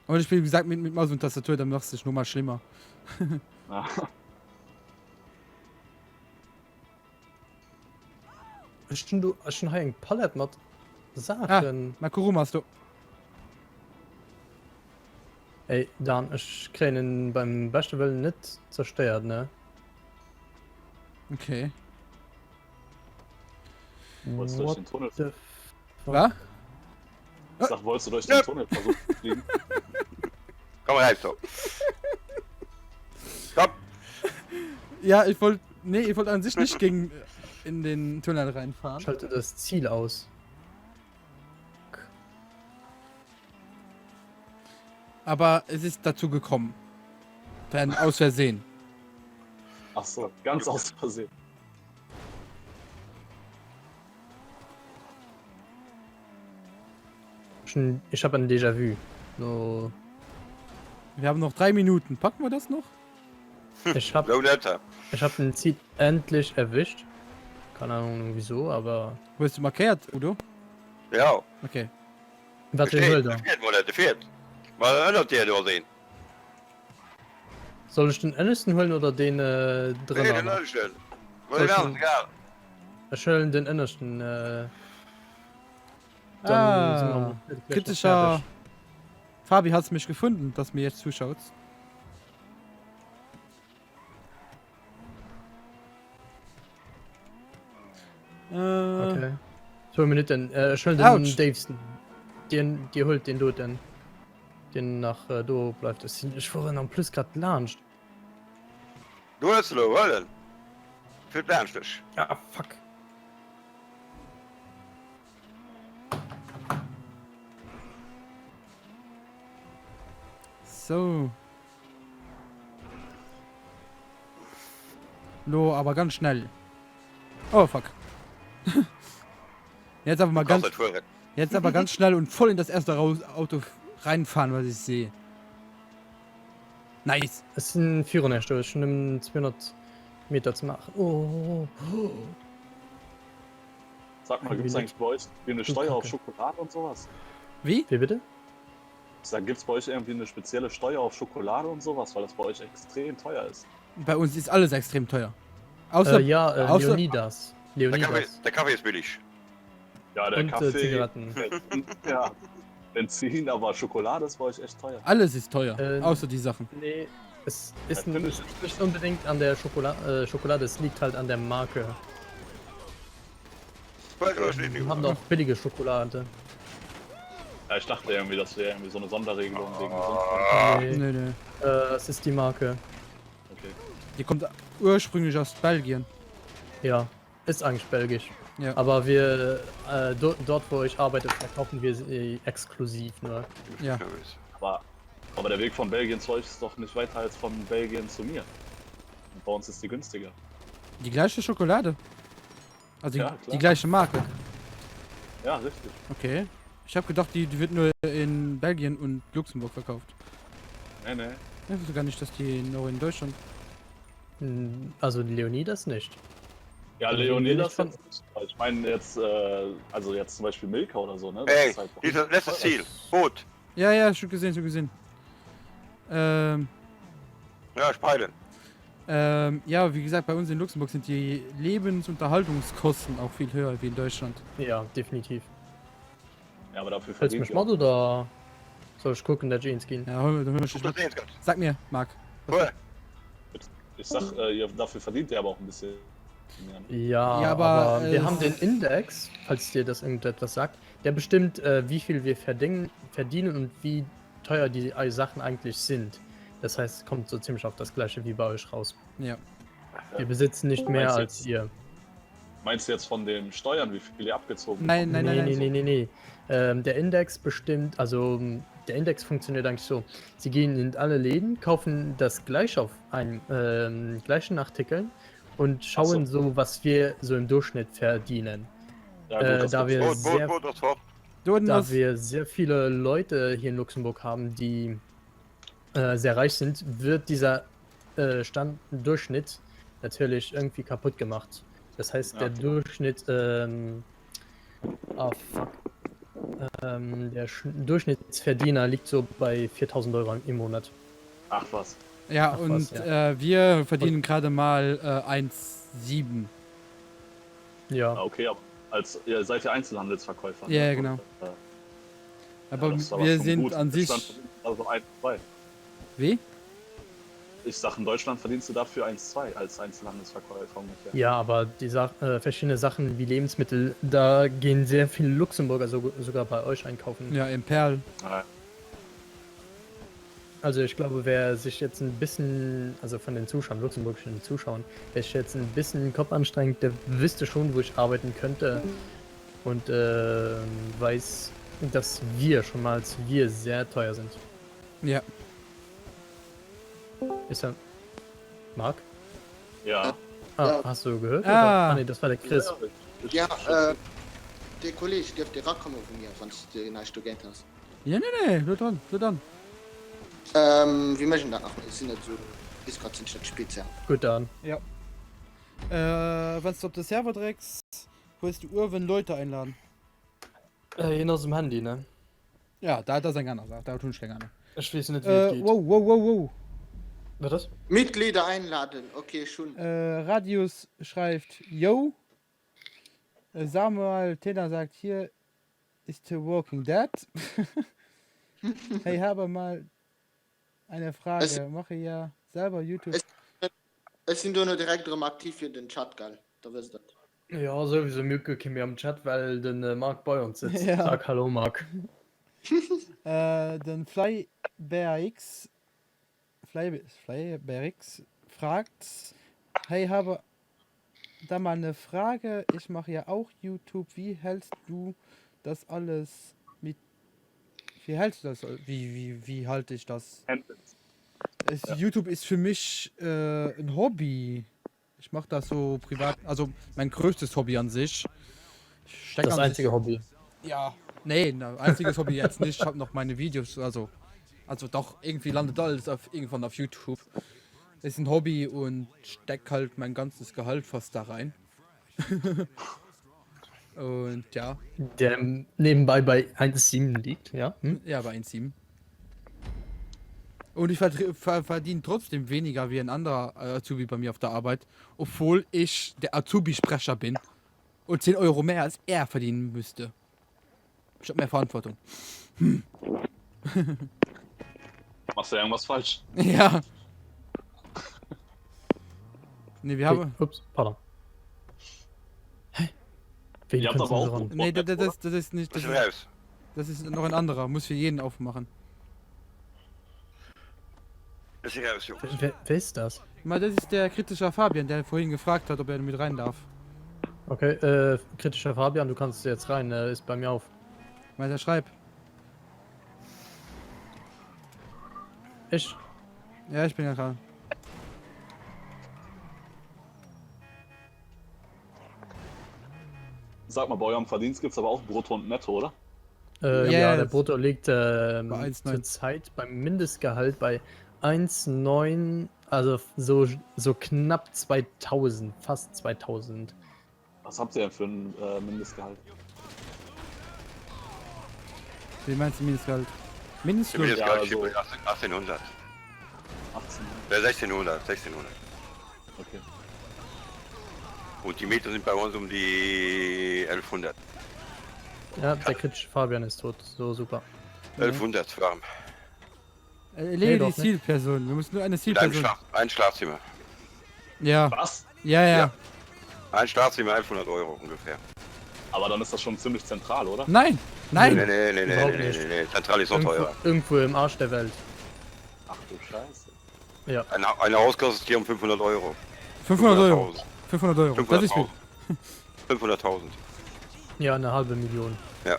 Und ich bin, wie gesagt, mit Maus und Tastatur, dann macht es sich nur mal schlimmer. Ja. Du hast schon ein Palette mit Sachen. Mal Kuruma hast du. Ey, dann, ich krieg ihn beim besten Willen nicht zerstört, ne? Okay. Wolltest du durch What den Tunnel, the fuck? Was? ich sag, wolltest du durch den Tunnel versuchen zu fliegen? Komm rein, so. Komm. Ja, ich wollte. Nee, ich wollte an sich nicht gegen in den Tunnel reinfahren. Schalte das Ziel aus. Aber es ist dazu gekommen. Dann aus Versehen. Ach so, ganz aus Versehen. Ich habe ein Déjà-vu. So, Wir haben noch 3 Minuten. Packen wir das noch? ich habe So netter. ein Ziel endlich erwischt. Keine Ahnung wieso, aber. Wo bist du markiert, Udo? Ja. Okay. Was für Der Bilder? fährt, der fährt. Mal erinnert der nur sehen. Soll ich den Innersten holen oder den Nee, drin? den haben? Leute schön. Soll Weil ich ja, denn- egal. Ich hole den Innersten. Dann Ah, sind wir gleich noch kritischer. fertig. Fabi hat's mich gefunden, dass mir jetzt zuschaut. Okay. Ich hol mir nicht den. Ich hol den Ouch. Davesen. Die holt den du denn. Den nach do bleibt. Ich vorhin am Plus gerade launcht. Du hast du, was denn? Für Bernstich. Ja, fuck. So. Lo, aber ganz schnell. Oh fuck. Jetzt aber mal Kannst ganz, nicht vorrennen. jetzt aber ganz schnell und voll in das erste Auto reinfahren, was ich sehe. Nice. Es sind 400 Stück. Ich nehme 200 Meter zu machen. Oh. Sag mal, gibt's Wie eigentlich bei euch irgendwie eine Du Steuer auf Kacke. Schokolade und sowas? Wie? Wie bitte? Sag, gibt's bei euch irgendwie eine spezielle Steuer auf Schokolade und sowas, weil das bei euch extrem teuer ist? Bei uns ist alles extrem teuer. Außer Ja, außer- Leonidas. Der Leonidas. Kaffee ist billig. Ja, der Und Kaffee, Zigaretten. ja, Benzin, aber Schokolade ist bei euch echt teuer. alles ist teuer. Äh, Außer die Sachen. Nee, es Ja, ist finde nicht unbedingt an der Schokolade, es liegt halt an der Marke. Wir haben doch billige Schokolade. Ja, ich dachte irgendwie, das wäre irgendwie so eine Sonderregelung wegen Nee, Nee, nee. es ist die Marke. Okay. Die kommt ursprünglich aus Belgien. Ja, ist eigentlich belgisch. Ja. Aber wir, dort wo ich arbeite, verkaufen wir sie exklusiv nur. Ja. Aber der Weg von Belgien zu euch ist doch nicht weiter als von Belgien zu mir. Und bei uns ist die günstiger. Die gleiche Schokolade. Also Ja, klar. die gleiche Marke. Ja, richtig. Okay. Ich habe gedacht, die wird nur in Belgien und Luxemburg verkauft. Nee. Ich wusste gar nicht, dass die nur in Deutschland. Also Leonidas nicht. Ja, Also, Leonidas, wenn ich meine jetzt, also jetzt zum Beispiel Milka oder so, ne? Ey, ist halt doch dieses nicht letzte teuer. Ziel. Boot. Ja, ja, schon gesehen, schon gesehen. Ja, Speilen. Ja, wie gesagt, bei uns in Luxemburg sind die Lebensunterhaltungskosten auch viel höher wie in Deutschland. Ja, definitiv. Ja, aber dafür Willst du verdient mich ihr mal oder soll ich gucken, der Jeans gehen? Ja, hol mir Du schon. das sehen kannst. Sag mir, Marc. Cool. Ich sag, dafür verdient ihr aber auch ein bisschen mehr. Ne? Ja, Ja, aber, aber wir äh, haben den Index, falls dir das irgendetwas sagt, der bestimmt, wie viel wir verdienen und wie teuer die Sachen eigentlich sind. Das heißt, es kommt so ziemlich auf das gleiche wie bei euch raus. Ja. Wir besitzen nicht mehr Meinst du als jetzt- ihr. Meinst du jetzt von den Steuern, wie viel ihr abgezogen Nein, nein, nein, nein. Nee. Der Index bestimmt, also der Index funktioniert eigentlich so. Sie gehen in alle Läden, kaufen das gleich auf einen gleichen Artikeln und schauen so, was wir so im Durchschnitt verdienen. Ja, gut, das da gibt's wir auch. Boot, sehr Boot, Boot, das fort. Du und Da das. wir sehr viele Leute hier in Luxemburg haben, die sehr reich sind, wird dieser Durchschnitt natürlich irgendwie kaputt gemacht. Das heißt, Ja. der Durchschnitt, Durchschnittsverdiener liegt so bei 4.000 € im Monat. Ach was. Ja, Ach, und was, ja. wir verdienen gerade mal 1,7. Ja, Ah, okay, aber ihr seid ja Einzelhandelsverkäufer. Ja, ne? genau. Ja, Aber das ist wir schon sind gut. an In sich. Deutschland verdienst du Also 1, 2. Wie? Ich sag, in Deutschland verdienst du dafür 1, 2 als Einzelhandelsverkäufer ungefähr. ja, aber die verschiedene Sachen wie Lebensmittel, da gehen sehr viele Luxemburger sogar bei euch einkaufen. Ja, im Perl. Ja. Also ich glaube, wer sich jetzt ein bisschen, also von den Zuschauern, luxemburgischen Zuschauern, wer sich jetzt ein bisschen den Kopf anstrengt, der wüsste schon, wo ich arbeiten könnte und weiß, dass wir sehr teuer sind. Ja. Ist er Marc? Ja. Ah, Ja. hast du gehört? Ah. Oder? Nee, das war der Chris. Ja, der Kollege dürfte rankommen von mir, wenn du eine Student hast. Ja, nee, nur dann, nur dann. Wir möchten da noch, es sind nicht so, ist gerade nicht spitze. Gut dann. Wenn du auf der Server trägst, willst du Uhr, wenn Leute einladen. Hin aus dem Handy, ne? Ja, da hat er sein Ganner, da tun ich länger. Ich weiß nicht, wie es geht. Wow. Wird das? Mitglieder einladen, okay, schon. Radius schreibt, yo. Samuel Tenner sagt, hier ist The Walking Dead. Hey, habe mal eine Frage. Es- Mache ja selber YouTube. Es sind nur direkt drum aktiv für den Chat, gell? Da wirst du das. Ja, sowieso Mücke kommen wir am Chat, weil den Marc bei uns sitzt. Ja. Sag hallo, Marc. Den FlyBearX fragt, hey, habe da mal eine Frage. Ich mache ja auch YouTube. Wie hältst du das alles mit? Wie hältst du das? Wie halte ich das? YouTube ist für mich ein Hobby. Ich mache das so privat. Also mein größtes Hobby an sich. Ich steck Das an sich- einzige Hobby. Ja, nee, einziges Hobby jetzt nicht. Ich habe noch meine Videos, also doch, irgendwie landet alles irgendwann auf YouTube. Ist ein Hobby und steck halt mein ganzes Gehalt fast da rein. Und ja, Der nebenbei bei 1,7 liegt, ja? Hm? ja, bei 1,7. Und ich verdiene trotzdem weniger wie ein anderer Azubi bei mir auf der Arbeit, obwohl ich der Azubi-Sprecher bin und 10 Euro mehr als er verdienen müsste. Ich habe mehr Verantwortung. Machst du irgendwas falsch? Ja. Nee, wir haben. Ups, pardon. Hä? Wen Ihr habt kannst aber du auch ran? gut. Nee, das ist nicht. Bist du raus? Das ist noch ein anderer. Muss für jeden aufmachen. Bist du raus, Jungs? Wer ist das? Mal, das ist der kritische Fabian, der vorhin gefragt hat, ob er mit rein darf. Okay, kritischer Fabian, du kannst jetzt rein, ist bei mir auf. Mal, der schreibt. Ich? Ja, ich bin ja dran. Sag mal, bei eurem Verdienst gibt's aber auch Brutto und Netto, oder? Ja, Yes. der Brutto liegt 1,9. zurzeit beim Mindestgehalt bei 1,9, also so knapp 2000, fast 2000. Was habt ihr denn für ein Mindestgehalt? Wie meinst du Mindestgehalt? Ich Mindestlohn? bin jetzt Ja, gerade also- 1800. 18. 1600. Okay. Und die Miete sind bei uns um die 1100. Ja, der kritische Fabian ist tot. So super. 1100 warm. Erledige doch die nicht. Zielperson. Wir müssen nur eine Mit Zielperson. ein Schlafzimmer. Ja, Was? ja. Ja. Ein Schlafzimmer, 1100 Euro ungefähr. Aber dann ist das schon ziemlich zentral, oder? Nein, nein. Überhaupt nicht. Nee. Zentral ist noch Irgendwo, teurer. irgendwo im Arsch der Welt. Ach du Scheiße. Ja. Eine Haus kostet hier um 500 Euro. 500 Euro. 500.000. 500 Euro. Das ist viel. 500.000. Ja, eine halbe Million. Ja.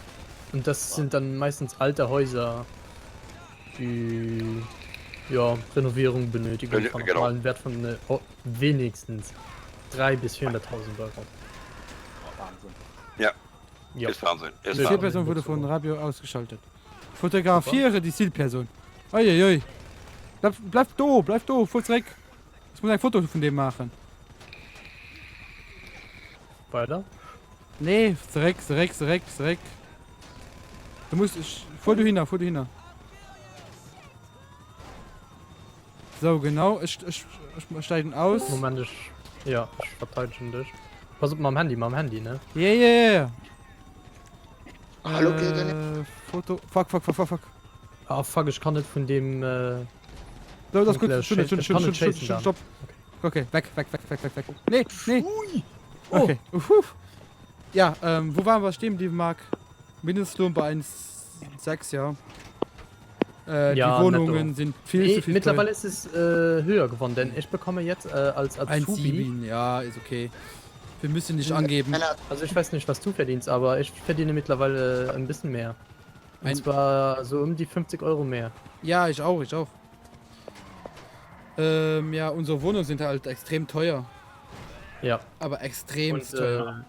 Und das sind dann meistens alte Häuser, die ja Renovierung benötigen Genau. von einem Wert von wenigstens 300.000 bis 400.000 Euro. Wahnsinn. Ja. Ist Wahnsinn. Ist Die Wahnsinn. Zielperson wurde von Rabio ausgeschaltet. Fotografiere die Zielperson. Uiuiui. Bleib do, voll Dreck. Ich muss ein Foto von dem machen. Weiter. Nee, Dreck. Du musst, vor du hin. So, genau, ich steige aus. Moment, ich verteidige dich. Pass auf, mal am Handy, ne? Yeah. Hallo, Kevin. Foto. Fuck. Ah, fuck, ich kann nicht von dem, So, das ist Dunkler gut. Stunde. chasen Stopp. Okay, weg. Nee. Oh. Okay. Ja, wo waren wir stehen geblieben, Marc? Mindestlohn bei 1,6, ja. Die Ja, Wohnungen netto. sind viel zu viel mittlerweile ist es höher geworden, denn ich bekomme jetzt als Azubi, 1,7, ja, ist okay. Wir müssen nicht angeben. also ich weiß nicht, was du verdienst, aber ich verdiene mittlerweile ein bisschen mehr. Und Ein- zwar so um die 50 Euro mehr. Ja, ich auch. Ja, unsere Wohnungen sind halt extrem teuer. Ja. Aber extrem Und, teuer.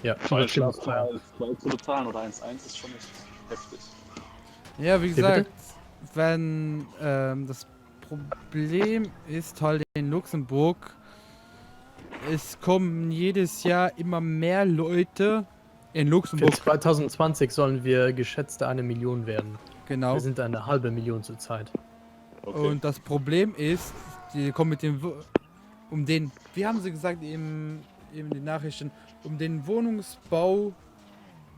Ja, Zwei übertrieben teuer. Schlafzimmer zu bezahlen oder 1,1 ist schon echt heftig. Ja, wie bitte? gesagt, wenn das Problem ist halt in Luxemburg, es kommen jedes Jahr immer mehr Leute in Für Luxemburg. 2020 sollen wir geschätzte 1 Million werden. Genau. Wir sind eine halbe Million zurzeit. Okay. Und das Problem ist, die kommen mit dem, wie haben sie gesagt eben in den Nachrichten, um den Wohnungsbau,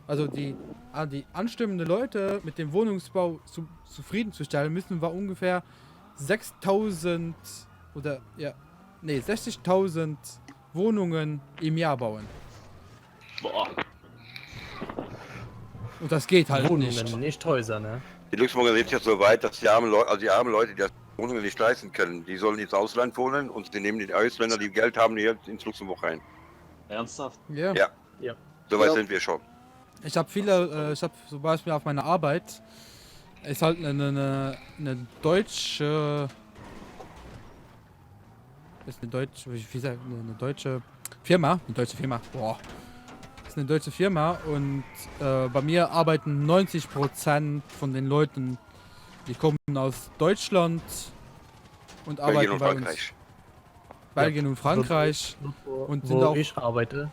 also die anstimmenden Leute mit dem Wohnungsbau zufriedenzustellen, müssen wir ungefähr 60.000 oder 60.000 Wohnungen im Jahr bauen. Boah. Und das geht halt Wohnungen, nicht. nicht Häuser, ne? Die Luxemburger sind jetzt so weit, dass die armen Leute, die das Wohnungen nicht leisten können, die sollen ins Ausland wohnen und sie nehmen die Ausländer, die Geld haben, hier ins Luxemburg rein. Ernsthaft? Ja. Ja. Ja. So weit Ja. sind wir schon. Ich habe zum Beispiel auf meiner Arbeit, ist halt eine deutsche, eine deutsche Firma, boah, ist eine deutsche Firma und bei mir arbeiten 90% von den Leuten, die kommen aus Deutschland und Belgien arbeiten und bei uns. Frankreich. Belgien und Frankreich. Und sind wo auch- ich arbeite,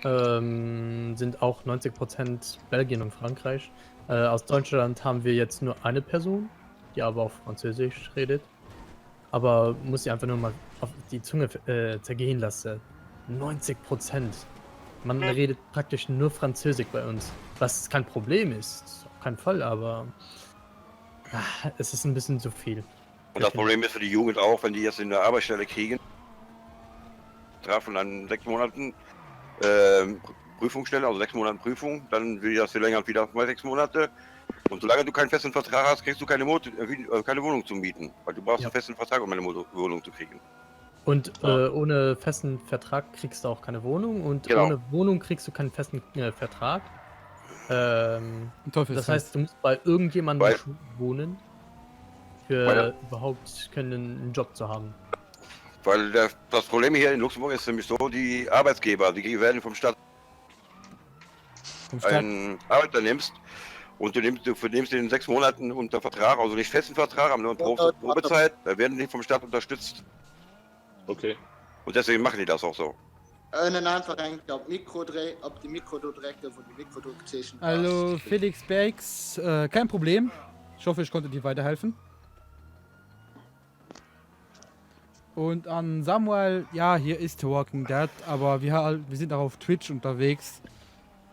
sind auch 90% Belgien und Frankreich. Aus Deutschland haben wir jetzt nur eine Person, die aber auf Französisch redet. Aber muss ich einfach nur mal auf die Zunge zergehen lassen. 90%. Man redet praktisch nur Französisch bei uns. Was kein Problem ist. Auf keinen Fall, aber es ist ein bisschen zu viel. Und das Problem ist für die Jugend auch, wenn die jetzt in der Arbeitsstelle kriegen, von an 6 Monaten Prüfungsstelle, also 6 Monaten Prüfung, dann will das verlängern wieder mal 6 Monate. Und solange du keinen festen Vertrag hast, kriegst du keine Wohnung zu mieten. Weil du brauchst Ja. einen festen Vertrag, um eine Wohnung zu kriegen. Und Ja. ohne festen Vertrag kriegst du auch keine Wohnung und Genau. ohne Wohnung kriegst du keinen festen Vertrag. Ein Das heißt, du musst bei irgendjemandem Weil- wohnen, für Weil- überhaupt einen Job zu haben. Weil das Problem hier in Luxemburg ist nämlich so, die Arbeitgeber, die werden vom Staat einen Arbeiter nimmst und du nimmst den in 6 Monaten unter Vertrag, also nicht festen Vertrag, aber nur Probezeit, da werden die vom Staat unterstützt. Okay. Und deswegen machen die das auch so. Einen einfach auf Mikro drehen, ob die Mikro direkt, wo die Mikrodruckzeichen. Hallo Felix Bergs, kein Problem. Ich hoffe, ich konnte dir weiterhelfen. Und an Samuel, ja, hier ist The Walking Dead, aber wir sind auch auf Twitch unterwegs.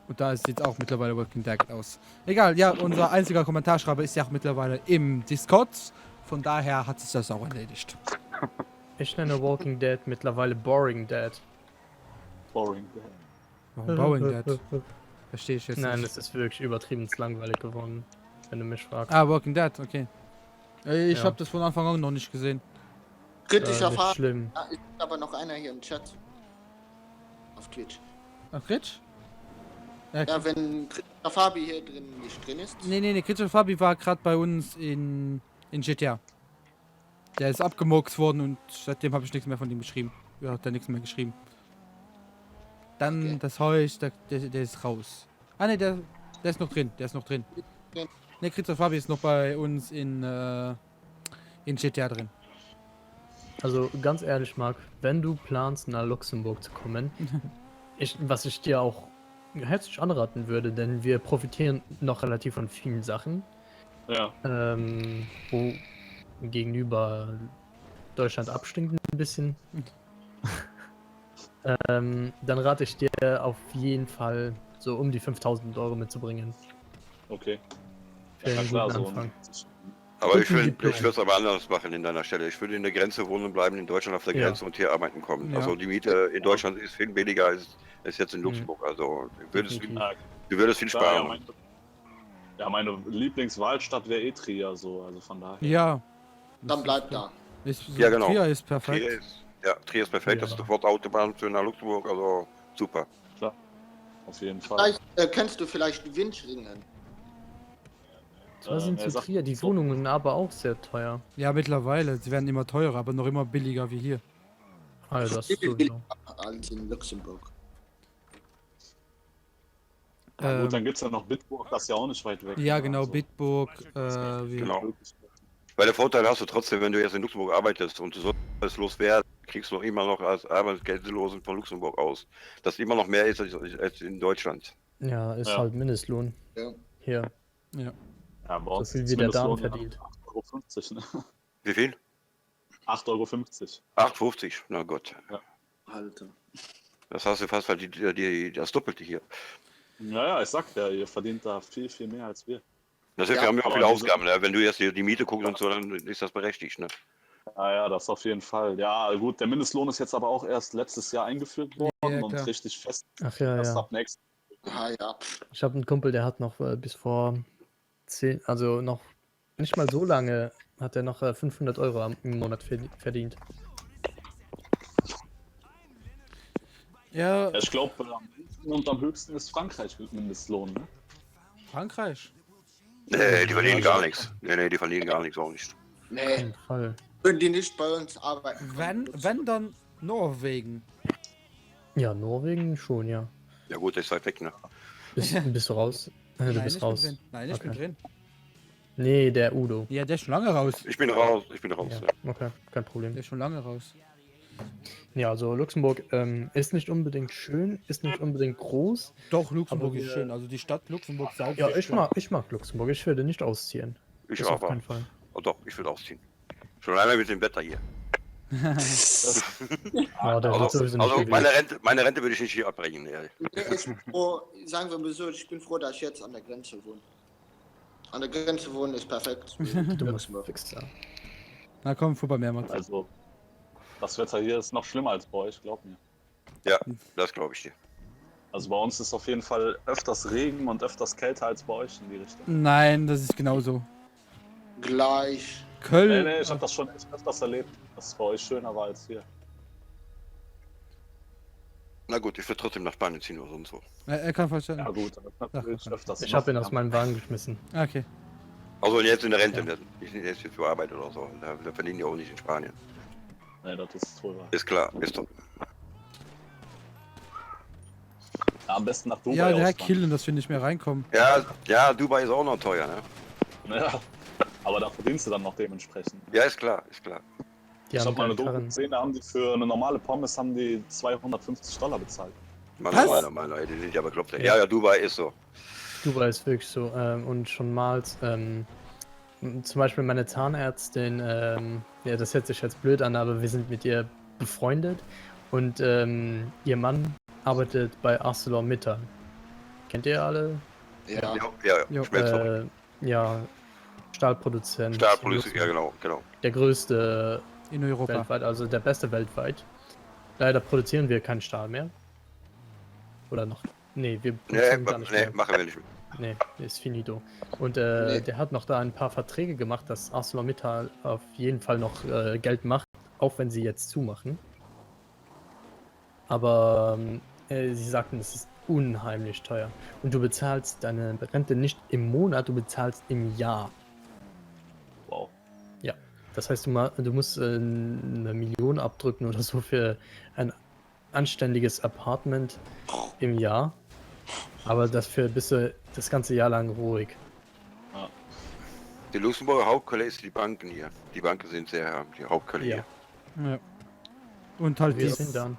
Und da sieht auch mittlerweile Walking Dead aus. Egal, ja, unser einziger Kommentarschreiber ist ja auch mittlerweile im Discord. Von daher hat sich das auch erledigt. Ich nenne Walking Dead mittlerweile Boring Dead. Boring. Warum Boring Dead? Verstehe ich jetzt Nein, nicht. das ist wirklich übertrieben langweilig geworden, wenn du mich fragst. Ah, Walking Dead, okay. Ich Ja. habe das von Anfang an noch nicht gesehen. Kritischer Nicht Fall. schlimm. Ist aber noch einer hier im Chat. Auf Twitch. Ach, Rich? Ja, wenn kritischer Fabi hier nicht drin ist. Nee, Christoph Fabi war gerade bei uns in GTA. Der ist abgemurkst worden und seitdem habe ich nichts mehr von ihm geschrieben. Ja, hat er nichts mehr geschrieben. Dann Okay. das Haus, der ist raus. Ah ne, der ist noch drin, Okay. Ne, Christoph Fabi ist noch bei uns in GTA drin. Also ganz ehrlich, Marc, wenn du planst, nach Luxemburg zu kommen, was ich dir auch herzlich anraten würde, denn wir profitieren noch relativ von vielen Sachen, Ja, wo gegenüber Deutschland abstinkt ein bisschen. Dann rate ich dir auf jeden Fall so um die 5.000 Euro mitzubringen. okay. Für Ja, einen klar, guten so. Anfang. Aber Und ich ein würde Diplom. es aber anders machen in deiner Stelle. Ich würde in der Grenze wohnen bleiben, in Deutschland auf der Ja. Grenze und hier arbeiten kommen. Ja. Also die Miete in Deutschland ist viel billiger als jetzt in Luxemburg. Also Definitiv. du würdest viel Klar, ja, sparen. meine Lieblingswahlstadt wäre Trier, so, also von daher. Ja. Dann bleibt da. Ja, genau. Trier ist perfekt. Trier ist perfekt, das Ja. ist sofort Autobahn für nach Luxemburg, also super. Auf jeden Fall. Vielleicht kennst du vielleicht Windschringen. Zwar sind er zu sagt- Trier die Wohnungen aber auch sehr teuer. Ja, mittlerweile. Sie werden immer teurer, aber noch immer billiger wie hier. Also das Viel sowieso. als in Luxemburg. Ja, gut, dann gibt es ja noch Bitburg, das ist ja auch nicht weit weg. Ja, ne? genau, Also, Bitburg. Genau. Weil der Vorteil hast du trotzdem, wenn du jetzt in Luxemburg arbeitest und du sollst arbeitslos werden, kriegst du immer noch als Arbeitsgeldlosen von Luxemburg aus. Das immer noch mehr ist als in Deutschland. Ja, ist Ja. halt Mindestlohn. Ja. Hier. Ja. Ja, bei uns viel ist wie der Darm Mindestlohn verdient. 8,50 €, ne? Wie viel? 8,50 8,50. Na Gott. Alter. Das hast du fast halt das Doppelte hier. €. Ja, ich sag ja, ihr verdient da viel, viel mehr als wir. Das heißt, Ja, wir haben ja auch aber viele diese- Ausgaben. Ne? Wenn du jetzt die Miete guckst und so, dann ist das berechtigt. Ne? Ja, das auf jeden Fall. Ja, gut, der Mindestlohn ist jetzt aber auch erst letztes Jahr eingeführt worden Ja, und klar. richtig fest Ach ja, erst ja. ab nächsten. Ah ja. Ich habe einen Kumpel, der hat noch bis vor 10, also noch nicht mal so lange, hat er noch 500 Euro im Monat verdient. Ja, Ja, ich glaube, am wenigsten und am höchsten ist Frankreich mit Mindestlohn. Ne? Frankreich. Nee, die verdienen Also- gar nichts. Nee, die verdienen gar nichts, auch nicht. Auf Nee, jeden Fall. würden die nicht bei uns arbeiten. Wenn dann Norwegen. Ja, Norwegen schon, ja. Ja gut, der ist weit weg, ne? Bist du raus? Du Nein, bist ich raus. bin drin. Nein, ich bin Okay. drin. Nee, der Udo. Ja, der ist schon lange raus. Ich bin raus, Ja, ja. okay, kein Problem. Der ist schon lange raus. Ja, also Luxemburg ist nicht unbedingt schön, ist nicht unbedingt groß. Doch, Luxemburg Aber ist wir- schön. Also die Stadt Luxemburg selbst. Ja, ist schön. ich mag Luxemburg. Ich würde nicht ausziehen. Ich Das auch. auf keinen Fall. Oh, doch, ich will ausziehen. Schon einmal mit dem Wetter hier. Ja, der wird Also, sowieso nicht also gewählt. meine Rente würde ich nicht hier abbrechen. Ja. Nee, ich bin froh, sagen wir mal so, ich bin froh, dass ich jetzt an der Grenze wohne. An der Grenze wohnen ist perfekt. Dummer Luxemburg. Fixer. Na komm, vorbei mehrmals. Also, das Wetter hier ist noch schlimmer als bei euch, glaub mir. Ja, das glaube ich dir. Also bei uns ist auf jeden Fall öfters Regen und öfters kälter als bei euch in die Richtung. Nein, das ist genauso. Gleich. Köln. Nee, ich habe das schon echt öfters erlebt, dass es bei euch schöner war als hier. Na gut, ich würde trotzdem nach Spanien ziehen oder sonst wo. Er kann verstehen. Ja gut, aber natürlich Ach, öfters. Ich habe ihn aus meinem Wagen geschmissen. Okay. Also jetzt in der Rente, ne? Ich nicht jetzt für Arbeit oder so. Da verdienen die auch nicht in Spanien. Nee, das ist wohl wahr. Ist klar, ist doch. Ja, am besten nach Dubai Ja, direkt auswandern. killen, dass wir nicht mehr reinkommen. Ja, Dubai ist auch noch teuer, ne? Ja, aber da verdienst du dann noch dementsprechend. Ja, ist klar, ist klar. Die Ich haben habe mal eine geile Doku Karren. gesehen, da haben die für eine normale Pommes haben die $250 bezahlt. Meiner, die sind ja bekloppt. Ja, Dubai ist so. Dubai ist wirklich so. Und schon mal, zum Beispiel meine Zahnärztin, ja, das hört sich jetzt blöd an, aber wir sind mit ihr befreundet. Und ihr Mann arbeitet bei ArcelorMittal. Kennt ihr alle? Ja. Ja, Jo. Schmelzfabrik. Ja, Stahlproduzent. Stahlpolitik, ja, genau. Der größte In Europa. weltweit, also der beste weltweit. Leider produzieren wir keinen Stahl mehr. Oder noch? Nee, wir produzieren gar nicht mehr. Machen wir nicht mehr. Nee, ist finito. Und Nee. der hat noch da ein paar Verträge gemacht, dass ArcelorMittal auf jeden Fall noch Geld macht, auch wenn sie jetzt zumachen. Aber sie sagten, es ist unheimlich teuer. Und du bezahlst deine Rente nicht im Monat, du bezahlst im Jahr. Wow. Das heißt, du musst 1 Million abdrücken oder so für ein anständiges Apartment im Jahr. Aber dafür bist du das ganze Jahr lang ruhig. Die Luxemburger Hauptquelle ist die Banken hier. Die Banken sind die Hauptquelle Ja. hier. Ja. Und halt Wir die sind dann.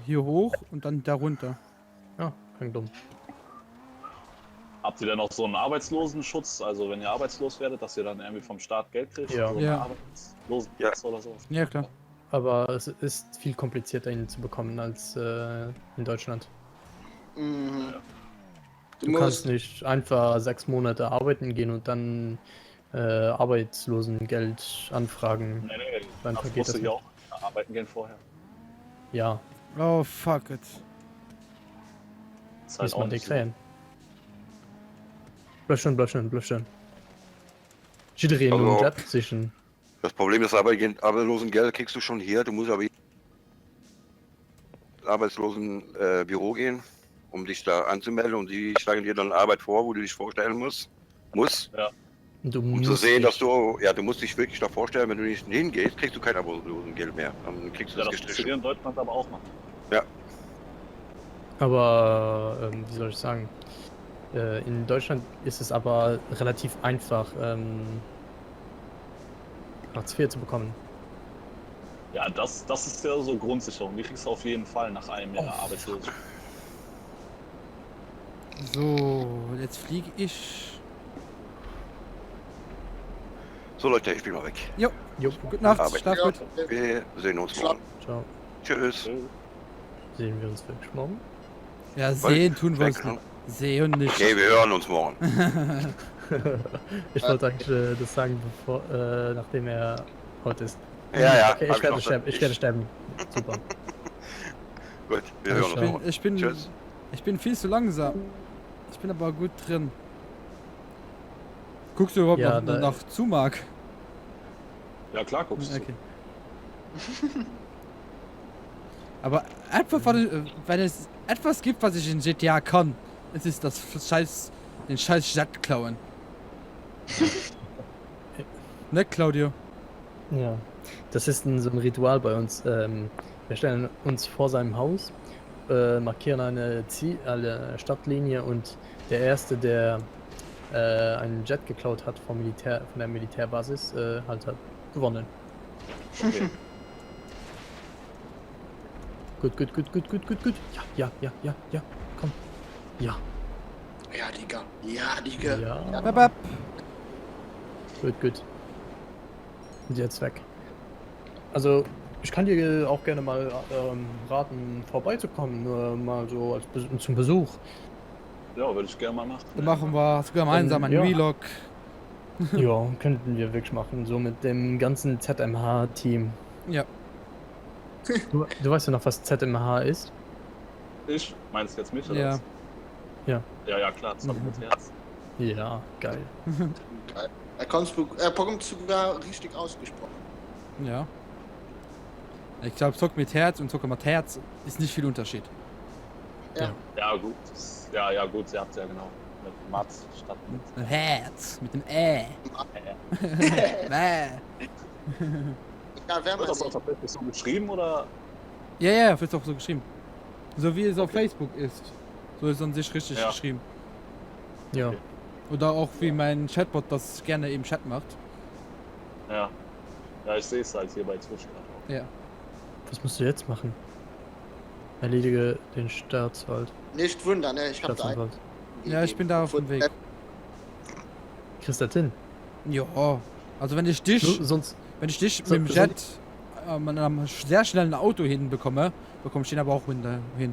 hier hoch und dann darunter. Ja, kein dumm. Habt ihr denn auch so einen Arbeitslosenschutz, also wenn ihr arbeitslos werdet, dass ihr dann irgendwie vom Staat Geld kriegt? Ja. Also Ja. Arbeitslosenschutz oder sowas? Ja, klar. Aber es ist viel komplizierter, ihn zu bekommen als in Deutschland. Mhm. Du kannst nicht einfach 6 Monate arbeiten gehen und dann Arbeitslosengeld anfragen. Nee, Dann das vergeht musste das ich nicht. auch arbeiten gehen vorher. Ja, Oh, fuck it. Das ist halt muss auch man nicht so. dekrähen. Bleib schön. Jidrehen Also- und Jet zwischen. Das Problem ist, Arbeitslosengeld kriegst du schon hier. Du musst aber ins Arbeitslosenbüro gehen, um dich da anzumelden. Und die schlagen dir dann Arbeit vor, wo du dich vorstellen musst. Du Um zu musst sehen, dass dich- du musst dich wirklich da vorstellen, wenn du nicht hingehst, kriegst du kein Arbeitslosengeld mehr. Dann kriegst du Ja, das das musst du gestrichen. hier in Deutschland aber auch machen. Aber, wie soll ich sagen? In Deutschland ist es aber relativ einfach, Hartz IV zu bekommen. Ja, das ist ja so Grundsicherung. Die kriegst du auf jeden Fall nach einem Jahr arbeitslos. So, jetzt fliege ich. So Leute, ich bin mal weg. Jo, Gute Nacht, Arbeit. schlaf Ja, gut. Wir sehen uns Schlaf. morgen. ciao. Tschüss. Sehen wir uns wirklich morgen? Ja, sehen tun wir uns Denke, nicht. Sehen nicht. Okay, wir hören uns morgen. Ich wollte eigentlich das sagen, bevor, nachdem er out ist. Ja, Okay, hab ich werde noch- sterben. Ich werde sterben. Super. Gut, wir Ich hören uns morgen. Tschüss. ich bin viel zu langsam. Ich bin aber gut drin. Guckst du überhaupt Ja, noch nach Zumag? Ja, klar, guckst du. Okay. Aber einfach, wenn es etwas gibt, was ich in GTA kann, es ist den scheiß Jet klauen. Ne, Claudio? Ja. Das ist so ein Ritual bei uns. Wir stellen uns vor seinem Haus, markieren eine Stadtlinie und der Erste, der einen Jet geklaut hat von der Militärbasis, hat gewonnen. Okay. Gut. Ja, komm. Ja. Ja, Digga. Ja, Digga. Ja. Bap. Gut. Und jetzt weg. Also, ich kann dir auch gerne mal raten, vorbeizukommen, nur mal so zum Besuch. Ja, würde ich gerne mal machen. Dann machen wir sogar gemeinsam einen Ja. Vlog. Ja, könnten wir wirklich machen, so mit dem ganzen ZMH-Team. Ja. Du weißt ja noch, was ZMH ist? Ich? Meinst du jetzt mich oder Ja. was? Ja. Ja, klar, zusammen mit Herz. Ja, geil. Er kommt sogar richtig ausgesprochen. Ja. Ich glaube, Zock mit Herz und Zocker mit Herz ist nicht viel Unterschied. Ja, gut. Ja, gut, ihr habt ja genau. Mit Mats statt mit. Herz mit dem Ä. Ja, wer Wird man das auch tatsächlich so geschrieben oder? Ja, wird auch so geschrieben. So wie es auf Facebook ist. So ist es an sich richtig Ja. geschrieben. Ja. Okay. Oder auch wie mein Chatbot das gerne im Chat macht. Ja. Ja, ich sehe es halt hier bei Twitch gerade. Ja. Was musst du jetzt machen? Erledige den Staatswald. Nicht wundern, ne? Ich habe da Staatsanwalt. Ja, ich bin da auf dem Weg. Kriegst du das hin? Ja. Also wenn ich dich, Sonst. wenn ich dich So- mit dem so- Jet mit einem sehr schnellen Auto hinbekomme, bekomme ich den aber auch hin.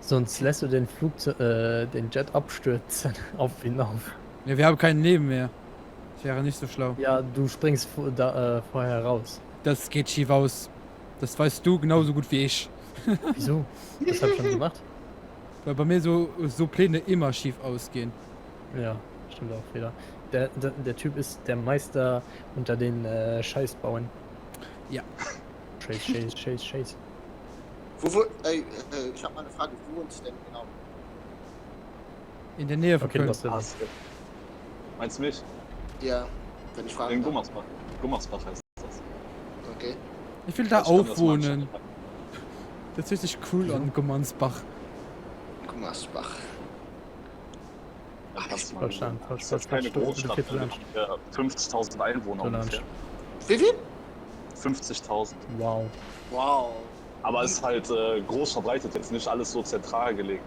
Sonst lässt du den den Jet abstürzen auf hinauf. Ja, wir haben kein Leben mehr. Das wäre nicht so schlau. Ja, du springst vorher raus. Das geht schief aus. Das weißt du genauso gut wie ich. Wieso? Das hab ich schon gemacht. Weil bei mir so Pläne immer schief ausgehen. Ja, stimmt auch wieder. Der Typ ist der Meister unter den Scheißbauen. Ja. Scheiß. Ich habe mal eine Frage, wo wohnst du denn genau? In der Nähe von Okay, Köln. was denn? Meinst du mich? Ja, wenn ich frage. In Gummersbach. Gummersbach heißt das. Okay. Ich will da Ich kann auch das mal wohnen. anschauen. Das ist richtig cool an Gummansbach. Gummersbach. Dann kannst du mal Deutschland, gucken. Das ist keine Großstadt. Ja, 50.000 Einwohner ungefähr. Wie viel? 50.000. Wow. Wow. Aber es ist halt groß verbreitet, jetzt nicht alles so zentral gelegen.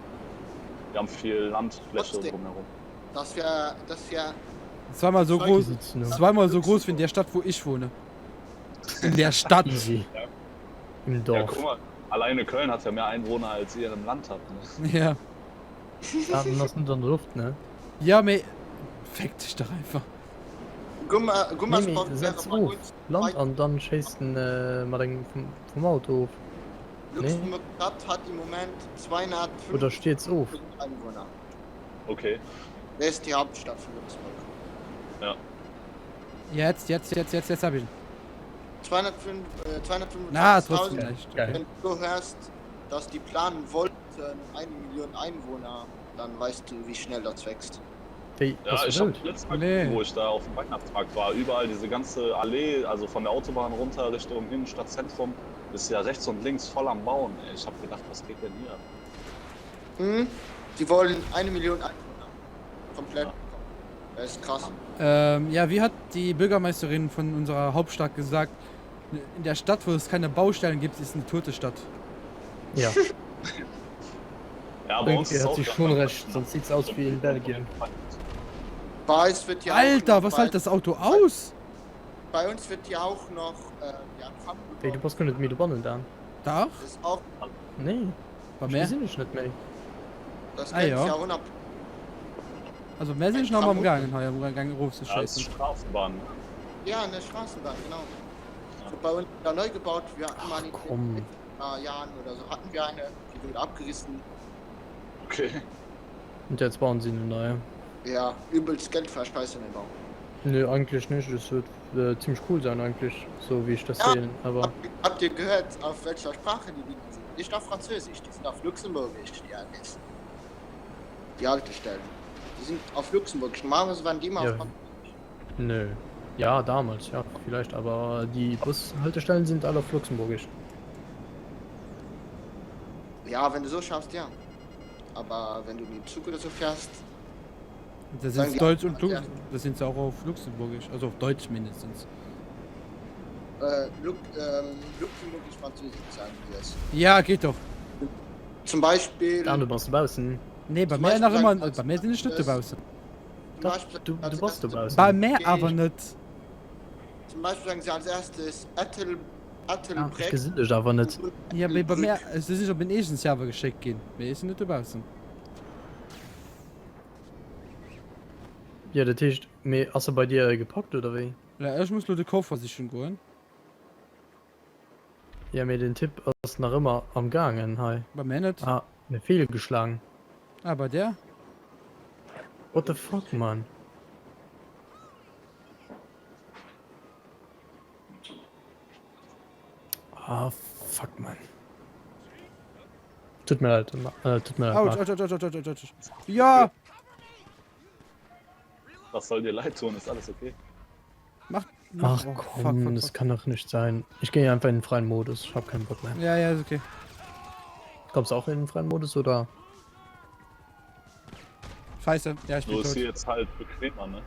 Wir haben viel Landfläche Trotzdem. drumherum. Das wäre. Zweimal so Zwei groß. Besitzen, ne? Zweimal so groß wie in der Stadt, wo ich wohne. In der Stadt. Easy. Im Ja, Dorf. guck mal, alleine Köln hat ja mehr Einwohner, als ihr im Land habt. Ne? Ja. Daten lassen unter der Luft, ne? Ja, me. Fick dich doch einfach. Gummersbach Setz bei auf. uns Land weit- an, dann chasen mal den vom Auto auf. Luxemburg Stadt hat im Moment 250 Oder steht's auf? Einwohner. Okay. Wer ist die Hauptstadt von Luxemburg? Jetzt hab ich ihn. 255.000. Na, trotzdem nicht. Geil. Wenn du hörst, dass die planen wollten 1 Million Einwohner, dann weißt du, wie schnell das wächst. Hey, Ja, was ich für hab Bild? letztes Mal, Nee. wo ich da auf dem Weihnachtsmarkt war, überall diese ganze Allee, also von der Autobahn runter Richtung Innenstadtzentrum, ist ja rechts und links voll am Bauen. Ey. Ich hab gedacht, was geht denn hier ab? Die wollen 1 Million Einwohner. Komplett. Ja. Das ist krass. Ja, wie hat die Bürgermeisterin von unserer Hauptstadt gesagt, in der Stadt, wo es keine Baustellen gibt, ist eine tote Stadt. Ja, Ja, bei uns irgendwie ist hat auch sie gar schon kein recht, Platz. sonst sieht's aus wie in Belgien. Bei uns wird ja auch Alter, noch was bald- hält das Auto aus? Bei uns wird ja auch noch Frankfurt. Hey, du brauchst gar nicht mit der Bahn da. Da? ist auch Nee, Bei wir mehr? sind nicht mehr. das Ah, ganze ja. Jahrhundert. Also mehr sind noch mal am Gang. Ja, am Gang ruf zu Ja, das ist scheißen. Straßenbahn. Ja, eine Straßenbahn, genau. So bei uns da neu gebaut. Wir hatten mal in Komm. den Jahren oder so hatten wir eine, die wurde abgerissen. Okay. Und jetzt bauen sie eine neue. Ja, übelst Geld verspeisen im Bau. Nö, eigentlich nicht. Das wird ziemlich cool sein eigentlich, so wie ich das Ja. sehe. Aber Habt ihr gehört, auf welcher Sprache die liegen sind? Nicht auf Französisch, die sind auf Luxemburgisch, die AGs. Die Haltestellen. Die sind auf Luxemburgisch. Normalerweise waren die immer Ja. auf Französisch. nö. Ja, damals, ja, vielleicht. Aber die Bushaltestellen sind alle auf Luxemburgisch. Ja, wenn du so schaffst, ja. Aber wenn du mit dem Zug oder so fährst, Das Sagen ist die Deutsch auch, und ja. das sind sie auch auf Luxemburgisch. Also auf Deutsch mindestens. Luxemburgisch, Französisch sagen die das. Ja, geht doch. Zum Beispiel. Ja, du musst draußen. Nee, bei Zum mir Beispiel noch immer. sagen- Bei mir sind nicht das- draußen. zum Doch, Beispiel du als warst erstes- draußen. Bei mir Okay. aber nicht. Zum Beispiel sagen sie als erstes Ja, ich Ettelbrecht. gesehen dich aber nicht. Ja, bei mir. Es ist nicht, ob in ersten Server geschickt gehen. Mir ist nicht draußen. Ja, der Tisch. Hast du bei dir gepackt oder wie? Ja, ich muss nur die Kaufversicherung gehen. Ja, mir den Tipp ist noch immer am Gangen. Hi. Bei mir nicht. Ah, mir fehlgeschlagen. Aber der? What the fuck, man? Ah, fuck, man. Tut mir leid. Tut mir leid. Autsch, Marc. autsch, autsch, autsch, autsch, autsch. Ja! Was soll dir leid tun? Ist alles okay? Mach. Ach oh, komm, das kann doch nicht sein. Ich gehe einfach in den freien Modus. Ich hab keinen Bock mehr. Ja, ja, ist okay. Kommst du auch in den freien Modus oder? Scheiße. Ja, ich So bin ist hier tot. jetzt halt bequemer, ne?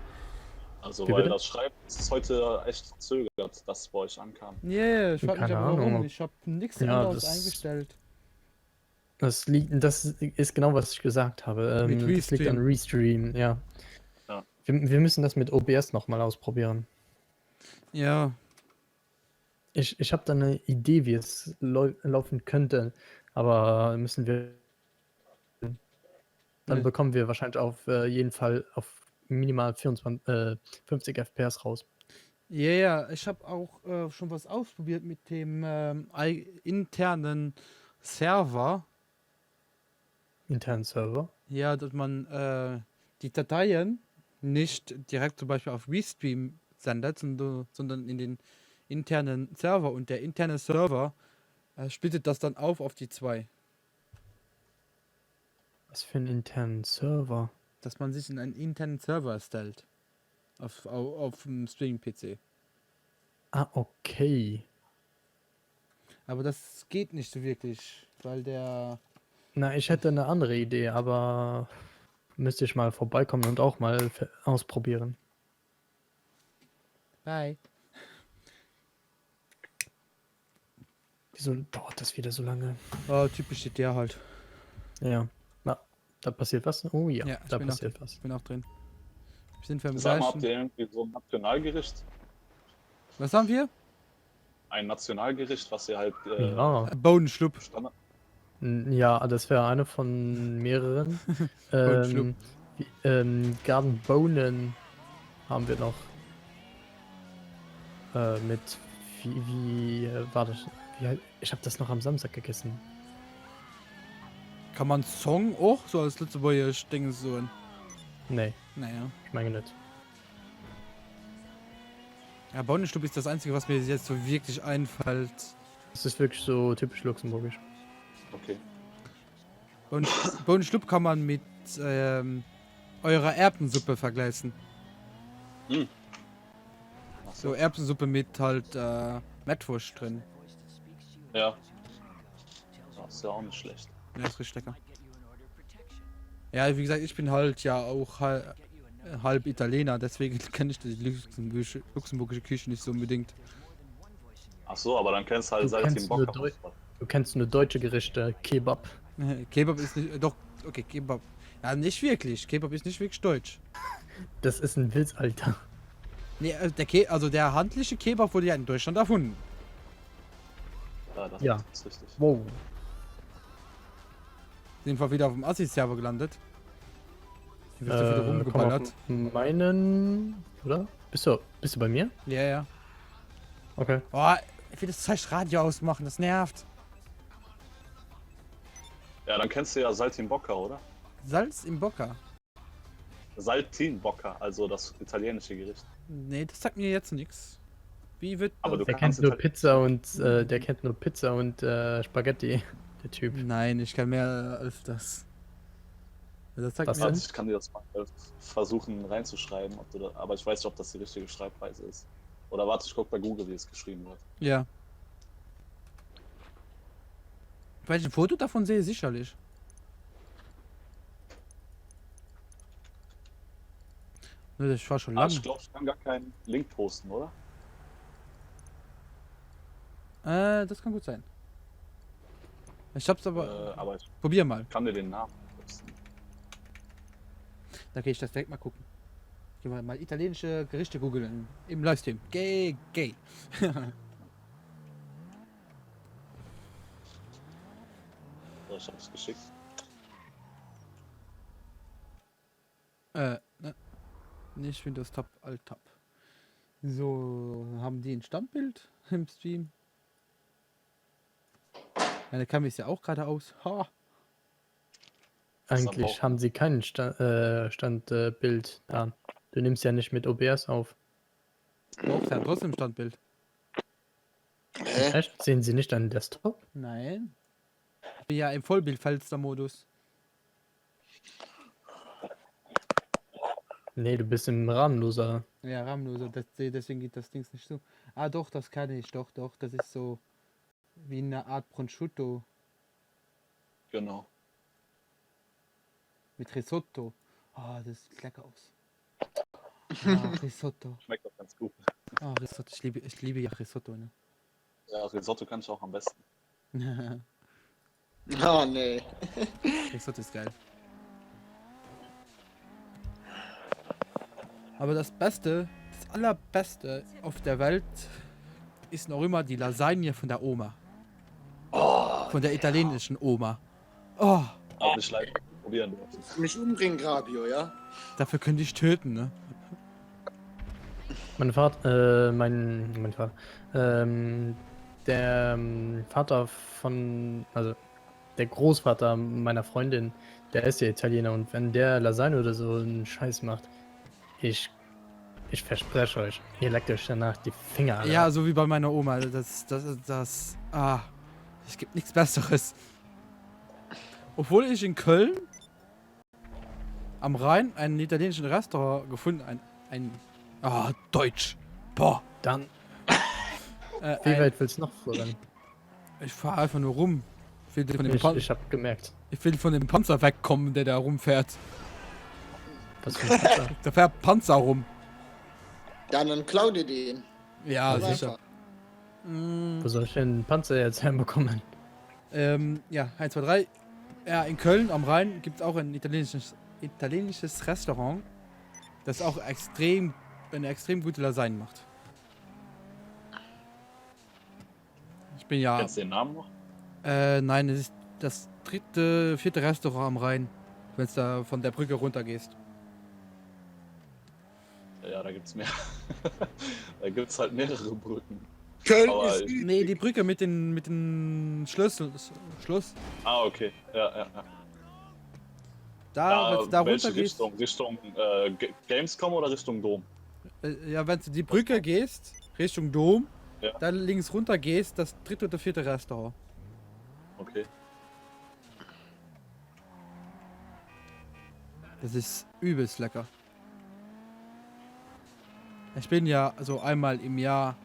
Also, Wie weil bitte? das Schreiben ist heute echt verzögert, dass es bei euch ankam. Yeah, ich frag mich Keine aber warum. Ahnung. Ich habe nichts Ja, anderes das- eingestellt. Das ist genau, was ich gesagt habe. Mit Das liegt an Restream, ja. Ja. Wir müssen das mit OBS nochmal ausprobieren. Ja, Ich habe da eine Idee, wie es laufen könnte, aber müssen wir. Dann Ja. bekommen wir wahrscheinlich auf jeden Fall auf minimal 50 FPS raus. ja, ja. Ich habe auch schon was ausprobiert mit dem internen Server. Internen Server. Ja, dass man die Dateien nicht direkt zum Beispiel auf Restream sendet, sondern in den internen Server. Und der interne Server splittet das dann auf die zwei. Was für einen internen Server? Dass man sich in einen internen Server erstellt. Auf dem Stream-PC. Ah, okay. Aber das geht nicht so wirklich, weil der. Na, ich hätte eine andere Idee, aber müsste ich mal vorbeikommen und auch mal ausprobieren. Bye. Wieso dauert das wieder so lange? Oh, typisch GTA halt. Ja. Na, da passiert was? Oh ja, Ja, ich da bin passiert was. Ich bin auch drin. Sind wir im Sag mal, habt gleichen. ihr irgendwie so ein Nationalgericht? Was haben wir? Ein Nationalgericht, was ihr halt Ja. Bodenschlupp. Standard. Ja, das wäre eine von mehreren. Schluck. Garden Bonen haben wir noch. Mit wie war das? Ich habe das noch am Samstag gegessen. Kann man Song auch so als Lützeburger Ding so? Nee, Naja. ich meine nicht. Ja, Bodenschlupp ist das Einzige, was mir jetzt so wirklich einfällt. Das ist wirklich so typisch luxemburgisch. Okay. Bodenschlupp kann man mit eurer Erbsensuppe vergleichen. Hm. Ach So Erbsensuppe mit halt Mettwurst drin. Ja. Das ist ja auch nicht schlecht. Ja, ist richtig lecker. Ja, wie gesagt, ich bin halt ja auch halb Italiener, deswegen kenne ich die luxemburgische Küche nicht so unbedingt. Ach so, aber dann kennst du halt Du Salz kennst im nur Bock. Du kennst nur deutsche Gerichte, Kebab. Kebab ist nicht. Doch, okay, Kebab. Ja, nicht wirklich. Kebab ist nicht wirklich deutsch. Das ist ein Witz, Alter. Nee, der handliche Kebab wurde ja in Deutschland erfunden. Ja, das Ja. ist richtig. Wow. Sind wir wieder auf dem Assi-Server gelandet. Hier wird so viel rumgeballert. Meinen, oder? Bist du bei mir? Ja, ja. Okay. Boah, ich will das Zeug Radio ausmachen, das nervt. Ja, dann kennst du ja Saltimbocca, oder? Salz im Bocker. Saltimbocca, also das italienische Gericht. Nee, das sagt mir jetzt nichts. Wie wird Aber das? du Der kannst kennt nur halt- Pizza und der kennt nur Pizza und Spaghetti, der Typ. Nein, ich kann mehr als das. Das sagt Was mir. denn? Also ich kann dir das mal versuchen reinzuschreiben, ob du da, aber ich weiß nicht, ob das die richtige Schreibweise ist. Oder warte, ich guck bei Google, wie es geschrieben wird. Ja. Weil ich ein Foto davon sehe, sicherlich. Ne, das war schon Ah, lange. ich glaube, ich kann gar keinen Link posten, oder? Das kann gut sein. Ich hab's aber. Aber ich Probier mal. kann dir den Namen posten. Da gehe ich das direkt mal gucken. Gehen wir mal italienische Gerichte googeln im Livestream. Gay. So, ich hab's geschickt. Ne. Nicht Windows Tab, Alt Tab. So, haben die ein Standbild im Stream? Meine Kamera ist ja auch gerade aus. Ha! Eigentlich Bauch, haben ne? sie kein Standbild da. Du nimmst ja nicht mit OBS auf. Doch, der hat trotzdem Standbild. Echt? Sehen sie nicht deinen Desktop? Nein. Ich bin ja im Vollbildfenstermodus. Nee, du bist im Rahmenloser. Ja, rahmenloser, deswegen geht das Ding nicht so. Ah, doch, das kann ich. Doch. Das ist so wie eine Art Prosciutto Genau. mit Risotto. Ah, das sieht lecker aus. Risotto. Schmeckt doch ganz gut. Risotto. Ich liebe ja Risotto, ne? Ja, Risotto kann ich auch am besten. Oh, nee. Risotto ist geil. Aber das allerbeste auf der Welt ist noch immer die Lasagne von der Oma. Von der italienischen Oma. Oh, Aber ich leider probieren dürfen. Mich umbringen, Grabio, ja? dafür könnte ich töten, ne? Mein Vater, mein Vater, der Vater von, also der Großvater meiner Freundin, der ist ja Italiener und wenn der Lasagne oder so einen Scheiß macht, ich verspreche euch, ihr leckt euch danach die Finger alle Ja, ab. so wie bei meiner Oma. Es gibt nichts Besseres. Obwohl ich in Köln am Rhein ein italienischen Restaurant gefunden, Deutsch. Boah. Dann, wie weit willst du noch voran? Ich fahre einfach nur rum. Ich Ich hab gemerkt. will von dem Panzer wegkommen, der da rumfährt. Was für ein Panzer. Da fährt Panzer rum. Dann klau dir den. Ja, Ganz sicher. einfach. Wo soll ich denn einen Panzer jetzt herbekommen? Ja, 1, 2, 3. Ja, in Köln am Rhein gibt es auch ein italienisches Restaurant, das auch eine extrem gute Lasagne macht. Ich bin ja. Kennst du den Namen noch? Nein, es ist das 3., 4. Restaurant am Rhein, wenn es da von der Brücke runter gehst. Ja, da gibt's mehr. Da gibt's halt mehrere Brücken. Köln Aber ist ich- Nee, die Brücke mit den Schlüssel. Schluss. Ah, okay. Ja. Da, wenn es da welche runter gehst. Richtung Gamescom oder Richtung Dom? Ja, wenn du die Brücke gehst, Richtung Dom, Ja. dann links runter gehst, das 3. oder 4. Restaurant. Okay. Das ist übelst lecker. Ich bin ja so einmal im Jahr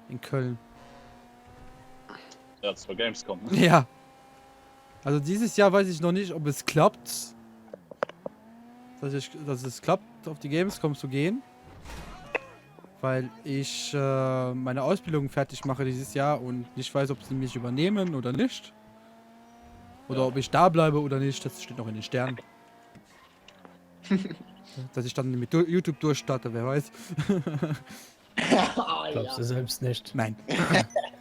in Köln. Ja, zur Gamescom. Ja. Also dieses Jahr weiß ich noch nicht, ob es klappt. Dass es klappt, auf die Gamescom zu gehen. Weil ich meine Ausbildung fertig mache dieses Jahr und nicht weiß, ob sie mich übernehmen oder nicht. Oder Ja. ob ich da bleibe oder nicht, das steht noch in den Sternen. Dass ich dann mit YouTube durchstarte, wer weiß. Glaubst du selbst nicht. Nein.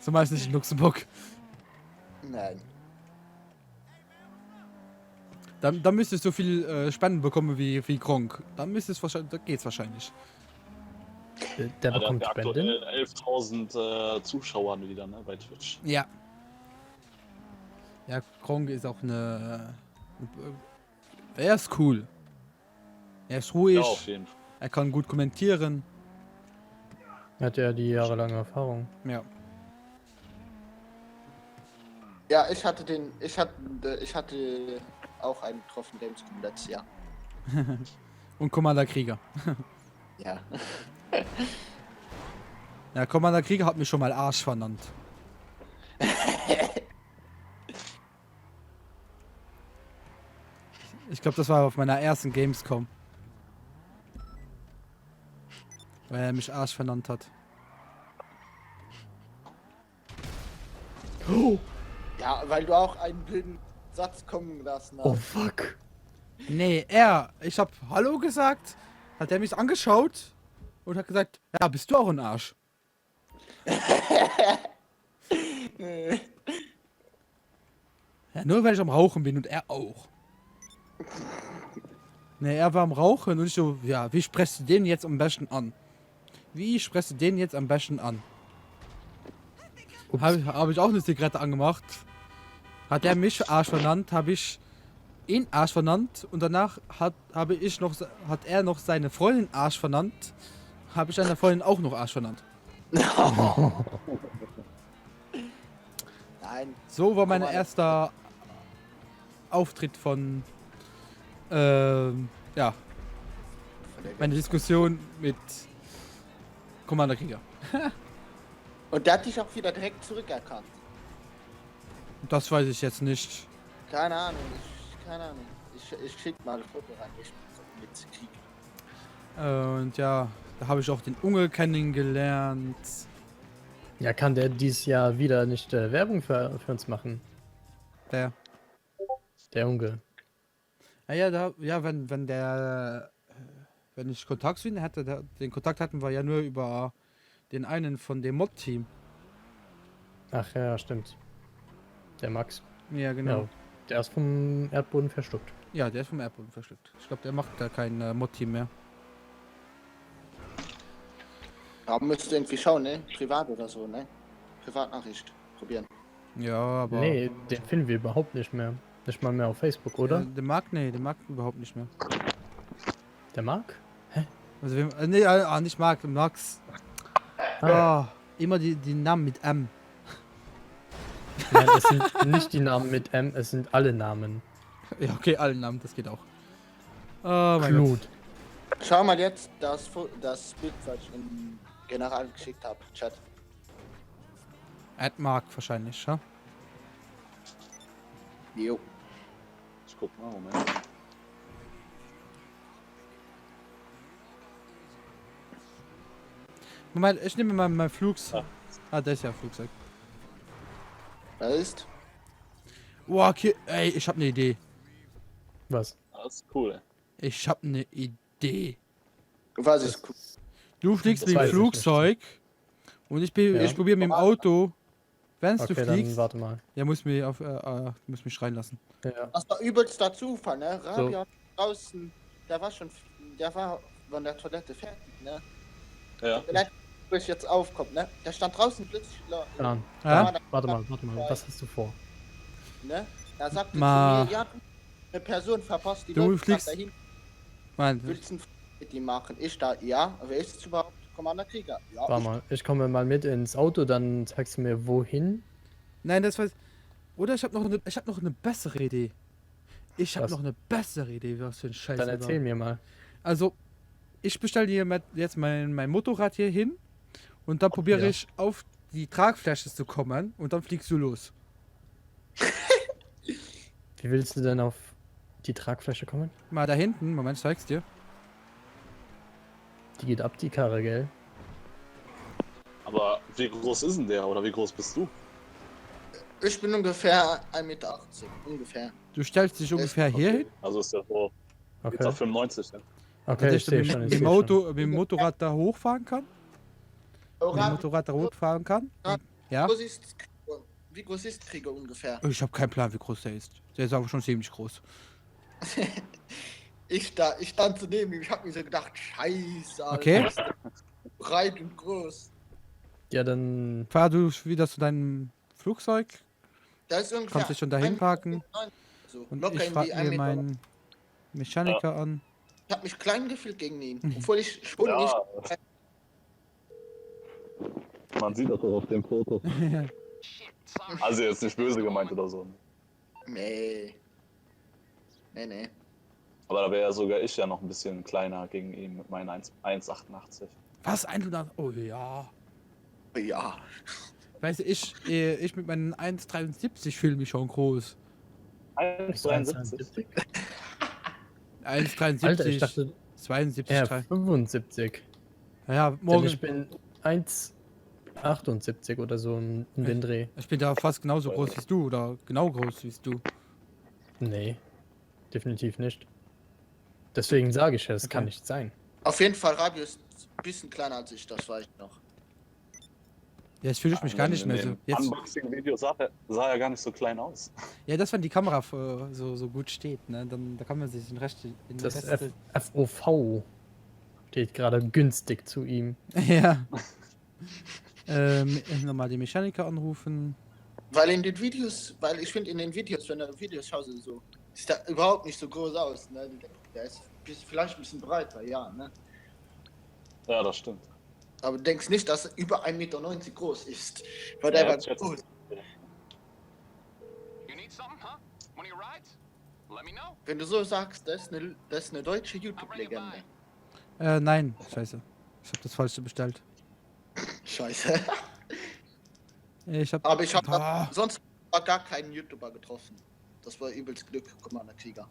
So meist nicht in Luxemburg. Nein. Dann müsstest du so viel Spenden bekommen wie Gronk. Dann müsstest wahrscheinlich, da geht's wahrscheinlich. Der Ja, der hat bekommt ja Spenden. aktuell 11.000 Zuschauern wieder, ne, bei Twitch. Ja. Ja, Gronk ist auch er ist cool. Er ist ruhig, Ja, auf jeden Fall. er kann gut kommentieren. Er hat ja die jahrelange Erfahrung. Ja. Ja, ich hatte auch einen getroffen, Gamescom letztes Jahr. Und Commander Krieger. Ja. Ja, Commander Krieger hat mich schon mal Arsch vernannt. Ich glaube, das war auf meiner ersten Gamescom. Weil er mich Arsch vernannt hat. Ja, weil du auch einen blöden Satz kommen lassen hast. Oh fuck. Nee, ich hab Hallo gesagt, hat er mich angeschaut und hat gesagt, ja, bist du auch ein Arsch. Ja, nur weil ich am Rauchen bin und er auch. Nee, er war am Rauchen und ich so, ja, wie sprichst du den jetzt am besten an? Wie sprichst du den jetzt am besten an? Hab ich auch eine Zigarette angemacht. Hat er mich Arsch vernannt, habe ich ihn Arsch vernannt und danach hat er noch seine Freundin Arsch vernannt. Habe ich seine Freundin auch noch Arsch vernannt. Nein. So war mein Guck mal. erster Auftritt von ja, meine Diskussion mit Commander Krieger. Und der hat dich auch wieder direkt zurückerkannt. Das weiß ich jetzt nicht. Keine Ahnung. Ich schick mal ein Foto rein. Ich mit Krieg. Und ja, da habe ich auch den Unge kennengelernt. Ja, kann der dieses Jahr wieder nicht Werbung für uns machen? Der. Der Unge. Ja, wenn ich Kontakt zu ihm hätte, den Kontakt hatten wir ja nur über den einen von dem Mod-Team. Ach ja, stimmt. Der Max. Ja, genau. Ja, der ist vom Erdboden verstockt. Ja, der ist vom Erdboden verschluckt. Ich glaube, der macht da kein Mod-Team mehr. Aber müsst ihr irgendwie schauen, ne? Privat oder so, ne? Privatnachricht probieren. Ja, aber. Nee, den finden wir überhaupt nicht mehr. Nicht mal mehr auf Facebook, oder? Der mag, nee, der mag überhaupt nicht mehr. Der Marc? Also, nicht Mark, Max. Ah, immer die Namen mit M. Nein, es sind nicht die Namen mit M, es sind alle Namen. Ja, okay, alle Namen, das geht auch. Oh mein Gott. Knut. Schau mal jetzt das Bild, was ich in General geschickt habe, Chat. Mark wahrscheinlich, ja? Jo. Ich guck mal, Moment. Moment, ich nehme mal mein Flugzeug. Ah. Das ist ja ein Flugzeug. Da ist. Oh, okay, ey, ich habe eine Idee. Was? Das ist cool, ey. Ich habe eine Idee. Was ist cool? Du fliegst Das mit dem weiß ich Flugzeug und ich Ja. probiere mit dem Auto. Wenn du Okay, fliegst, dann warte mal. ja, muss mich schreien lassen. Ja. Das war übelst der Zufall, ne? Rabi hat draußen, der war von der Toilette fertig, ne? Ja. Vielleicht, wo ich jetzt aufkommt, ne? Der stand draußen plötzlich, Plan. Ja? Warte mal. Was hast du vor? ne? Er sagte Ma. zu mir, ja, eine Person verpasst die Du Luft, fliegst- dahin, Mann, willst du mit ihm machen? Ich da, ja, wer ist es überhaupt? Commander Krieger. Ja, Warte mal, ich komme mal mit ins Auto, dann zeigst du mir wohin. nein, das weiß. Oder ich habe noch eine bessere Idee. Ich habe Was? noch eine bessere Idee, was für ein Scheiß. Dann erzähl mir mal. Also, ich bestelle dir jetzt mein Motorrad hier hin und dann probiere Ja. ich auf die Tragfläche zu kommen und dann fliegst du los. Wie willst du denn auf die Tragfläche kommen? Mal da hinten, Moment, ich zeig's dir. Die geht ab, die Karre, gell? Aber wie groß ist denn der oder wie groß bist du? ich bin ungefähr 1,80 Meter, ungefähr. Du stellst dich ungefähr hier hin, Also ist der so Okay. 1,95 Meter. Okay, dass ich ich sehe mit, schon. mit, Ich dem seh Auto, mit dem Motorrad da hochfahren kann. Mit dem Motorrad da hochfahren kann. Ja. Ja. Wie groß ist Krieger ungefähr? Ich habe keinen Plan, wie groß der ist. Der ist aber schon ziemlich groß. Ich stand so neben ihm, ich hab mir so gedacht, scheiße, Alter, Okay. ist der breit und groß. Ja, dann. Fahr du wieder zu deinem Flugzeug Da ist ungefähr Kannst dich schon dahin 1,90 parken. So, und locker ich irgendwie frage 1 mir Meter. meinen Mechaniker an. Ich hab mich klein gefühlt gegen ihn, Mhm. obwohl ich schon Ja. nicht. Man sieht das auch auf dem Foto. Also jetzt nicht böse gemeint oder so. Nee. Nee. Aber da wäre ja sogar ich ja noch ein bisschen kleiner gegen ihn mit meinen 1,88. Was? 100? Oh ja. Ja. Weißt du, ich mit meinen 1,73 fühle mich schon groß. 1,73. 1,73. Alter, ich dachte, 72. er 3. 75. Ja, Denn morgen. ich bin 1,78 oder so in den Dreh. Ich bin da fast genauso groß wie du oder genau groß wie du. Nee, definitiv nicht. Deswegen sage ich ja, es Okay. kann nicht sein. Auf jeden Fall, Rabi ist ein bisschen kleiner als ich, das weiß ich noch. Jetzt fühle ich mich gar nicht mehr so. Jetzt, Unboxing-Video sah er gar nicht so klein aus. ja, das, wenn die Kamera so gut steht, ne? Dann da kann man sich den Rest in Das das Rest, FOV steht gerade günstig zu ihm. ja. Nochmal den Mechaniker anrufen. Weil ich finde in den Videos, wenn du Videos schaust, so, sieht der überhaupt nicht so groß aus. Ne? Der ist vielleicht ein bisschen breiter, ja. Ne? Ja, das stimmt. Aber du denkst nicht, dass er über 1,90 Meter groß ist. Weil Ja, der war ich schätze- groß. Wenn du so sagst, das ist eine deutsche YouTube-Legende. Nein, scheiße. Ich habe das Falsche bestellt. Scheiße. Ich hab, Aber ich habe Ah. sonst gar keinen YouTuber getroffen. Das war übelst Glück, Commander Krieger.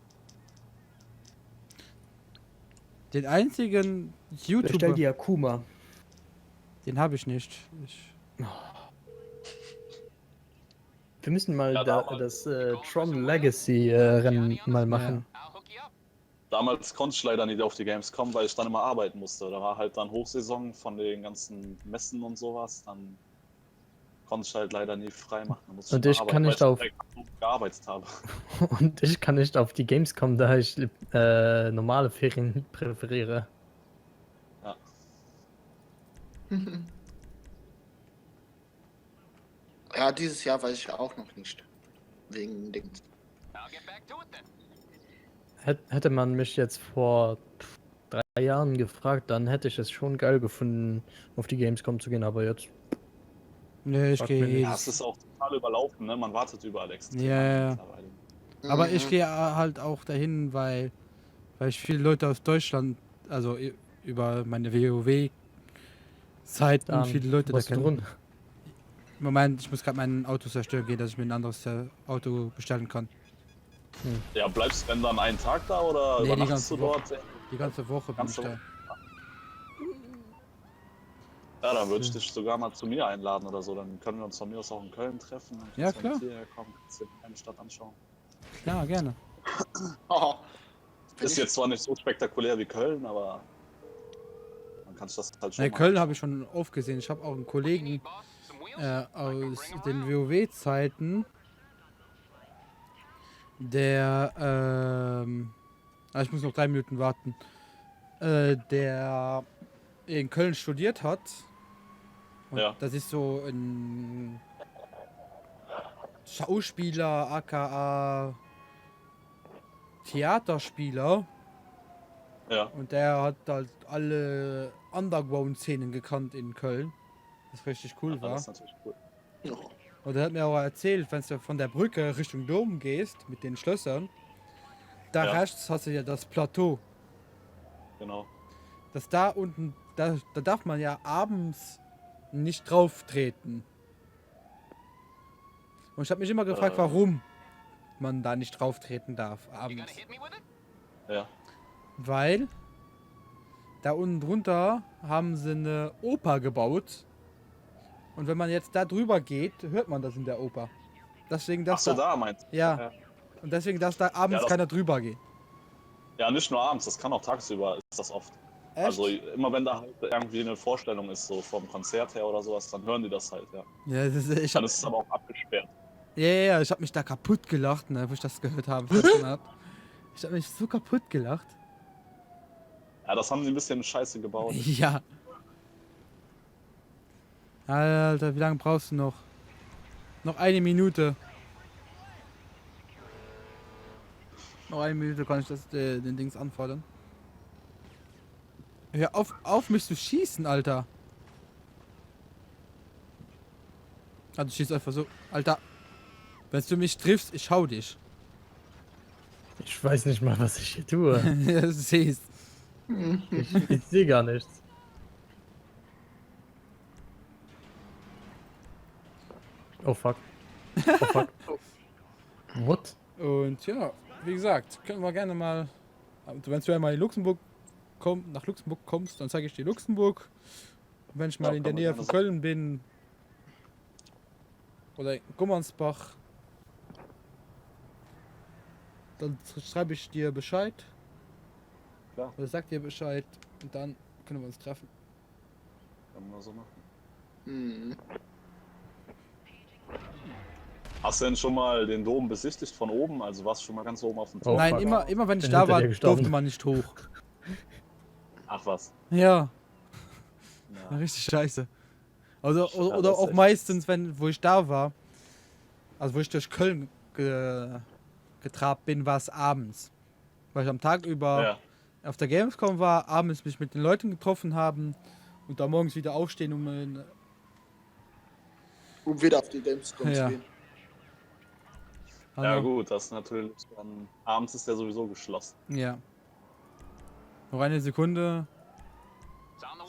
Den einzigen Bestell YouTuber, dir Akuma. den habe ich nicht. Wir müssen mal Ja, das Tron Legacy Rennen mal machen. Damals konnte ich leider nicht auf die Games kommen, weil ich dann immer arbeiten musste. Da war halt dann Hochsaison von den ganzen Messen und sowas. Dann konnte ich halt leider nie frei machen. Da musste Und immer ich kann arbeiten, nicht weil auf- direkt gearbeitet habe. Und ich kann nicht auf die Games kommen, da ich normale Ferien präferiere. Ja. Ja, dieses Jahr weiß ich auch noch nicht. Wegen Dings. Hätte man mich jetzt vor 3 Jahren gefragt, dann hätte ich es schon geil gefunden, auf die Gamescom zu gehen, aber jetzt. Nee, ich Frag gehe mir nicht. Ja, es ist auch total überlaufen, ne? Man wartet überall extrem Ja, lange ja. mittlerweile. Aber ich Mhm. gehe halt auch dahin, weil ich viele Leute aus Deutschland, also über meine WoW-Zeiten, Dann viele Leute da was kennen. drin. Moment, ich muss gerade mein Auto zerstören gehen, dass ich mir ein anderes Auto bestellen kann. Ja, bleibst du denn dann einen Tag da oder Nee, die übernachtest du ganze dort? Die ganze Woche bin ich Ganze da. Ja, dann würde ich dich sogar mal zu mir einladen oder so. Dann können wir uns von mir aus auch in Köln treffen. Dann Ja, kannst du mit klar. hierher kommen, kannst dir eine Stadt anschauen. Ja, gerne. Oh, Ist jetzt zwar nicht so spektakulär wie Köln, aber man kann sich das halt schon Nee, mal Köln anschauen. habe ich schon oft gesehen. Ich habe auch einen Kollegen aus den WoW-Zeiten, der, ich muss noch 3 Minuten warten, der in Köln studiert hat. Und Ja. das ist so ein Schauspieler, aka Theaterspieler. Ja, Und der hat halt alle Underground-Szenen gekannt in Köln. Was richtig cool das war. ist natürlich cool. oh. Und er hat mir auch erzählt, wenn du von der Brücke Richtung Dom gehst, mit den Schlössern, da Ja. rechts hast du ja das Plateau. Genau. Das da unten, da darf man ja abends nicht drauf treten. Und ich habe mich immer gefragt, warum man da nicht drauf treten darf abends. Ja. Weil da unten drunter haben sie eine Oper gebaut. Und wenn man jetzt da drüber geht, hört man das in der Oper. Deswegen Ach darf so, da meinst du? Ja. Und deswegen darf da abends Ja, das- keiner drüber gehen. Ja, nicht nur abends, das kann auch tagsüber, ist das oft. Echt? Also immer wenn da halt irgendwie eine Vorstellung ist, so vom Konzert her oder sowas, dann hören die das halt, ja. Ja, das ist, ich Dann hab, ist es aber auch abgesperrt. ja, ich habe mich da kaputt gelacht, ne, wo ich das gehört habe. Ich habe mich so kaputt gelacht. Ja, das haben sie ein bisschen scheiße gebaut. Ja. Alter, wie lange brauchst du noch? Noch 1 Minute. Noch 1 Minute kann ich den Dings anfordern. Hör auf mich zu schießen, Alter. Also schieß einfach so. Alter. Wenn du mich triffst, ich hau dich. Ich weiß nicht mal, was ich hier tue. Ja, du siehst. Ich sehe gar nichts. Oh fuck. Oh fuck. What? Und ja, wie gesagt, können wir gerne mal. Wenn du einmal in Luxemburg nach Luxemburg kommst, dann zeige ich dir Luxemburg. Und wenn ich mal Ja, in der kann man Nähe gerne von Köln bin oder in Gummersbach, dann schreibe ich dir Bescheid. Klar. Oder sag dir Bescheid und dann können wir uns treffen. Kann man so machen. Mhm. Hast du denn schon mal den Dom besichtigt von oben? Also warst du schon mal ganz oben auf dem Oh, Turm? Nein, fuck. immer wenn ich Bin da hinter war, dir gestorben. durfte man nicht hoch. Ach was. Ja, Ja. richtig scheiße. Also, Ja, oder das ist auch echt- meistens, wo ich da war, also wo ich durch Köln getrabt bin, war es abends. Weil ich am Tag über Ja. auf der Gamescom war, abends mich mit den Leuten getroffen haben und dann morgens wieder aufstehen, um Um wieder auf die Gamescom Ja. zu gehen. Ja also, gut, das ist natürlich dann, abends ist der sowieso geschlossen. ja. Noch eine Sekunde.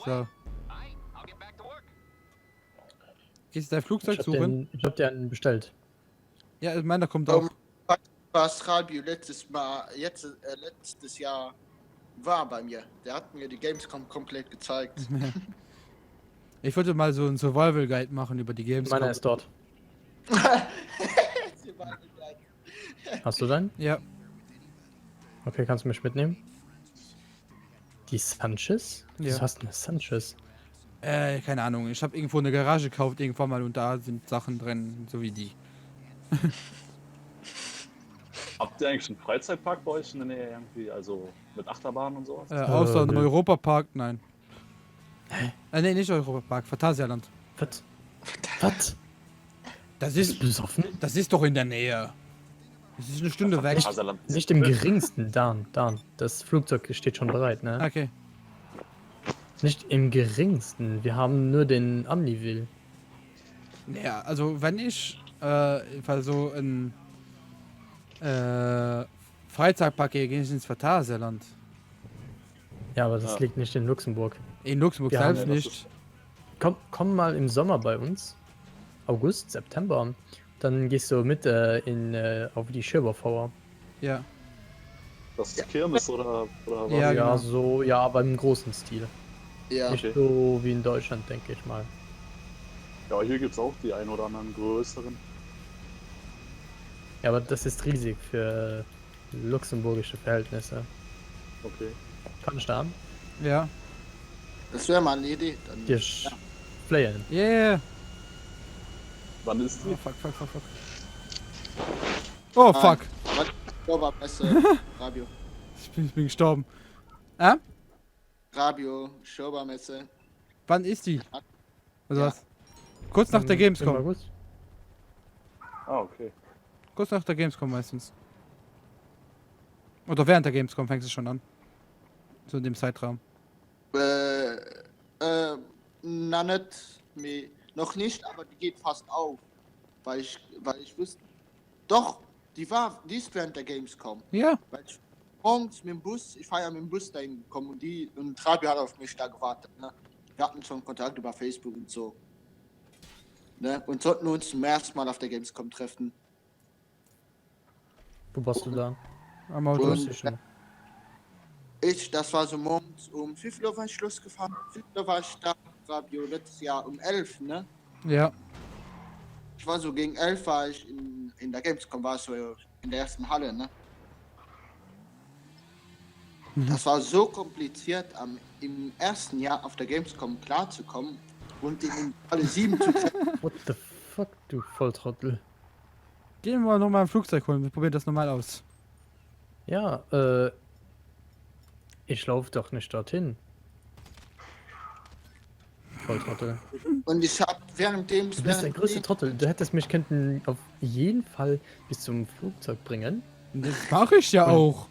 So. Gehst du dein Flugzeug suchen? Ich hab dir einen bestellt. Ja, meiner kommt auch. Was Radio letztes Jahr war bei mir. Der hat mir die Gamescom komplett gezeigt. Ich wollte mal so einen Survival Guide machen über die Games. Meiner ist dort. Hast du deinen? Ja. Okay, kannst du mich mitnehmen? Die Sanchez? Ja. Was hast du eine Sanchez? Keine Ahnung. Ich habe irgendwo eine Garage gekauft irgendwann mal und da sind Sachen drin, so wie die. Habt ihr eigentlich einen Freizeitpark bei euch in der Nähe irgendwie? Also mit Achterbahn und sowas? Außer im nee. Europapark, nein. Nee, nicht Europapark, Phantasialand. Was? Was? Das Bist ist, du besoffen? das ist doch in der Nähe. Das ist eine Stunde weg. Phantasialand. Nicht im geringsten, Dan. Das Flugzeug steht schon bereit, ne? Okay. Nicht im geringsten. Wir haben nur den Amniville. Ja, also wenn ich weil so ein Freizeitpark gehe, gehe ich ins Phantasialand. Ja, aber das Ja. liegt nicht in Luxemburg. In Luxemburg Ja, selbst nee, das nicht. Komm mal im Sommer bei uns. August, September. Dann gehst du mit auf die Schirberfauer. Ja. Das ist Kirmes oder was? Ja, genau. so, ja, aber im großen Stil. Ja. Nicht so wie in Deutschland, denke ich mal. Ja, hier gibt es auch die ein oder anderen größeren. Ja, aber das ist riesig für luxemburgische Verhältnisse. Okay. Kann ich da an? Ja. Das wäre mal eine Idee. Dann, Dir flayen. Yeah. Wann ist Oh, die? fuck. Oh, fuck. Aber besser. Rabio. Ich bin gestorben. Rabio, Schobermesse. Wann ist die? Also Ja. was? Kurz nach der Im Gamescom. August? Ah, okay. Kurz nach der Gamescom meistens. Oder während der Gamescom fängst du schon an. So in dem Zeitraum. Na nicht, noch nicht, aber die geht fast auf. Weil ich wusste. Doch, die ist während der Gamescom. Ja. Weil ich morgens mit dem Bus, ich fahre ja mit dem Bus dahin gekommen und Trabi hat auf mich da gewartet. Ne? Wir hatten schon Kontakt über Facebook und so. Ne? Und sollten uns zum ersten Mal auf der Gamescom treffen. Wo warst du da? Am Auto. Und das war so morgens um 5 Uhr war ich Schluss gefahren. 5 Uhr war ich da, Rabio, letztes Jahr um 11, ne? Ja. Ich war so gegen 11 war ich in der Gamescom, war ich so in der ersten Halle, ne? Das war so kompliziert, im ersten Jahr auf der Gamescom klarzukommen und in alle 7 zu treffen. What the fuck, du Volltrottel. Gehen wir noch mal ein Flugzeug holen. Wir probieren das normal aus. Ja, ich laufe doch nicht dorthin. Volltrottel. Und ich hab währenddem... Du bist der größte Trottel. Du hättest mich könnten auf jeden Fall bis zum Flugzeug bringen. Das mache ich ja auch.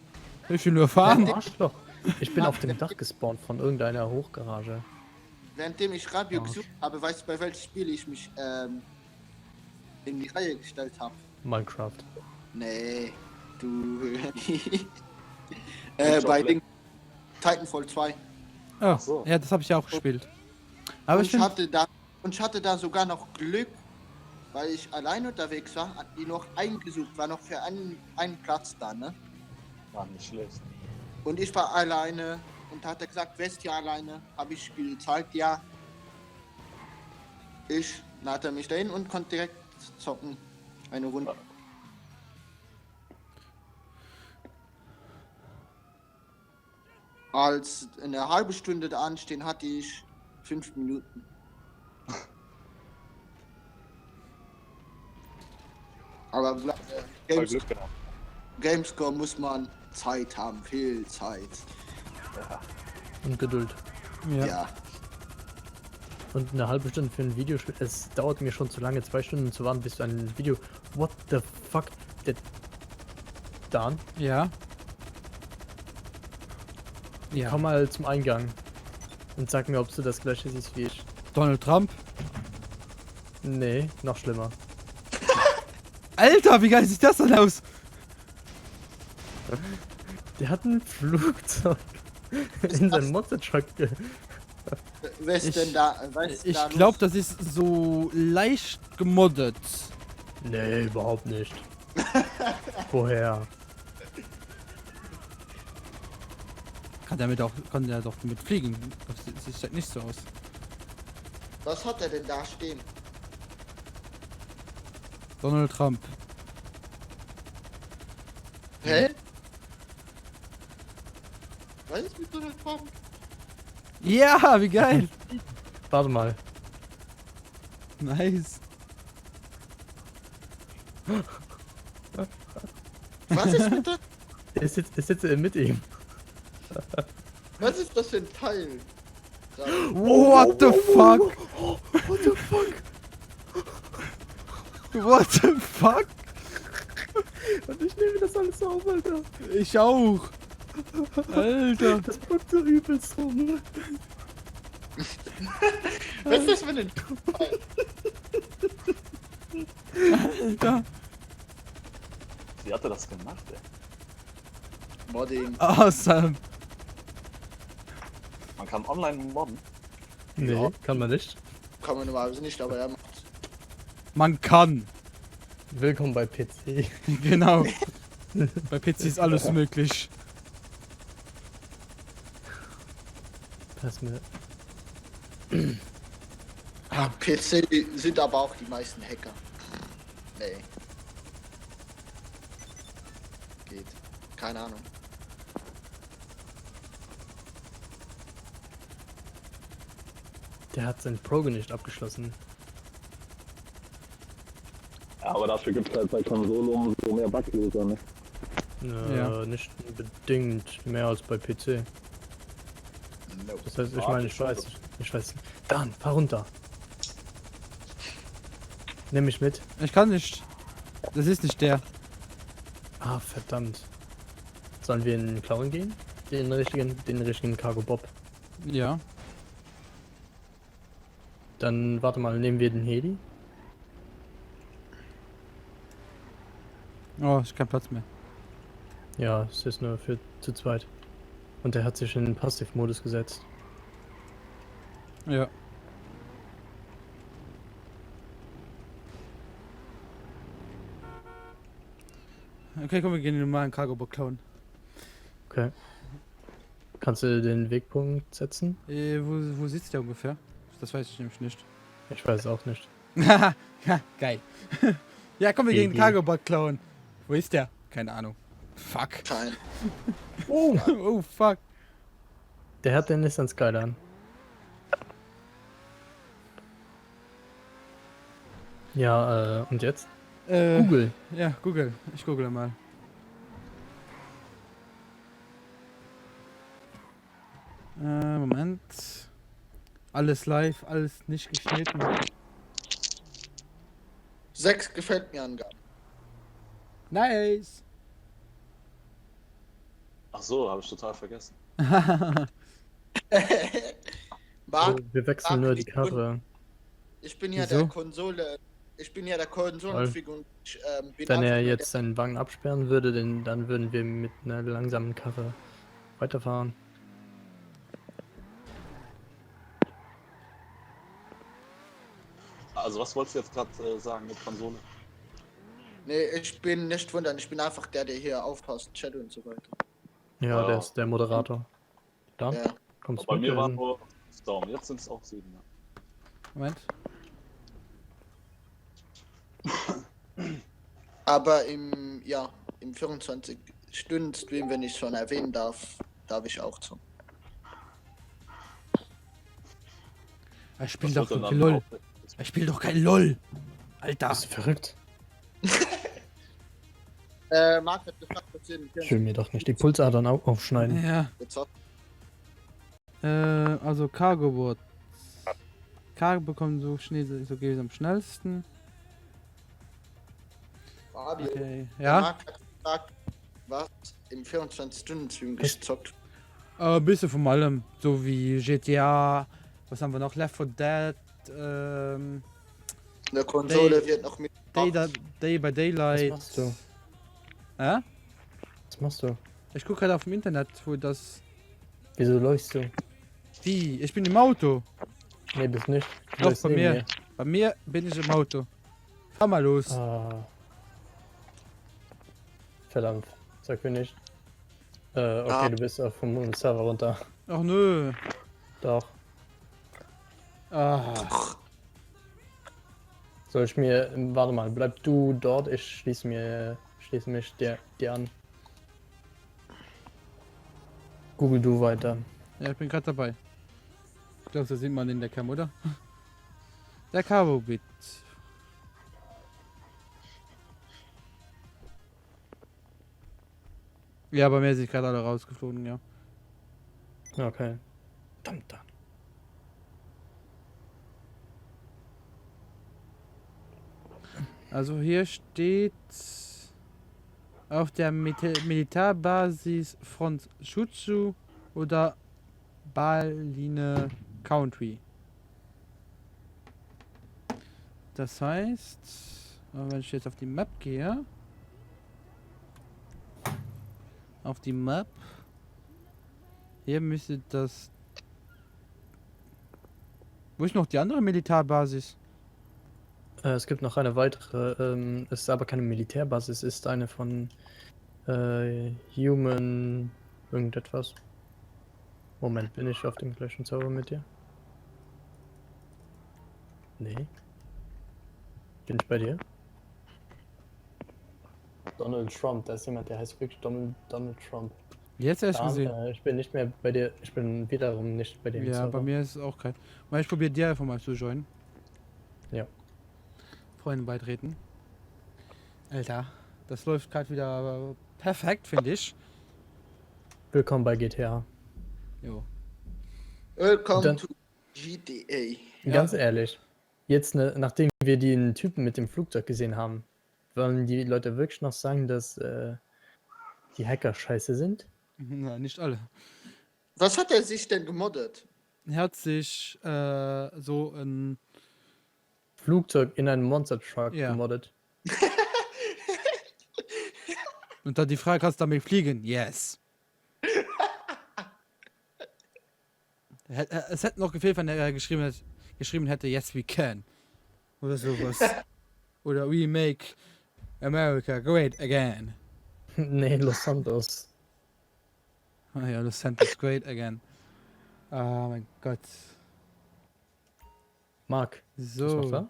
Ich will nur fahren. Arschloch. Ich bin auf dem Dach gespawnt von irgendeiner Hochgarage. Währenddem ich Rabio gesucht habe, weißt du, bei welchem Spiel ich mich in die Reihe gestellt habe? Minecraft. Nee, du... bei Ding... Titanfall 2. Oh, so. ja, das habe ich ja auch gespielt. Aber Und ich finde, ich hatte da sogar noch Glück, weil ich alleine unterwegs war, hat die noch eingesucht, war noch für einen Platz da, ne? War nicht schlecht. Und ich war alleine und hat er gesagt, wer ist hier alleine? Habe ich gezeigt, ja. Dann hat er mich dahin und konnte direkt zocken. Eine Runde. Als eine halbe Stunde da anstehen, hatte ich 5 Minuten. Aber Voll Glück gehabt. Gamescom muss man Zeit haben, viel Zeit. Und Geduld. ja. Ja. Und eine halbe Stunde für ein Videospiel. Es dauert mir schon zu lange, 2 Stunden zu warten, bis du ein Video. What the fuck? Dan, Ja. Ja. komm mal zum Eingang. Und sag mir, ob du das gleiche siehst wie ich. Donald Trump. Nee, noch schlimmer. Alter, wie geil sieht das denn aus? Der hat ein Flugzeug in seinem Monster-Truck. Wer ist Ich- denn da? Weißt du Ich da glaube, das ist so leicht gemoddet. Nee, überhaupt nicht. Woher? Kann der doch mit fliegen. Das sieht nicht so aus. Was hat er denn da stehen? Donald Trump. Hä? Was ist mit Donald Trump? Ja, wie geil. Warte mal. Nice. Was ist mit Donald? Ich sitze mit ihm. Was ist das für ein Teil? What the fuck? What the fuck? What the fuck? Und ich nehme das alles auf, Alter. Ich auch. Alter. Das bockt so übelst rum. Was ist das für ein Teil? Alter. Wie hat er das gemacht, ey? Modding. Awesome. Man kann online modden. Nee, Ja. kann man nicht. Kann man normalerweise nicht, aber er macht's. Man kann. Willkommen bei PC. Genau. Bei PC ist alles möglich. Pass mir. PC sind aber auch die meisten Hacker. Nee. Geht. Keine Ahnung. Der hat sein Proge nicht abgeschlossen. Ja, aber dafür gibt es halt bei Konsolen so mehr Bug-User, ne? Ja. Nicht unbedingt mehr als bei PC. No. Das heißt, ich meine, ich weiß. Dann, fahr runter. Nimm mich mit. Ich kann nicht. Das ist nicht der. Ah, verdammt. Sollen wir in den Klauen gehen? Den richtigen Cargo Bob. Ja. Dann, warte mal, nehmen wir den Heli. Oh, ich hab keinen Platz mehr. Ja, es ist nur für zu zweit. Und der hat sich in den Passivmodus gesetzt. Ja. Okay, komm, wir gehen den normalen Cargo-Bock klauen. Okay. Kannst du den Wegpunkt setzen? Wo sitzt der ungefähr? Das weiß ich nämlich nicht. Ich weiß auch nicht. Haha, geil. Ja, komm, wir gehen den GG. Cargo-Bock klauen. Wo ist der? Keine Ahnung. Fuck. Kein. Oh, oh, fuck. Der hat den Nissan Skyline. Ja, und jetzt? Google. Ja, Google. Ich google mal. Moment. Alles live, alles nicht geschnitten. 6 gefällt mir Angaben. Nice. Ach so, habe ich total vergessen. Marc, Wir wechseln nur die Karre. ich bin ja Wieso? der Konsole. Ich bin ja der Konsolenfigur und ich bin Wenn er einfach jetzt seinen Wagen absperren würde, dann würden wir mit einer langsamen Karre weiterfahren. Also was wolltest du jetzt gerade sagen mit Konsole? Nee, ich bin nicht wundern, ich bin einfach der hier aufpasst, Chat und so weiter. Ja, Ja. der ist der Moderator. Dann Ja. kommst Bei du mir waren mit. nur Storm, jetzt sind es auch 7. Ja. Moment. Aber im 24-Stunden-Stream, wenn ich schon erwähnen darf, darf ich auch zu. Ich spiel Was doch wird denn kein dann LOL. auch- Ich spiel doch kein LOL. Alter. Bist du verrückt? Marc hat gefragt, ob sie Ich will mir doch nicht die Pulsadern aufschneiden. Ja. gezockt. Also Cargo-Boot. Cargo bekommen so schnell, so geht es am schnellsten. Fabio, Okay. der Ja. Marc hat gefragt, was im 24-Stunden-Stream Echt? gezockt. Ein bisschen von allem. So wie GTA. Was haben wir noch? Left 4 Dead. Eine Konsole Day- wird noch mit. Day by Was Daylight. machst du? Ja? Was machst du? Ich gucke gerade auf dem Internet, wo das. Wieso läufst du? Wie? Ich bin im Auto. Nee, bist nicht. Du Doch, läufst bei neben mir. Bei mir bin ich im Auto. Fahr mal los. Ah. Verdammt. Sag mir nicht. Okay, Ah. du bist auf vom Server runter. Ach nö. Doch. Ah. Soll ich mir. Warte mal, bleib du dort, ich schließe mich dir an. Google du weiter. Ja, ich bin gerade dabei. Ich glaube, das sieht man in der Cam, oder? Der Cabo-Bit. Ja, bei mir sind gerade alle rausgeflogen, ja. Okay. Verdammt dann. Also hier steht auf der Militärbasis Front Schutzu oder Baline Country. Das heißt, wenn ich jetzt auf die Map gehe, auf die Map, hier müsste das... Wo ist noch die andere Militärbasis? Es gibt noch eine weitere, es ist aber keine Militärbasis, es ist eine von Human irgendetwas. Moment, bin ich auf dem gleichen Server mit dir? Nee. Bin ich bei dir? Donald Trump, da ist jemand, der heißt wirklich Donald Trump. Jetzt erst Da, gesehen. ich bin nicht mehr bei dir, ich bin wiederum nicht bei dir. im Ja, Server. bei mir ist es auch kein. Weil ich probiere dir einfach mal zu joinen. Ja. Freunde beitreten. Alter, das läuft gerade wieder perfekt, finde ich. Willkommen bei GTA. Jo. Welcome Dann- to GTA. Ganz ehrlich, jetzt nachdem wir den Typen mit dem Flugzeug gesehen haben, wollen die Leute wirklich noch sagen, dass die Hacker scheiße sind? Na, nicht alle. Was hat er sich denn gemoddet? Er hat sich so ein. Flugzeug in einen Monster Truck Ja. gemoddet. Und dann die Frage, kannst du damit fliegen? Yes. Es hätte noch gefehlt, wenn er geschrieben hätte, yes we can. Oder sowas. Oder we make America great again. Nee, Los Santos. Ah ja, Los Santos great again. Ah mein Gott. Marc, bist du noch So. da?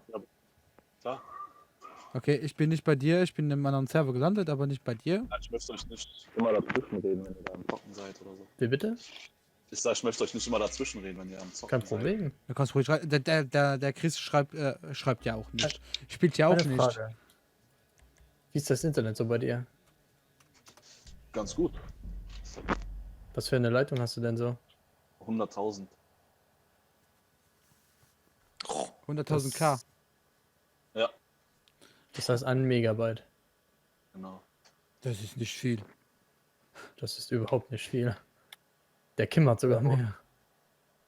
Klar. Okay, ich bin nicht bei dir, ich bin in einem anderen Server gelandet, aber nicht bei dir. Ich möchte euch nicht immer dazwischen reden, wenn ihr da am Zocken seid oder so. Wie bitte? Ich sag, ich möchte euch nicht immer dazwischen reden, wenn ihr am Zocken Kein seid. Problem. Du kannst ruhig rein. Der Chris schreibt ja auch nicht. Spielt ja auch Eine nicht. Frage. Wie ist das Internet so bei dir? Ganz gut. Was für eine Leitung hast du denn so? 100.000. 100.000 K. Ja, Das heißt 1 Megabyte. genau. Das ist nicht viel. Das ist überhaupt nicht viel. Der Kim hat sogar mehr.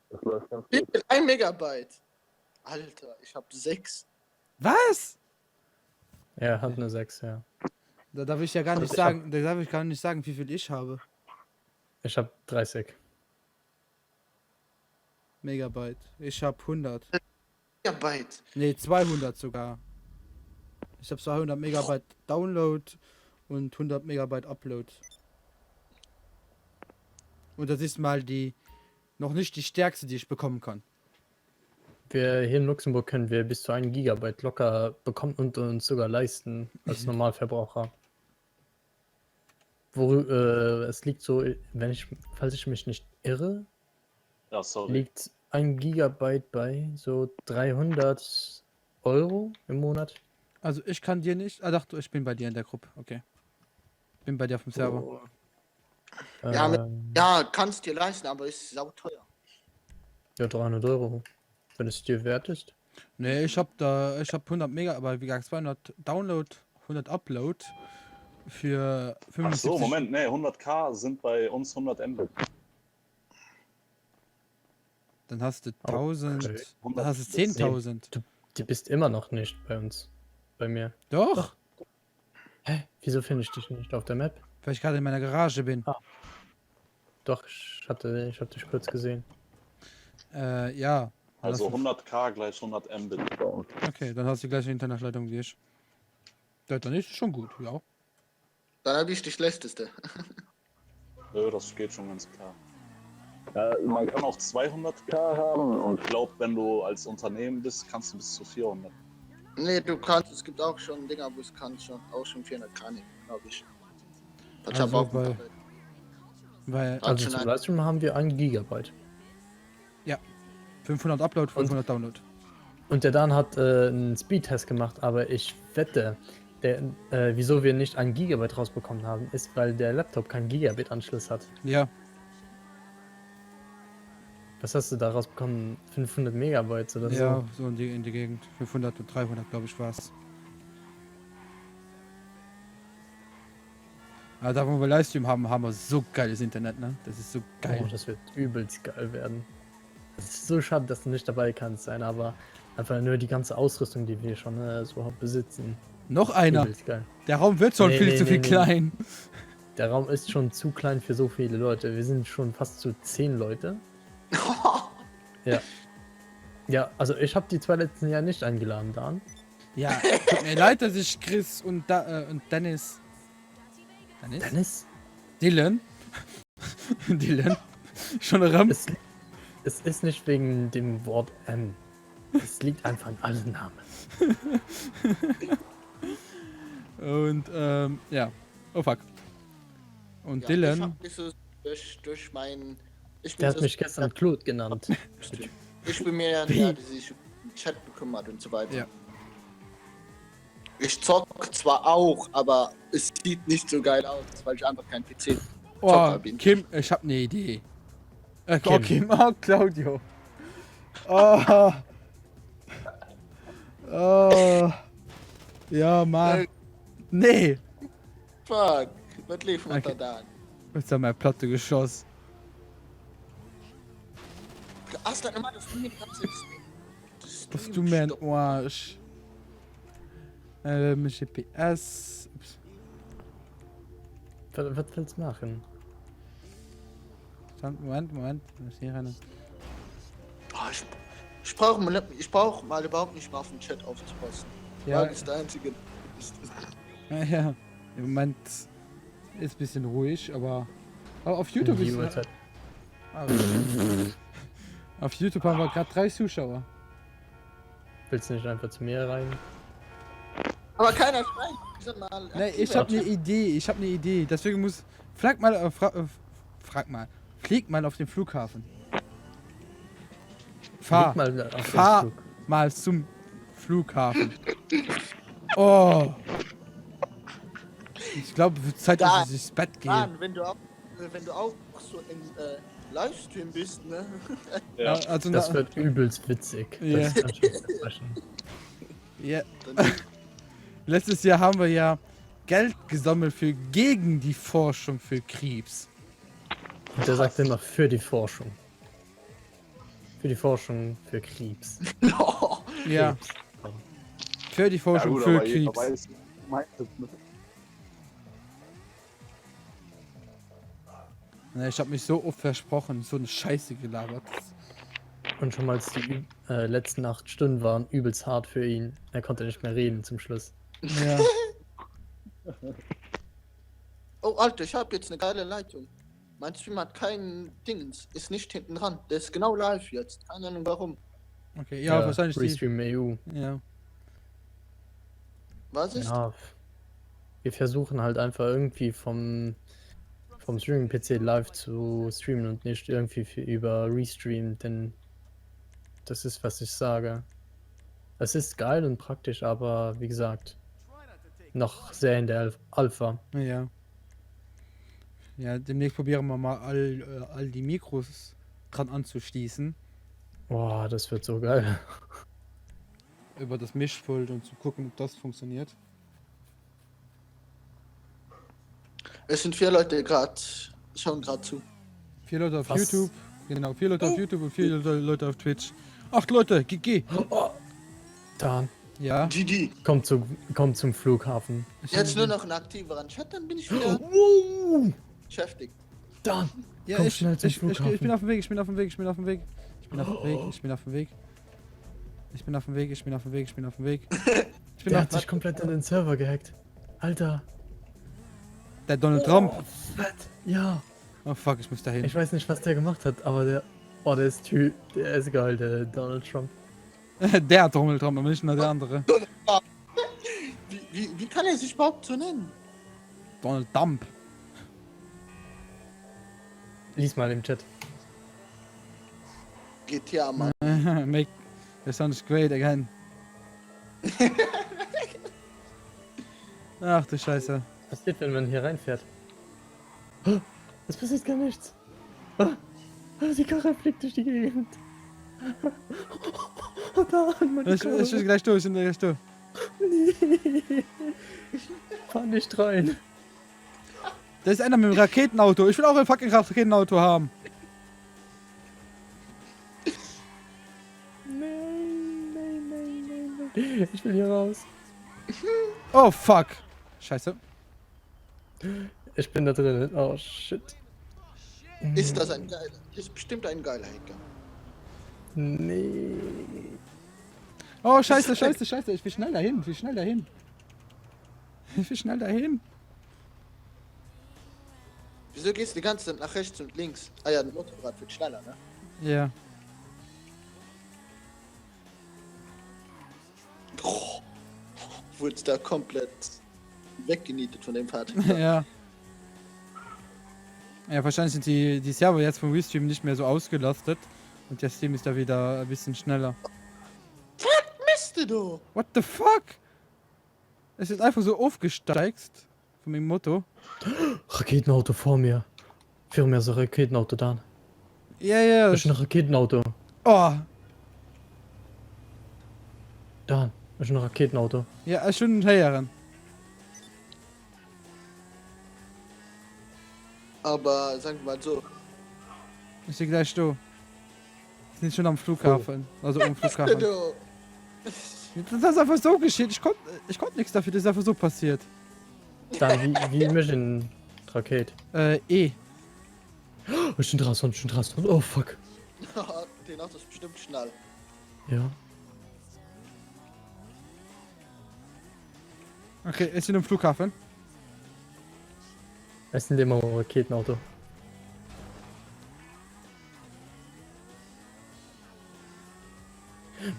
Das läuft ganz Wie viel? 1 Megabyte. Alter, ich hab 6. Was? Er hat eine 6, ja. Da darf ich ja gar nicht Ich sagen, da darf ich gar nicht sagen, wie viel ich habe. Ich habe 30. Megabyte. Ich habe 100. Megabyte. Nee, 200 sogar. Ich habe 200 Megabyte Download und 100 Megabyte Upload. Und das ist mal die noch nicht die stärkste, die ich bekommen kann. Wir hier in Luxemburg können wir bis zu 1 Gigabyte locker bekommen und uns sogar leisten als Normalverbraucher. Es liegt so, falls ich mich nicht irre, Ja, sorry. liegt 1 Gigabyte bei so 300 Euro im Monat. Also ich kann dir nicht. Ah, dachte, ich bin bei dir in der Gruppe. Okay. Bin bei dir auf dem Server. Ja, Ähm, Ja, kannst dir leisten, aber ist sauteuer. ja, 300 Euro. Wenn es dir wert ist. Nee, ich hab 100 Mega, aber wie gesagt 200 Download, 100 Upload für Ach 75. so, Moment, nee, 100k sind bei uns 100 Mbit. Dann hast du 1000, Okay. dann hast du 10.000. Du bist immer noch nicht bei uns. Bei mir. Doch, Hä? Wieso finde ich dich nicht auf der Map? weil ich gerade in meiner Garage bin. Doch, ich hab dich kurz gesehen. Ja. Also Lass- 100k gleich 100 Mbit bei uns. Okay, dann hast du die gleiche Internetleitung wie ich. Ja, dann ist es schon gut, ja. Dann habe ich die schlechteste. Das geht schon ganz klar. Ja, man kann auch 200k haben und ich glaube, wenn du als Unternehmen bist, kannst du bis zu 400. Nee, du kannst, es gibt auch schon Dinger, wo es kann schon, auch schon 400k nehmen, glaube ich. Ich Also hab auch bei- Weil Also zum Rational. Livestream haben wir 1 Gigabyte. 500 Upload, 500 Download. Und der Dan hat einen Speedtest gemacht, aber ich wette, wieso wir nicht 1 Gigabyte rausbekommen haben, ist, weil der Laptop keinen Gigabit-Anschluss hat. Ja, Was hast du da rausbekommen? 500 Megabytes oder so? ja, so in die Gegend. 500 und 300, glaube ich, war's. Aber da, wo wir Livestream haben, haben wir so geiles Internet, ne? Das ist so geil. Oh, das wird übelst geil werden. Es ist so schade, dass du nicht dabei kannst sein, aber einfach nur die ganze Ausrüstung, die wir schon so besitzen. Noch einer. Übelst geil. Der Raum wird schon Nee, viel nee, zu nee, viel nee. klein. Der Raum ist schon zu klein für so viele Leute. Wir sind schon fast zu 10 Leute. Ja. Ja, also ich habe die 2 letzten Jahre nicht eingeladen, Dan. Ja, tut mir leid, dass ich Chris und Dennis. Dennis? Dylan. Dylan. Schon rum. Es ist nicht wegen dem Wort M. Es liegt einfach an allen Namen. Und ja. Oh fuck. Und Ja, Dylan. Ich hab nicht so durch meinen. Der hat mich gestern Claude genannt. Ich bin mir ja der, der sich um den Chat bekümmert und so weiter. Ja. Ich zock zwar auch, aber es sieht nicht so geil aus, weil ich einfach kein PC Oh, Zocker bin. Kim, ich hab eine Idee. Oh, Kim. Kim. Oh, Claudio. Oh. Oh. Ja, Mann. Nee. Fuck, was lief unter Okay. da? Jetzt haben wir Platte geschossen. Hast du immer das Ding Was du mir ein Arsch. Mit GPS. Ups. Was willst du machen? Moment. Ich sehe rein. Oh, ich brauch mal überhaupt nicht mal auf den Chat aufzupassen. Ja, Weil das der einzige ist. ja. Im Moment ist ein bisschen ruhig, aber auf YouTube Die ist Uhrzeit. auf YouTube haben wir gerade 3 Zuschauer. Willst du nicht einfach zu mir rein? Aber keiner schreit. Ich sag mal, Nee, ich habe eine Idee. Deswegen muss flieg mal auf den Flughafen. Fahr Leg mal auf den fahr Flug. mal zum Flughafen. Oh. Ich glaube, es wird Zeit, Da- dass ich ins Bett gehe. Mann, wenn du auch so im Livestream bist, ne? Ja. Also Das wird übelst witzig. Ja. Das kann ich mir versprechen. ja. Dann, Letztes Jahr haben wir ja Geld gesammelt für gegen die Forschung für Krebs. Und der sagt immer für die Forschung. Für die Forschung für Krebs. oh, Ja, Krebs. für die Forschung für jeder Krebs. weiß, meint es nicht. Ne, ich habe mich so oft versprochen, so eine Scheiße gelabert. Und schon mal als die letzten 8 Stunden waren übelst hart für ihn. Er konnte nicht mehr reden zum Schluss. Ja. oh, Alter, ich habe jetzt eine geile Leitung. Mein Stream hat keinen Dingens, ist nicht hinten dran. Der ist genau live jetzt. Keine Ahnung warum. Okay, ja, wahrscheinlich die. Restream EU. Ja. Was ist? Ja. Wir versuchen halt einfach irgendwie vom Streaming-PC live zu streamen und nicht irgendwie über Restream, denn das ist, was ich sage. Es ist geil und praktisch, aber wie gesagt, noch sehr in der Alpha. Ja. Ja, demnächst probieren wir mal all die Mikros dran anzuschließen. Boah, das wird so geil. Über das Mischpult und zu gucken, ob das funktioniert. Es sind 4 Leute gerade, schauen gerade zu. 4 Leute auf Was? YouTube. Genau, 4 Leute auf YouTube und 4 Leute auf Twitch. 8 Leute, GG. Dan, Ja. GG. komm zum Flughafen. Jetzt nur noch ein aktiverer Chat, dann bin ich wieder Wow. beschäftigt. Dan, Ja, komm ich schnell zum bin Flughafen. auf dem Weg, ich bin auf dem Weg. Ich bin auf dem Weg. Ich bin auf dem Weg. Ich bin auf dem Weg. Ich bin auf dem Weg. Ich bin auf dem Weg. Ich bin auf dem Weg. Ich bin Der auf hat sich komplett an den Server gehackt. Alter. der Donald Trump. Fett. Ja. Oh fuck, ich muss dahin. Ich weiß nicht, was der gemacht hat, aber der. Oh, der ist geil, der Donald Trump. Der Trommeltrommer, nicht nur der andere. Wie kann er sich überhaupt so nennen? Donald Dump. Lies mal im Chat. GTA, Mann. Make the sounds great again. Ach du Scheiße. Was passiert, wenn man hier reinfährt? Oh, es passiert gar nichts. Oh, die Karre fliegt durch die Gegend. Oh, da, meine Ich bin gleich durch, ich bin gleich durch. Nee. Fahr nicht rein. Da ist einer mit dem Raketenauto. Ich will auch ein fucking Raketenauto haben. Nein. Ich will hier raus. Oh fuck. Scheiße. Ich bin da drin. Oh shit. Ist das ein geiler? Ist bestimmt ein geiler Hacker. Nee. Oh scheiße, scheiße, scheiße. Ich will schnell dahin. Ich will schnell dahin. Ich will schnell dahin. Wieso gehst du die ganze Zeit nach rechts und links? Ah ja, ein Motorrad wird schneller, ne? Ja. Oh, wurde da komplett weggenietet von dem Fahrzeug. Ja. Ja, wahrscheinlich sind die Server jetzt vom Restream nicht mehr so ausgelastet. Und der Steam ist da wieder ein bisschen schneller. Miste du! What the fuck? Es ist einfach so aufgesteigst. Von meinem Motto. Raketenauto vor mir. Vor mir so ein Raketenauto da. Ja, ja. Das ist ein Raketenauto. Oh. Da. Das ist ein Raketenauto. Ja, schon höheren. Aber sagen wir mal so. Ich sehe gleich du. Wir sind schon am Flughafen. Also um Flughafen. Du. Das ist einfach so geschehen. Ich konnte nichts dafür, das ist einfach so passiert. Dann wie Mission Raket. E. Oh, schon draußen. Oh fuck. Den Auto ist bestimmt schnell. Ja. Okay, ist in einem Flughafen. Es sind immer Raketenauto.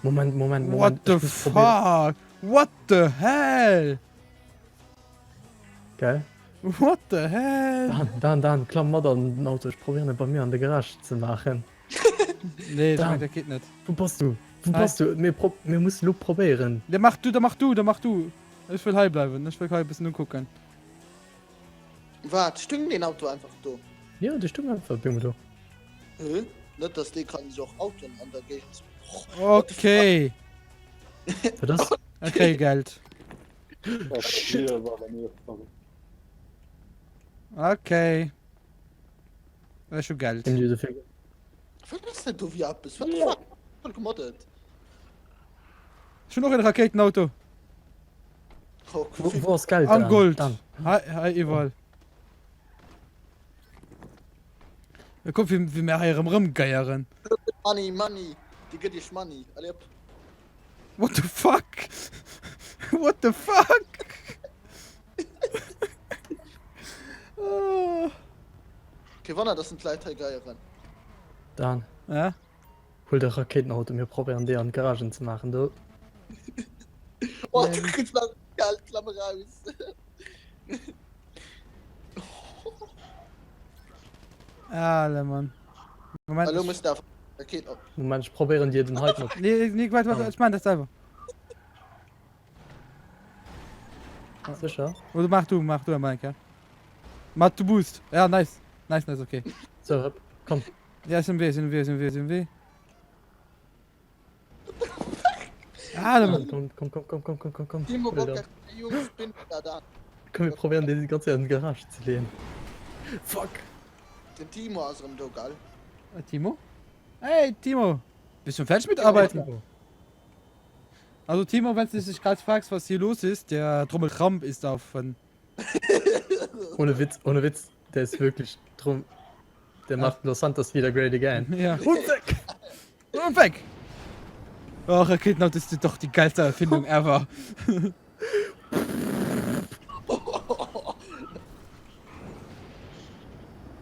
Moment. What the Ich muss probieren. fuck? What the hell? Geil. What the hell? Dann, klamm mal ein Auto. Ich probiere bei mir an der Garage zu machen. Nee, Da. das geht nicht. Wo passt du? Wir müssen nur probieren. Der mach du. Ich will heil bleiben. Ich will heil ein bisschen nur gucken. Warte, stüngen den Auto einfach du. Ja, die Stimme einfach, Bimdo. Hä? Nicht, dass die kann sich auch Auto an der Gegend. Okay. Für das? Okay, Geld. Hier war bei mir. Okay. Das ist schon Geld. Nimm dir dafür. Was ist denn du wie ab bist? What the fuck? Voll gemoddet. Schon noch ein Raketenauto. Oh, Wo ist Geld? Am dann? Gold. Dann. Hi, überall. Ja, guck, wie wir hier rumgeiern. Money. Die geht dich Money. Erlebt. What the fuck? What the fuck? Oh. Okay, Wanner, das sind Leiter Geierin. Dann. Ja? Hol der Raketenauto, wir probieren die an Garagen zu machen, du. Oh, du kriegst mal Geld, Klammer raus. Alle, Mann. Moment. Hallo, Mr. Raketen. Moment, ich probieren die den halt noch. Nee, warte, ich meine das selber. Sicher? Oder mach du, Mike. Mach du Boost. Ja, nice, okay. So, komm. Ja, sind wir. Alle, Mann. Komm. Timo, Hol Bock, da. Jungs, bin da. Komm, wir probieren die ganze Zeit in die Garage zu lehnen. Fuck. Den Timo aus dem Dogal. Timo? Hey, Timo. Bist du fertig mit Arbeiten? Also, Timo, wenn du dich gerade fragst, was hier los ist, der Trommeltramp ist auf von. Ohne Witz, der ist wirklich drum. Der macht Los Santos wieder great again. Ja. Und weg! Oh, Raketenauto ist doch die geilste Erfindung ever.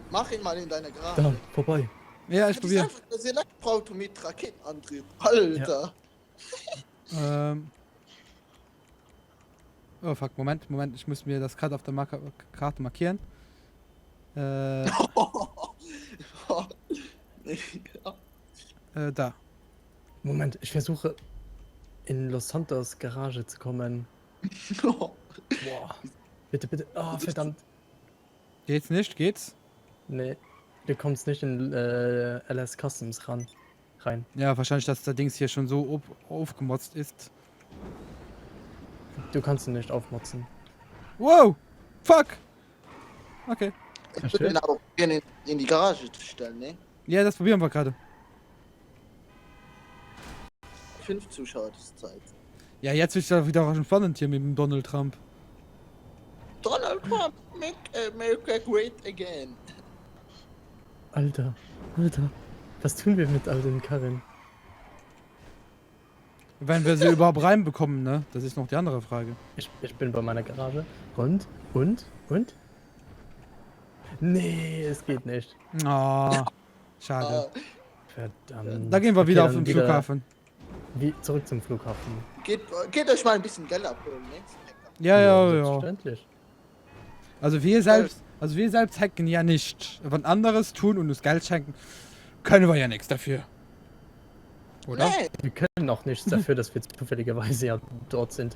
Mach mach ihn mal in deiner Garage. Da, vorbei. Ja, ich Das ist probiere. einfach das Elektroauto mit Raketenantrieb. Alter. Oh fuck, Moment, ich muss mir das gerade auf der Karte markieren. Da. Moment, ich versuche in Los Santos Garage zu kommen. Boah. Bitte, bitte. Oh, verdammt. Geht's nicht? Geht's? Nee, du kommst nicht in LS Customs rein. Ja, wahrscheinlich, dass der Dings hier schon so aufgemotzt ist. Du kannst ihn nicht aufmotzen. Wow! Fuck! Okay. Ich würde ihn auch gerne in die Garage stellen, ne? Ja, das probieren wir gerade. 5 Zuschauer das Zeit. Ja, jetzt ist ja wieder schon spannend hier mit dem Donald Trump. Donald Trump, make America great again. Alter, was tun wir mit all den Karren? Wenn wir sie überhaupt reinbekommen, ne? Das ist noch die andere Frage. Ich bin bei meiner Garage. Und? Nee, es geht nicht. Oh, schade. Verdammt. Da gehen wir wieder Okay, auf dann den Flughafen. Zurück zum Flughafen. Geht euch mal ein bisschen Geld abholen, ne? Ja. Selbstverständlich. Also wir selbst hacken ja nicht. Wenn anderes tun und uns Geld schenken, können wir ja nichts dafür. Oder? Nee. Wir können auch nichts dafür, dass wir jetzt zufälligerweise ja dort sind.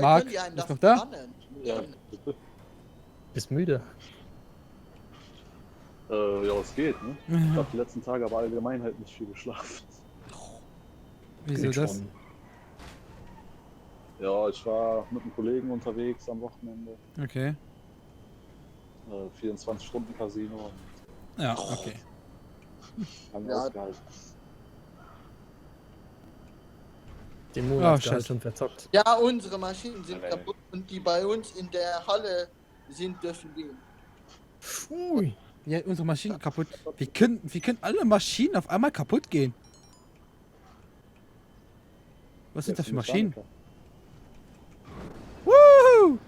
Marc, Können die einen ist dafür noch da? bannen? Ja, bitte. Bist müde? Ja, es geht, ne? Ich habe die letzten Tage aber allgemein halt nicht viel geschlafen. Wieso Geht das? schon. Ja, ich war mit einem Kollegen unterwegs am Wochenende. Okay. 24-Stunden-Casino. Ja, okay. Haben Ja. ausgehalten. Den Monat shit. schon verzockt. Ja, unsere Maschinen sind Nee. kaputt und die bei uns in der Halle sind, dürfen gehen. Ui. Ja, unsere Maschinen kaputt. Wie können alle Maschinen auf einmal kaputt gehen? Was sind das für Maschinen? Woohoo!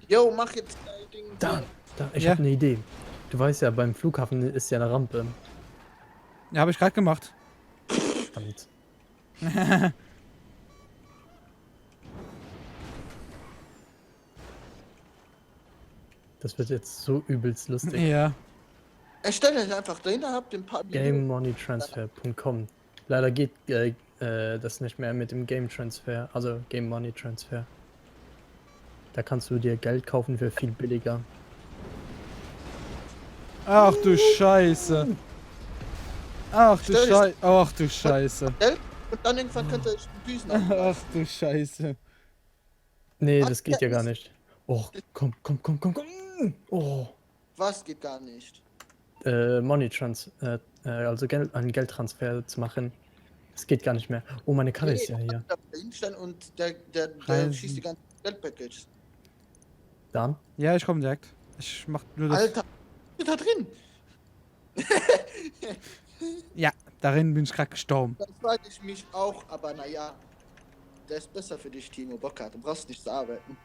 Jo, mach jetzt dein Ding. Da, ich Ja. habe eine Idee. Du weißt ja, beim Flughafen ist ja eine Rampe. Ja, habe ich gerade gemacht. Verdammt. Das wird jetzt so übelst lustig. Ja. Erstelle es einfach drin, da habt ihr ein paar GameMoneyTransfer.com. Leider geht das nicht mehr mit dem Game Transfer, also Game Money Transfer. Da kannst du dir Geld kaufen für viel billiger. Ach du Scheiße. Ach du Stell dich- Scheiße. Ach du Scheiße. und dann irgendwann könnt ihr euch die Düsen anmachen. Ach du Scheiße. Nee, Was das geht ja denn? gar nicht. Oh, komm. Oh. Was geht gar nicht? Money also einen Geldtransfer zu machen. Das geht gar nicht mehr. Oh, meine Karre ist ja hier. Da hinstellen und der Reisen. schießt die ganzen Geldpackage. Dan? Ja, ich komme direkt. Ich mach nur das. Alter, ist da drin? Ja, darin bin ich gerade gestorben. Das frage ich mich auch, aber naja. Der ist besser für dich, Timo Bockhardt. Du brauchst nicht zu arbeiten.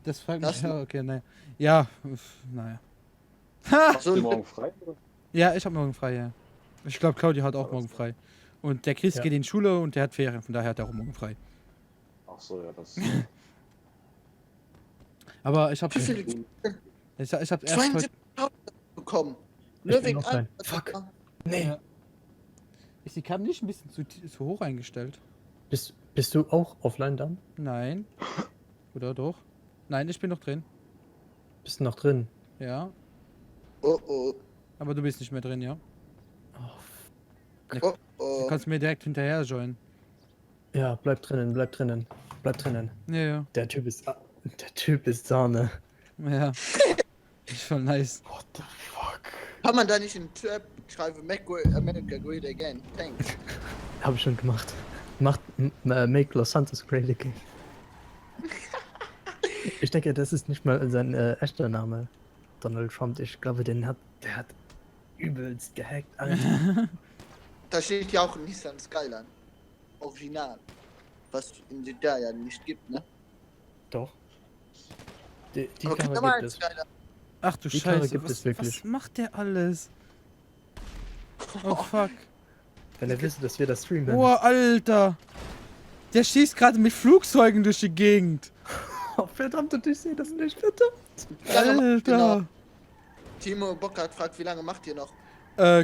Das fragt Das mich. Ja, okay, naja. Ja, naja. Ha! Hast du morgen frei? Oder? Ja, ich habe morgen frei, ja. Ich glaube, Claudia hat auch morgen frei. Und der Chris Ja. geht in die Schule und der hat Ferien, von daher hat er auch morgen frei. Ach so, ja, das. Aber ich habe Wie viele ich hab erst heute, 72.000 bekommen. Ich Nur bin wegen noch rein. einem- Fuck. Nee. Ja. Ist die Cam nicht ein bisschen zu hoch eingestellt? Bist du auch offline dann? Nein. Oder doch? Nein, ich bin noch drin. Bist du noch drin? Ja. Oh oh. Aber du bist nicht mehr drin, ja? Oh, Oh Du oh. kannst mir direkt hinterher joinen. ja, bleib drinnen. Ja, ja. Der Typ ist Sahne. Ja. Ist voll nice. What the fuck? Kann man da nicht in Trap schreiben, America Great Again? Thanks. Hab ich schon gemacht. Make Los Santos great again. Ich denke, das ist nicht mal sein echter Name. Donald Trump. Ich glaube, der hat übelst gehackt, Alter. Da steht ja auch Nissan Skyline. Original. Was in der ja nicht gibt, ne? Doch. Die Okay, Karre nochmal gibt es. geiler. Ach du Die Karre Scheiße, gibt es wirklich. was macht der alles? Oh fuck. Wenn er wüsste, dass wir das streamen. Oh, Alter. Der schießt gerade mit Flugzeugen durch die Gegend. Oh, verdammt, und ich sehe das nicht, verdammt. Wie lange macht ihr Alter. noch? Timo Bockert fragt, wie lange macht ihr noch?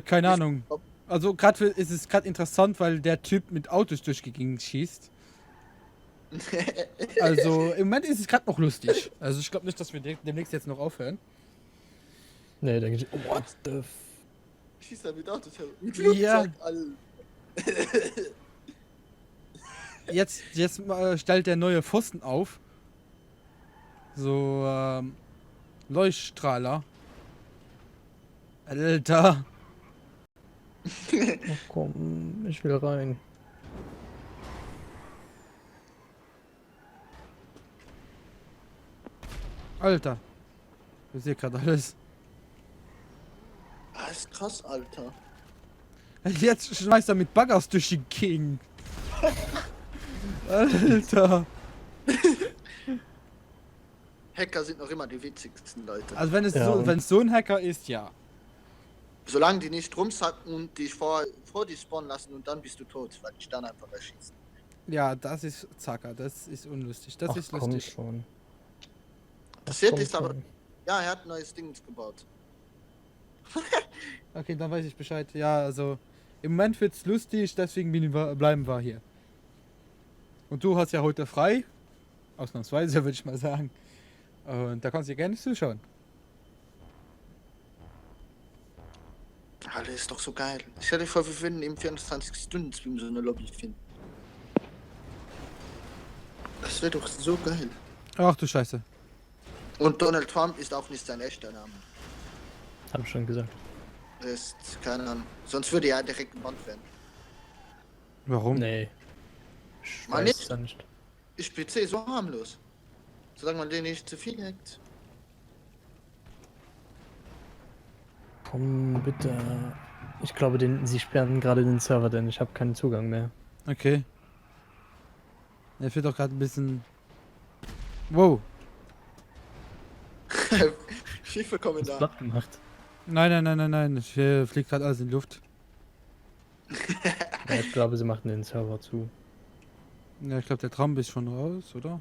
Keine Ahnung. Also gerade ist es gerade interessant, weil der Typ mit Autos durch die Gegend schießt. Also im Moment ist es gerade noch lustig. Also ich glaube nicht, dass wir demnächst jetzt noch aufhören. Nee, denke ich. What the f. Schießt er mit Autos herum? Mit Ja. Flugzeug, Alter. Jetzt stellt der neue Pfosten auf. So Leuchtstrahler. Alter. Oh, komm, ich will rein. Alter. Ich sehe gerade alles. Ah, ist krass, Alter. Jetzt schmeißt er mit Baggers durch die Gegend. Alter. Hacker sind noch immer die witzigsten Leute. Also wenn es Ja, so, und- wenn es so ein Hacker ist, ja. Solange die nicht rumsacken und dich vor die spawnen lassen und dann bist du tot, weil ich dann einfach erschießen. Ja, das ist Zacker, das ist unlustig. Das Ach, ist komm lustig. schon. Das Ach, jetzt komm ist aber. schon. Ja, er hat ein neues Ding gebaut. Okay, dann weiß ich Bescheid. Ja, also im Moment wird's lustig, deswegen bleiben wir hier. Und du hast ja heute frei. Ausnahmsweise, würde ich mal sagen. Und da kannst du gerne zuschauen. Alter, ist doch so geil. Stell dir vor, wir würden im 24-Stunden-Stream so eine Lobby finden. Das wäre doch so geil. Ach du Scheiße. Und Donald Trump ist auch nicht sein echter Name. Hab ich schon gesagt. Das ist keine Ahnung. Sonst würde er direkt gebannt werden. Warum? Nee. Ich Mal weiß nicht. es ja nicht. Ist PC so harmlos. Solange man den nicht zu viel hackt. Komm, bitte. Ich glaube, sie sperren gerade den Server, denn ich habe keinen Zugang mehr. Okay. Er wird doch gerade ein bisschen. Wow. Schiffe Was kommen da. platt gemacht. Nein. Ich fliegt gerade alles in die Luft. Ja, ich glaube, sie machen den Server zu. Ja, ich glaube, der Trump ist schon raus, oder?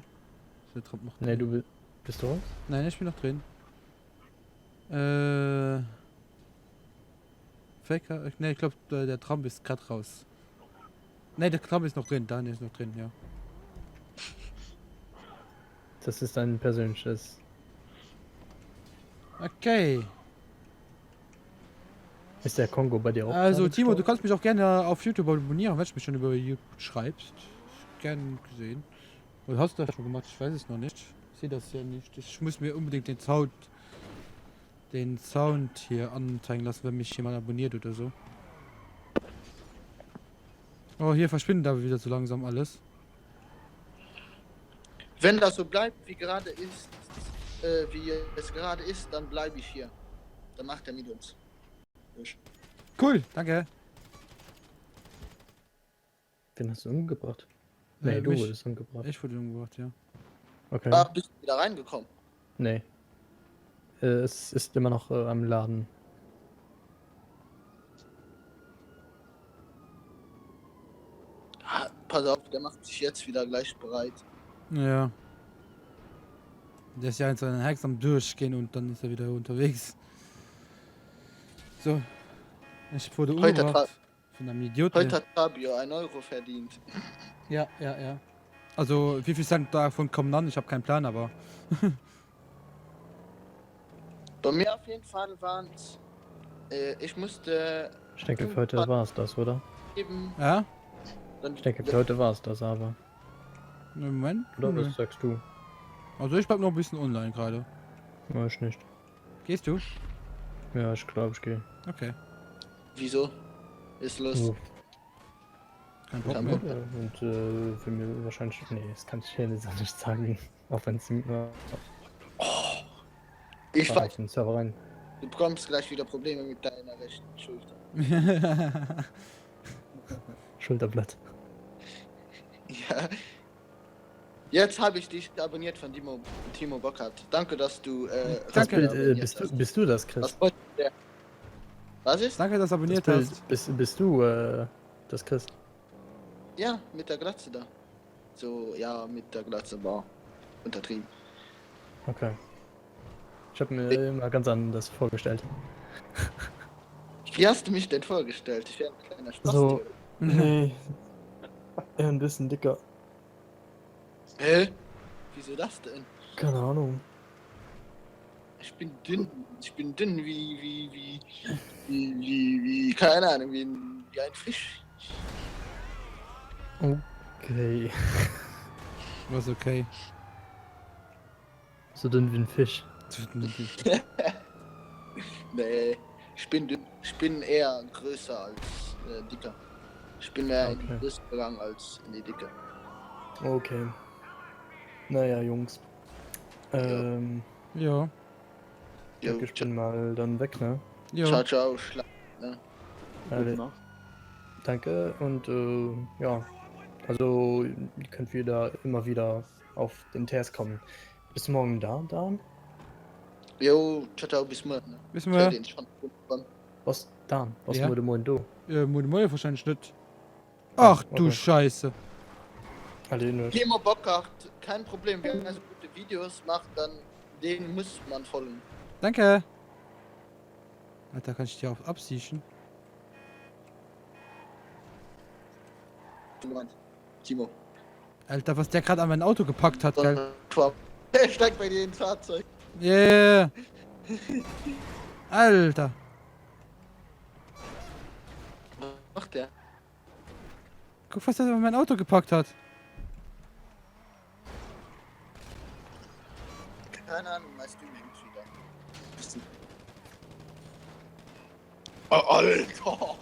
Ist der Trump noch Nee, drin? bist du raus? Nein, ich bin noch drin. Faker? Ne, ich glaube, der Trump ist gerade raus. Ne, der Trump ist noch drin. Daniel ist noch drin, ja. Das ist ein persönliches. Okay. Ist der Kongo bei dir auch? Also, gerade Timo, du gestorben? kannst mich auch gerne auf YouTube abonnieren, wenn du mich schon über YouTube schreibst. Gern gesehen. Oder hast du das schon gemacht? Ich weiß es noch nicht. Ich sehe das ja nicht. Ich muss mir unbedingt den Sound hier anzeigen lassen, wenn mich jemand abonniert oder so. Oh, hier verschwindet aber wieder so langsam alles. Wenn das so bleibt, wie es gerade ist, dann bleibe ich hier. Dann macht er mit uns. Cool, danke. Wen hast du umgebracht? Nee, du mich. wurdest umgebracht. Ich wurde umgebracht, ja. Okay. Ah, bist du wieder reingekommen? Nee. Es ist immer noch am Laden. Ah, pass auf, der macht sich jetzt wieder gleich bereit. Ja. Der ist ja in seinen Hacks am Durchgehen und dann ist er wieder unterwegs. So. Ich wurde Heute umgebracht von einem Idiot. Heute hat Fabio 1 Euro verdient. Ja. Also, wie viel Cent davon kommen dann? Ich habe keinen Plan, aber. Bei mir auf jeden Fall waren es. Ich musste Ich denke, für heute war es das, oder? eben. Ja? Dann, Ich denke, für heute war es das, aber. Moment. Oder Nö. was sagst du? Also, ich bleib noch ein bisschen online gerade. Ja, ich nicht. Gehst du? Ja, ich glaube, ich gehe. Okay. Wieso? Ist los. So. Kein Bock Kein mehr. Bock. Ja, und für mir wahrscheinlich. Nee, das kann ich hier nicht sagen. Auch wenn es Ich auf weiß, den Server rein. du bekommst gleich wieder Probleme mit deiner rechten Schulter. Schulterblatt. Ja. Jetzt habe ich dich abonniert von Timo Bockhardt. Danke, dass du. Das Danke. Bild, abonniert bist, du, hast. bist du das, Chris? Was freut mich sehr. Was ist? Danke, dass du Das abonniert Bild, hast. bist du das, Chris? Ja, mit der Glatze da. So, ja, mit der Glatze war untertrieben. Okay. Ich habe mir immer ganz anders vorgestellt. Wie hast du mich denn vorgestellt? Ich wäre ein kleiner Spaß. So, nee. Eher ein bisschen dicker. Hä? Wieso das denn? Keine Ahnung. Ich bin dünn. Ich bin dünn wie keine Ahnung, wie ein Fisch. Okay. Was okay. So dünn wie ein Fisch. Nee, ich bin dünn. Ich bin eher größer als dicker. Ich bin mehr in die Okay. Brust gegangen als in die Dicke. Okay. Naja, Jungs. Ja. Ich Jo, bin mal dann weg, ne? ciao, Ja. ciao, Schlag. Alle, Nacht. danke und ja. Also, ihr könnt immer wieder auf den Test kommen. Bis morgen da, Dan? Jo, ciao, ciao, bis morgen. Ne? Wissen Ich hör wir? den schon von. Was, Dan? Was Ja. wurde morgen du? Moje wahrscheinlich nicht. Ach du okay. Scheiße. Alle nur. Timo Bockhardt, kein Problem. Wenn er so gute Videos macht, dann den muss man folgen. Danke. Alter, kann ich dir auch absiechen? Du meinst, Timo. Alter, was der gerade an mein Auto gepackt hat, gell? Er steigt bei dir ins Fahrzeug. Yeah. Alter. Was macht der? Guck, was der an mein Auto gepackt hat. Keine Ahnung, weißt du mir nicht wieder. Bist du- Oh, Alter!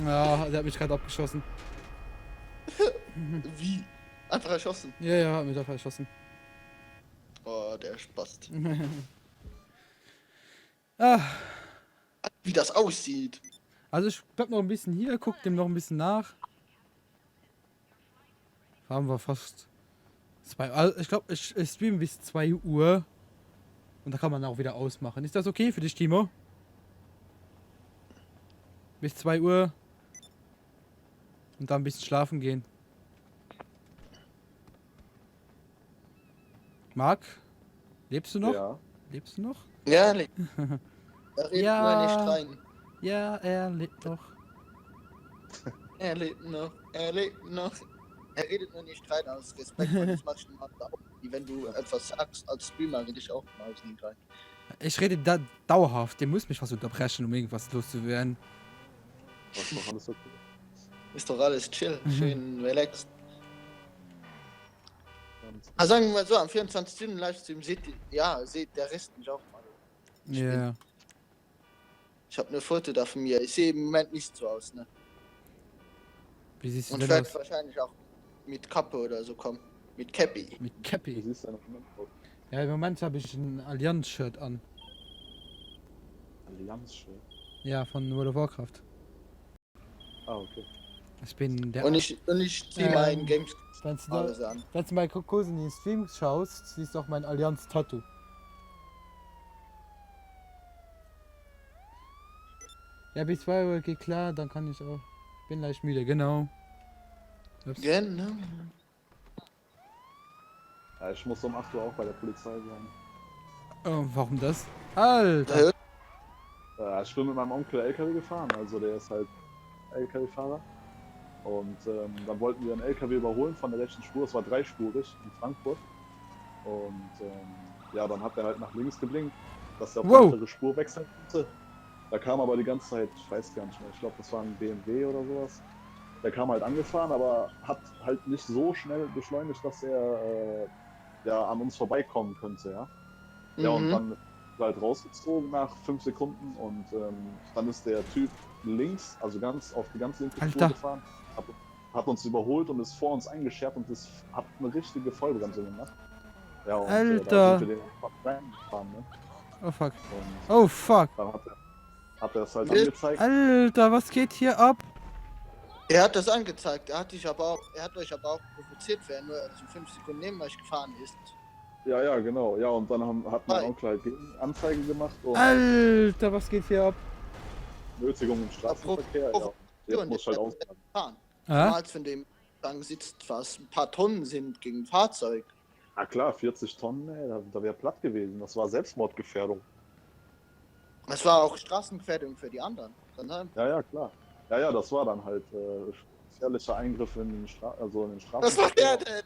Ja, der hat mich gerade abgeschossen. Wie? Einfach erschossen. Ja, ja, hat mich einfach erschossen. Oh, der Spast. Ah, Wie das aussieht. also ich bleib noch ein bisschen hier, guck dem noch ein bisschen nach. Haben wir fast 2 also ich glaube, ich streame bis 2 Uhr. Und da kann man auch wieder ausmachen. Ist das okay für dich, Timo? Bis 2 Uhr. Und dann ein bisschen schlafen gehen. Marc? Lebst du noch? Ja. Lebst du noch? Ja, er redet Ja. nur nicht rein. Ja, er lebt noch. Er lebt noch. Er lebt noch. Er redet nur nicht rein aus Respekt vor das manchen Mal auch. Wie wenn du etwas sagst als Streamer, rede ich auch mal aus nicht rein. Ich rede da dauerhaft. Der muss mich was unterbrechen, um irgendwas loszuwerden. Was noch alles okay? Ist doch alles chill, schön relaxed. Ganz- Also sagen wir mal so, am 24. Livestream seht der Rest mich auch mal. Ja. Yeah. Ich habe eine Foto da von mir. Ich sehe im Moment nicht so aus, ne? Wie siehst du Und denn werde aus? wahrscheinlich auch mit Kappe oder so kommen. Mit Cappy. Mit Du Cappy. siehst ja noch jemand aus. Ja, im Moment habe ich ein Allianz-Shirt an. Allianz-Shirt. Ja, von World of Warcraft. Ah, okay. Ich bin der. Und ich ziehe meinen Games Wenn du, alles an. wenn du mal kurz in den Stream schaust, siehst du auch mein Allianz-Tattoo. Ja, bis 2 Uhr geht klar, dann kann ich auch. Bin leicht müde, genau. Ups. Genau. Ja, ich muss um 8 Uhr auch bei der Polizei sein. Oh, warum das? Alter! Ich bin mit meinem Onkel LKW gefahren, also der ist halt LKW-Fahrer. Und dann wollten wir einen LKW überholen von der rechten Spur, es war dreispurig in Frankfurt. Und ja, dann hat er halt nach links geblinkt, dass er auf die Wow. andere Spur wechseln konnte. Da kam aber die ganze Zeit, ich weiß gar nicht mehr, ich glaube das war ein BMW oder sowas. Der kam halt angefahren, aber hat halt nicht so schnell beschleunigt, dass er ja an uns vorbeikommen könnte, ja. Ja, und dann ist er halt rausgezogen nach 5 Sekunden und dann ist der Typ links, also ganz auf die ganz linke Spur Alter. gefahren, hat uns überholt und ist vor uns eingeschert und das hat eine richtige Vollbremsung gemacht. Ja, und Alter. da sind wir den reingefahren, ne? Oh fuck. Und Oh fuck. dann hat er es halt angezeigt. Alter, was geht hier ab? Er hat das angezeigt, er hat euch aber auch provoziert, wer nur 5 Sekunden neben euch gefahren ist. Ja, genau. Ja, und dann hat mein Hi. Onkel halt Anzeige gemacht und Alter, was geht hier ab? Nötigung im Straßenverkehr. Ja. Jetzt muss ich halt ausfahren. Fahren. Ah? Als wenn dem Gang sitzt, was ein paar Tonnen sind gegen ein Fahrzeug. Na klar, 40 Tonnen, ey, da wäre platt gewesen. Das war Selbstmordgefährdung. Das war auch Straßengefährdung für die anderen. Dann, Ja, klar. Ja, das war dann halt gefährlicher Eingriff in den, in den was macht der Straßenverkehr. denn?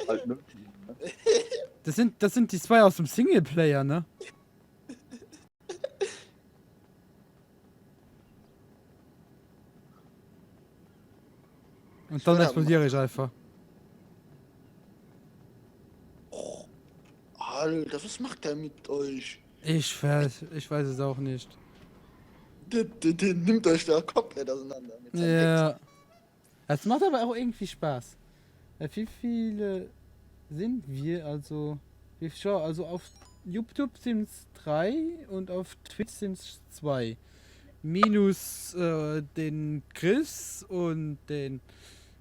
Halt Nötigung, ne? Das sind die zwei aus dem Singleplayer, ne? Und dann Ja, explodiere ich einfach. Alter, was macht der mit euch? Ich weiß es auch nicht. Der nimmt euch da komplett auseinander. Mit seinem Hex. Ja. Es macht aber auch irgendwie Spaß. Wie viele sind wir? Also auf YouTube sind es 3 und auf Twitch sind es 2. Minus den Chris und den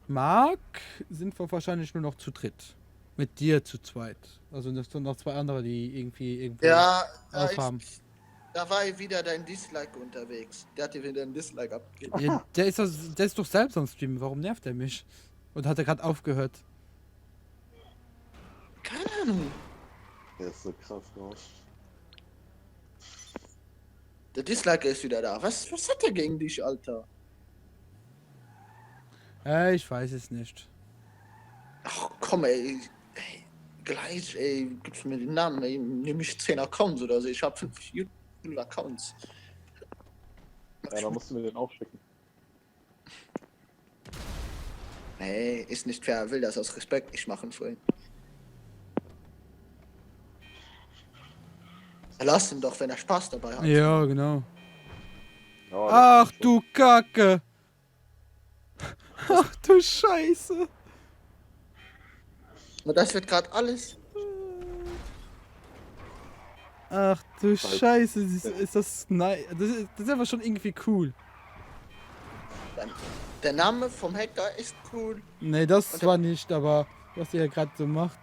Marc sind wir wahrscheinlich nur noch zu dritt. Mit dir zu zweit. Also es sind noch 2 andere, die irgendwie Ja, aufhaben. da war wieder dein Dislike unterwegs. Der hat dir wieder ein Dislike abgegeben. Ja, der ist doch selbst am Stream. Warum nervt er mich? Und hat er gerade aufgehört? Keine Ahnung. Der ist so krass raus. Der Dislike ist wieder da. Was hat er gegen dich, Alter? Ich weiß es nicht. Ach komm, ey. Gleich, ey, gibst mir den Namen, ey. Nimm ich 10 Accounts oder so. Ich hab 5 YouTube-Accounts. Ja, da musst du mir den auch schicken. Nee, ist nicht fair. Er will das aus Respekt nicht machen vorhin. Lass ihn doch, wenn er Spaß dabei hat. Ja, genau. Ja, Ach du Kacke. Ach du Scheiße. Und das wird gerade alles. Ach du Scheiße. Ist das nein. Das ist aber schon irgendwie cool. Der Name vom Hacker ist cool. Nee, das zwar nicht, aber was er gerade so macht.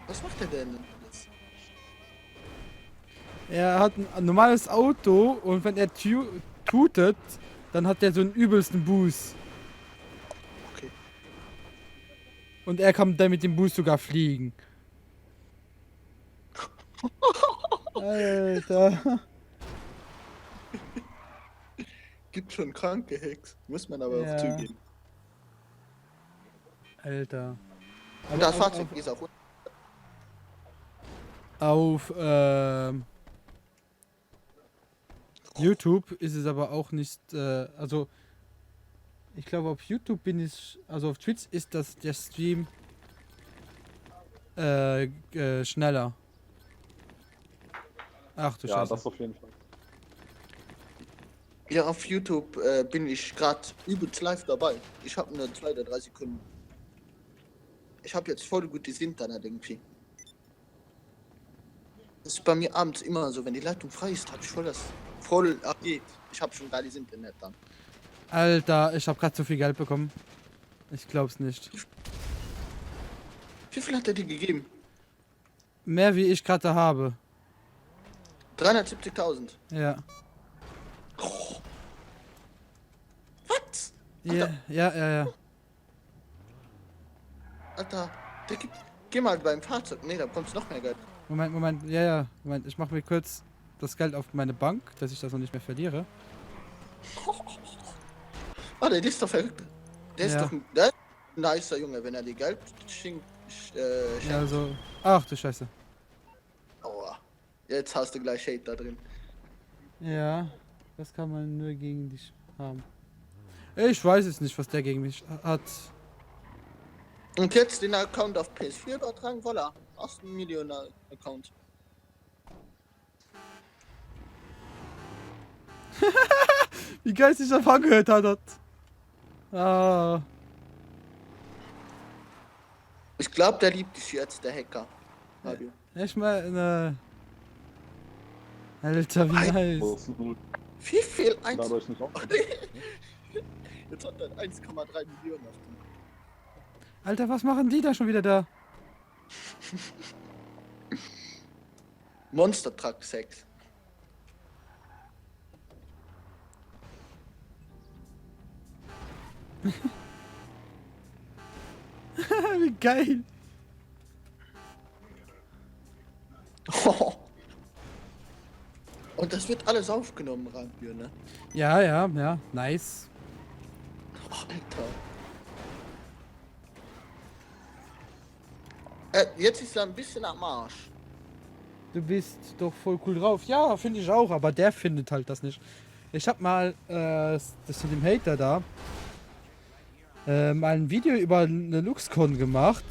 Was macht er denn jetzt? Er hat ein normales Auto und wenn er tutet, dann hat er so einen übelsten Boost. Okay. Und er kann dann mit dem Boost sogar fliegen. Alter. Gibt schon kranke Hacks. Muss man aber Ja. auch zugeben. Alter. Und das Fahrzeug ist auch. Auf YouTube ist es aber auch nicht, also ich glaube auf YouTube also auf Twitch ist das der Stream schneller. Ach du Ja, Scheiße. das auf jeden Fall. Ja, auf YouTube bin ich gerade übelst live dabei. Ich habe nur 2 oder 3 Sekunden. Ich habe jetzt voll gutes Internet irgendwie. Das ist bei mir abends immer so, wenn die Leitung frei ist, habe ich voll geht. Ich habe schon geiles Internet dann. Alter, ich habe gerade zu viel Geld bekommen. Ich glaub's nicht. Wie viel hat er dir gegeben? Mehr wie ich gerade habe. 370.000. Ja. Was? Ja. Alter, der gibt. Geh mal beim Fahrzeug. Nee, da kommt noch mehr Geld. Moment. Moment, ich mache mir kurz das Geld auf meine Bank, dass ich das noch nicht mehr verliere. Ah, der ist doch verrückt. Der ist Ja. doch ein nicer Junge, wenn er dir Geld schenkt. Ja, also. Ach du Scheiße. Aua. Jetzt hast du gleich Hate da drin. Ja, das kann man nur gegen dich haben. Ich weiß es nicht, was der gegen mich hat. Und jetzt den Account auf PS4 übertragen, voilà. Hast einen Millionen-Account. Wie geil sich das angehört hat. Ah. Ich glaube, der liebt dich jetzt, der Hacker. Fabio. Ich meine. Alter, wie nice. So ist ein Wie viel? Eins. dadurch nicht auch. Jetzt hat er 1,3 Millionen auf dem. Alter, was machen die da schon wieder da? Monster Truck 6. Wie geil. Und das wird alles aufgenommen, Rampio, ne? Ja, ja, ja, nice. Alter. Jetzt ist er ein bisschen am Arsch. Du bist doch voll cool drauf. Ja, finde ich auch, aber der findet halt das nicht. Ich hab mal, das mit dem Hater da, mal ein Video über eine LuxCon gemacht.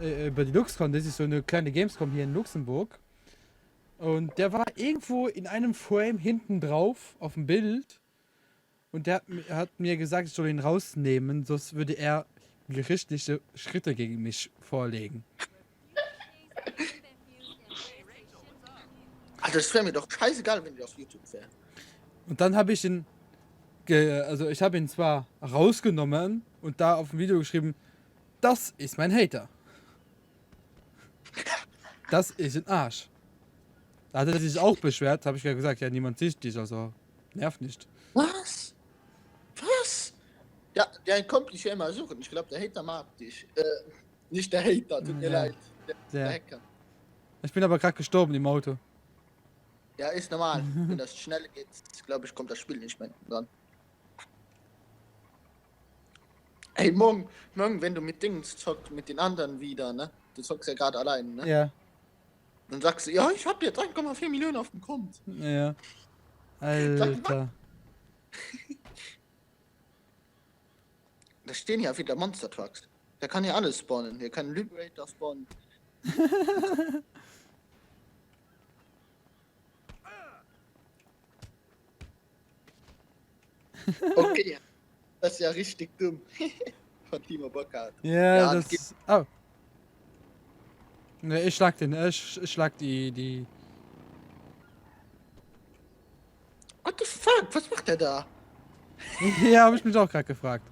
Über die LuxCon, das ist so eine kleine Gamescom hier in Luxemburg. Und der war irgendwo in einem Frame hinten drauf auf dem Bild. Und der hat mir gesagt, ich soll ihn rausnehmen, sonst würde er gerichtliche Schritte gegen mich vorlegen. Alter, das wäre mir doch scheißegal, wenn die auf YouTube wäre. Und dann habe ich ihn, also ich habe ihn zwar rausgenommen und da auf dem Video geschrieben, das ist mein Hater. Das ist ein Arsch. Da hat er sich auch beschwert, habe ich ja gesagt, ja, niemand sieht dich, also nervt nicht. Was? Was? Ja, der kommt nicht immer suchen. Ich glaube, der Hater mag dich. Nicht der Hater, tut mir Ja. leid. Der Hacker. Ich bin aber gerade gestorben im Auto. Ja, ist normal. Wenn das schnell geht, glaube ich, kommt das Spiel nicht mehr dran. Ey, morgen, wenn du mit Dings zockst, mit den anderen wieder, ne? Du zockst ja gerade allein, ne? Ja, Dann sagst du, ja, ich hab hier 3,4 Millionen auf dem Konto. ja. Alter. Da stehen ja wieder Monster Trucks. Der kann ja alles spawnen. Der kann Liberator spawnen. Okay, das ist ja richtig dumm. Von Timo Bockhardt. Ja, Ja, das. Oh. Ne, ich schlag den, ich schlag die. What the fuck? Was macht der da? Ja, habe ich mich auch gerade gefragt.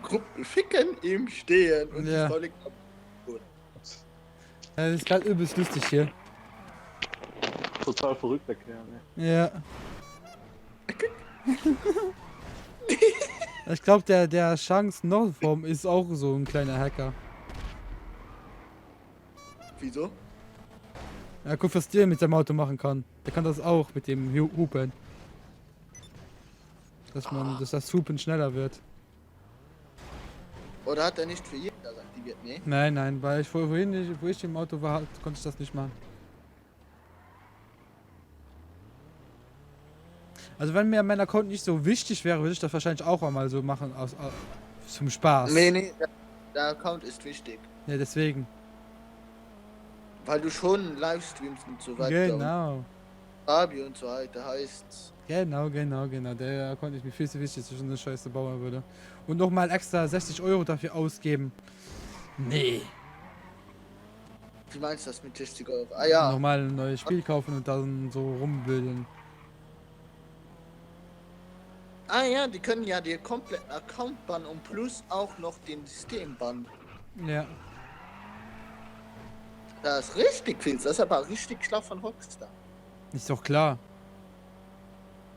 Gruppen ficken im Stehen und Ja. die Frau liegt am Ja, das ist gerade übelst lustig hier. Total verrückt, der Kerl, ne? Ja. Ich glaube, der Chance Nordform ist auch so ein kleiner Hacker. Wieso? Ja, guck, was der mit seinem Auto machen kann. Der kann das auch mit dem Hupen. Dass das Hupen schneller wird. Oder hat er nicht für jeden das aktiviert? Nee. Nein, weil ich vorhin nicht, wo ich im Auto war, konnte ich das nicht machen. Also wenn mir mein Account nicht so wichtig wäre, würde ich das wahrscheinlich auch einmal so machen, zum Spaß. Nee, der Account ist wichtig. Ja, deswegen. Weil du schon Livestreams und so weiter. Und Genau. Fabio und so weiter heißt. Genau. Der Account ist mir viel zu wichtig, dass ich so eine Scheiße bauen würde. Und nochmal extra 60 Euro dafür ausgeben. Nee. Wie meinst du das mit 60 Euro? Ah ja. Nochmal ein neues Spiel kaufen und dann so rumbilden. Ah ja, die können ja den kompletten Account bannen und plus auch noch den System bannen. Ja. Das ist richtig viel. Das ist aber richtig schlau von Rockstar. Ist doch klar.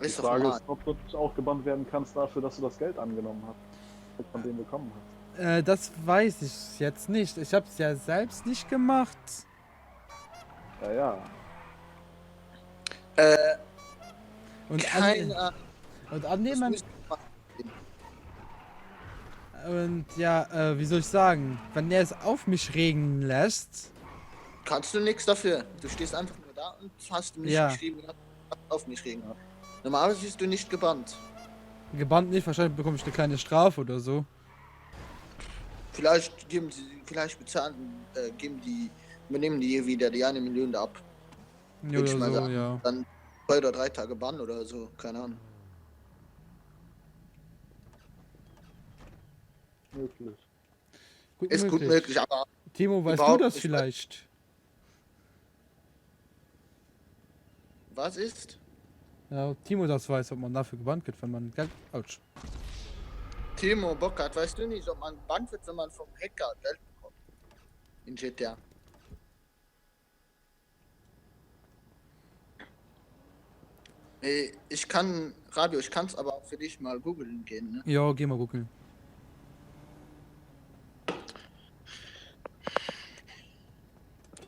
Die Ist doch Frage normal. ist, ob du nicht auch gebannt werden kannst dafür, dass du das Geld angenommen hast. Von dem bekommen hast. Das weiß ich jetzt nicht. Ich habe es ja selbst nicht gemacht. Ja, ja. Und Keine und Das annehmen. müsste man- Und ja, wie soll ich sagen? Wenn er es auf mich regnen lässt. Kannst du nichts dafür. Du stehst einfach nur da und hast nicht Ja. geschrieben, dass auf mich regen. Normalerweise bist du nicht gebannt. Gebannt nicht, wahrscheinlich bekomme ich eine kleine Strafe oder so. Vielleicht bezahlen, übernehmen die wieder die 1 Million da ab. Ja, Würde ich oder mal so, sagen. ja. Dann 2 oder 3 Tage Bann oder so, keine Ahnung. Möglich. Ist gut möglich, aber Timo, weißt du Überhaupt das nicht, vielleicht? was ist? Ja, Timo das weiß, ob man dafür gebannt wird, wenn man Geld. Autsch. Timo Bockert, weißt du nicht, ob man gebannt wird, wenn man vom Hacker Geld bekommt? In GTA. Ich kann, Radio, ich kann es aber auch für dich mal googeln gehen, ne? Ja, geh mal gucken.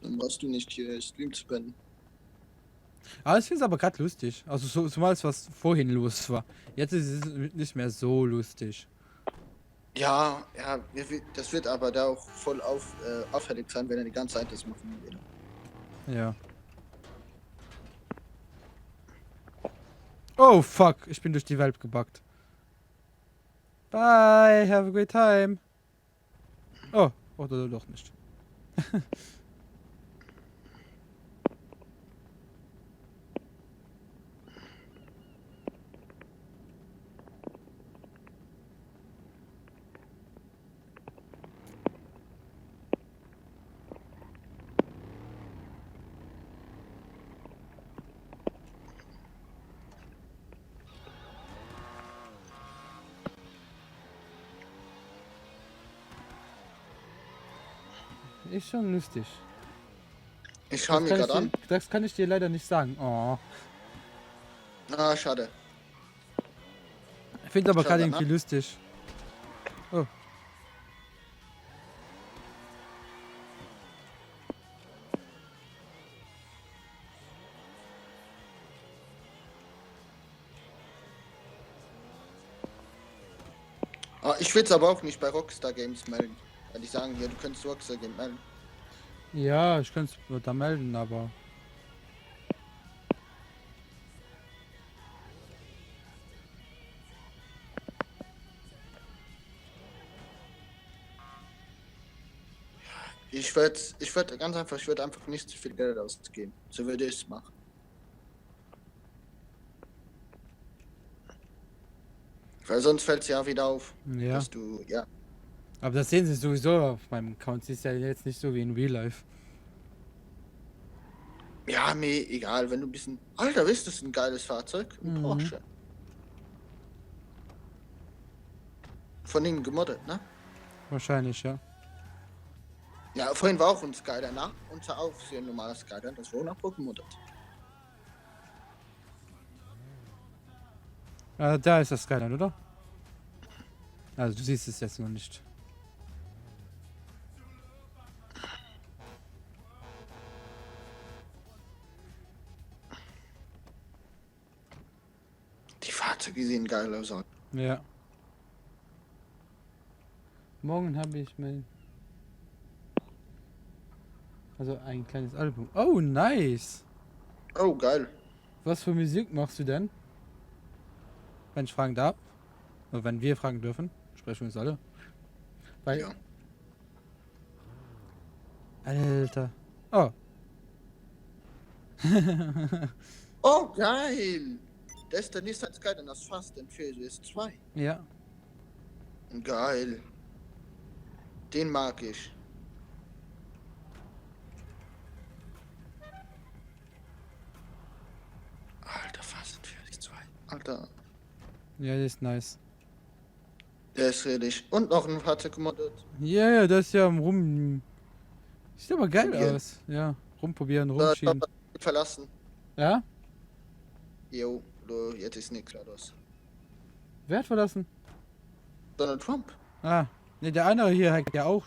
Dann brauchst du nicht hier Stream zu beenden. Aber ich finde es aber gerade lustig. Also so, zumal es was vorhin los war. Jetzt ist es nicht mehr so lustig. Ja, das wird aber da auch voll auffällig sein, wenn er die ganze Zeit das machen will. Ja. Oh fuck, ich bin durch die Welt gebackt. Bye, have a great time. Oh, oder doch nicht. Ist schon lustig. Ich schau mir gerade an. Das kann ich dir leider nicht sagen. Oh. Ah, schade. Ich finde aber gerade Schade, irgendwie ne? lustig. Oh. Ah, ich will es aber auch nicht bei Rockstar Games melden. Weil die sagen, ja, du könntest Rockstar Games melden. Ja, ich könnte es da melden, aber. Ich würde ganz einfach, ich würde einfach nicht zu viel Geld ausgeben. So würde ich es machen. Weil sonst fällt es ja wieder auf, Ja. dass du, ja. Aber das sehen sie sowieso auf meinem Account. Sie ist ja jetzt nicht so wie in Real Life. Ja, mir egal, wenn du ein bisschen. Alter, wisst du, das ist ein geiles Fahrzeug? Ein Mhm. Porsche. Von ihm gemoddet, ne? Wahrscheinlich, ja. Ja, vorhin war auch ein Skyline, ne? Unser auch sehr ein normaler Skyline, das war auch gemoddet. Da ist das Skyline, oder? Also du siehst es jetzt noch nicht. Die Fahrzeuge sehen geil aus. Ja. Morgen habe ich mein. Also ein kleines Album. Oh, nice. Oh, geil. Was für Musik machst du denn? Wenn ich fragen darf. Oder wenn wir fragen dürfen. Sprechen wir uns alle. Weil. Ja. Alter. Oh. Oh, geil. Das ist der Nissan Skyline, das Fast and Furious 2. Ja. Geil. Den mag ich. Alter, Fast and Furious 2. Alter, Ja, das ist nice. der ist richtig. Und noch ein Fahrzeug gemoddet. Ja, ja, das ist ja rum. Sieht aber geil Probieren. aus. Ja. Rumprobieren, Da rumschieben. verlassen. Ja? Jo, du, jetzt ist nichts mehr los. Wer hat verlassen? Donald Trump. Ah. Ne, der andere hier hackt ja auch.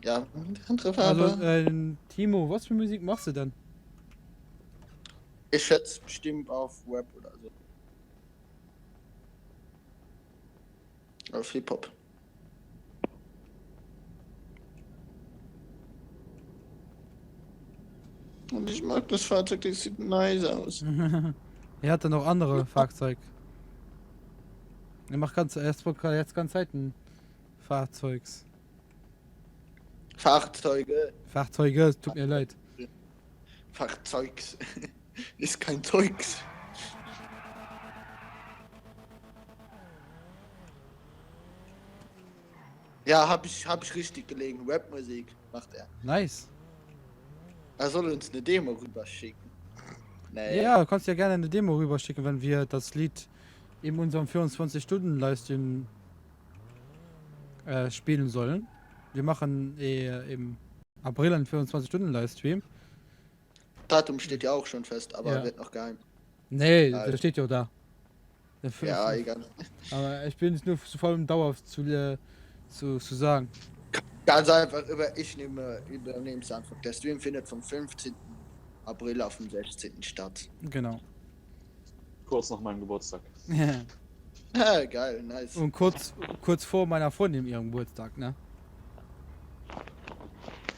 Ja, die andere Farbe. Also, Timo, was für Musik machst du denn? Ich schätze bestimmt auf Web oder so. Auf Hip-Hop. Und ich mag das Fahrzeug, das sieht nice aus. Er hat dann noch andere Fahrzeug. Er macht jetzt ganz Zeiten Fahrzeugs. Fahrzeuge. Fahrzeuge, es tut mir leid. Fahrzeugs. Ist kein Zeugs. Ja, hab ich richtig gelegen. Rapmusik macht er. Nice. Er soll uns eine Demo rüberschicken. Nee. Ja, du kannst ja gerne eine Demo rüberschicken, wenn wir das Lied in unserem 24-Stunden-Livestream spielen sollen. Wir machen im April einen 24-Stunden-Livestream. Datum steht ja auch schon fest, aber Ja. wird noch geheim. Nee, Ja. das steht ja da. Ja, egal. Aber ich bin jetzt nur zu voll im Dauer zu sagen. Ganz einfach, ich übernehme es einfach. Der Stream findet vom 15. April auf dem 16. statt. Genau. Kurz nach meinem Geburtstag. Geil, nice. Und kurz vor meiner Freundin ihrem Geburtstag, ne?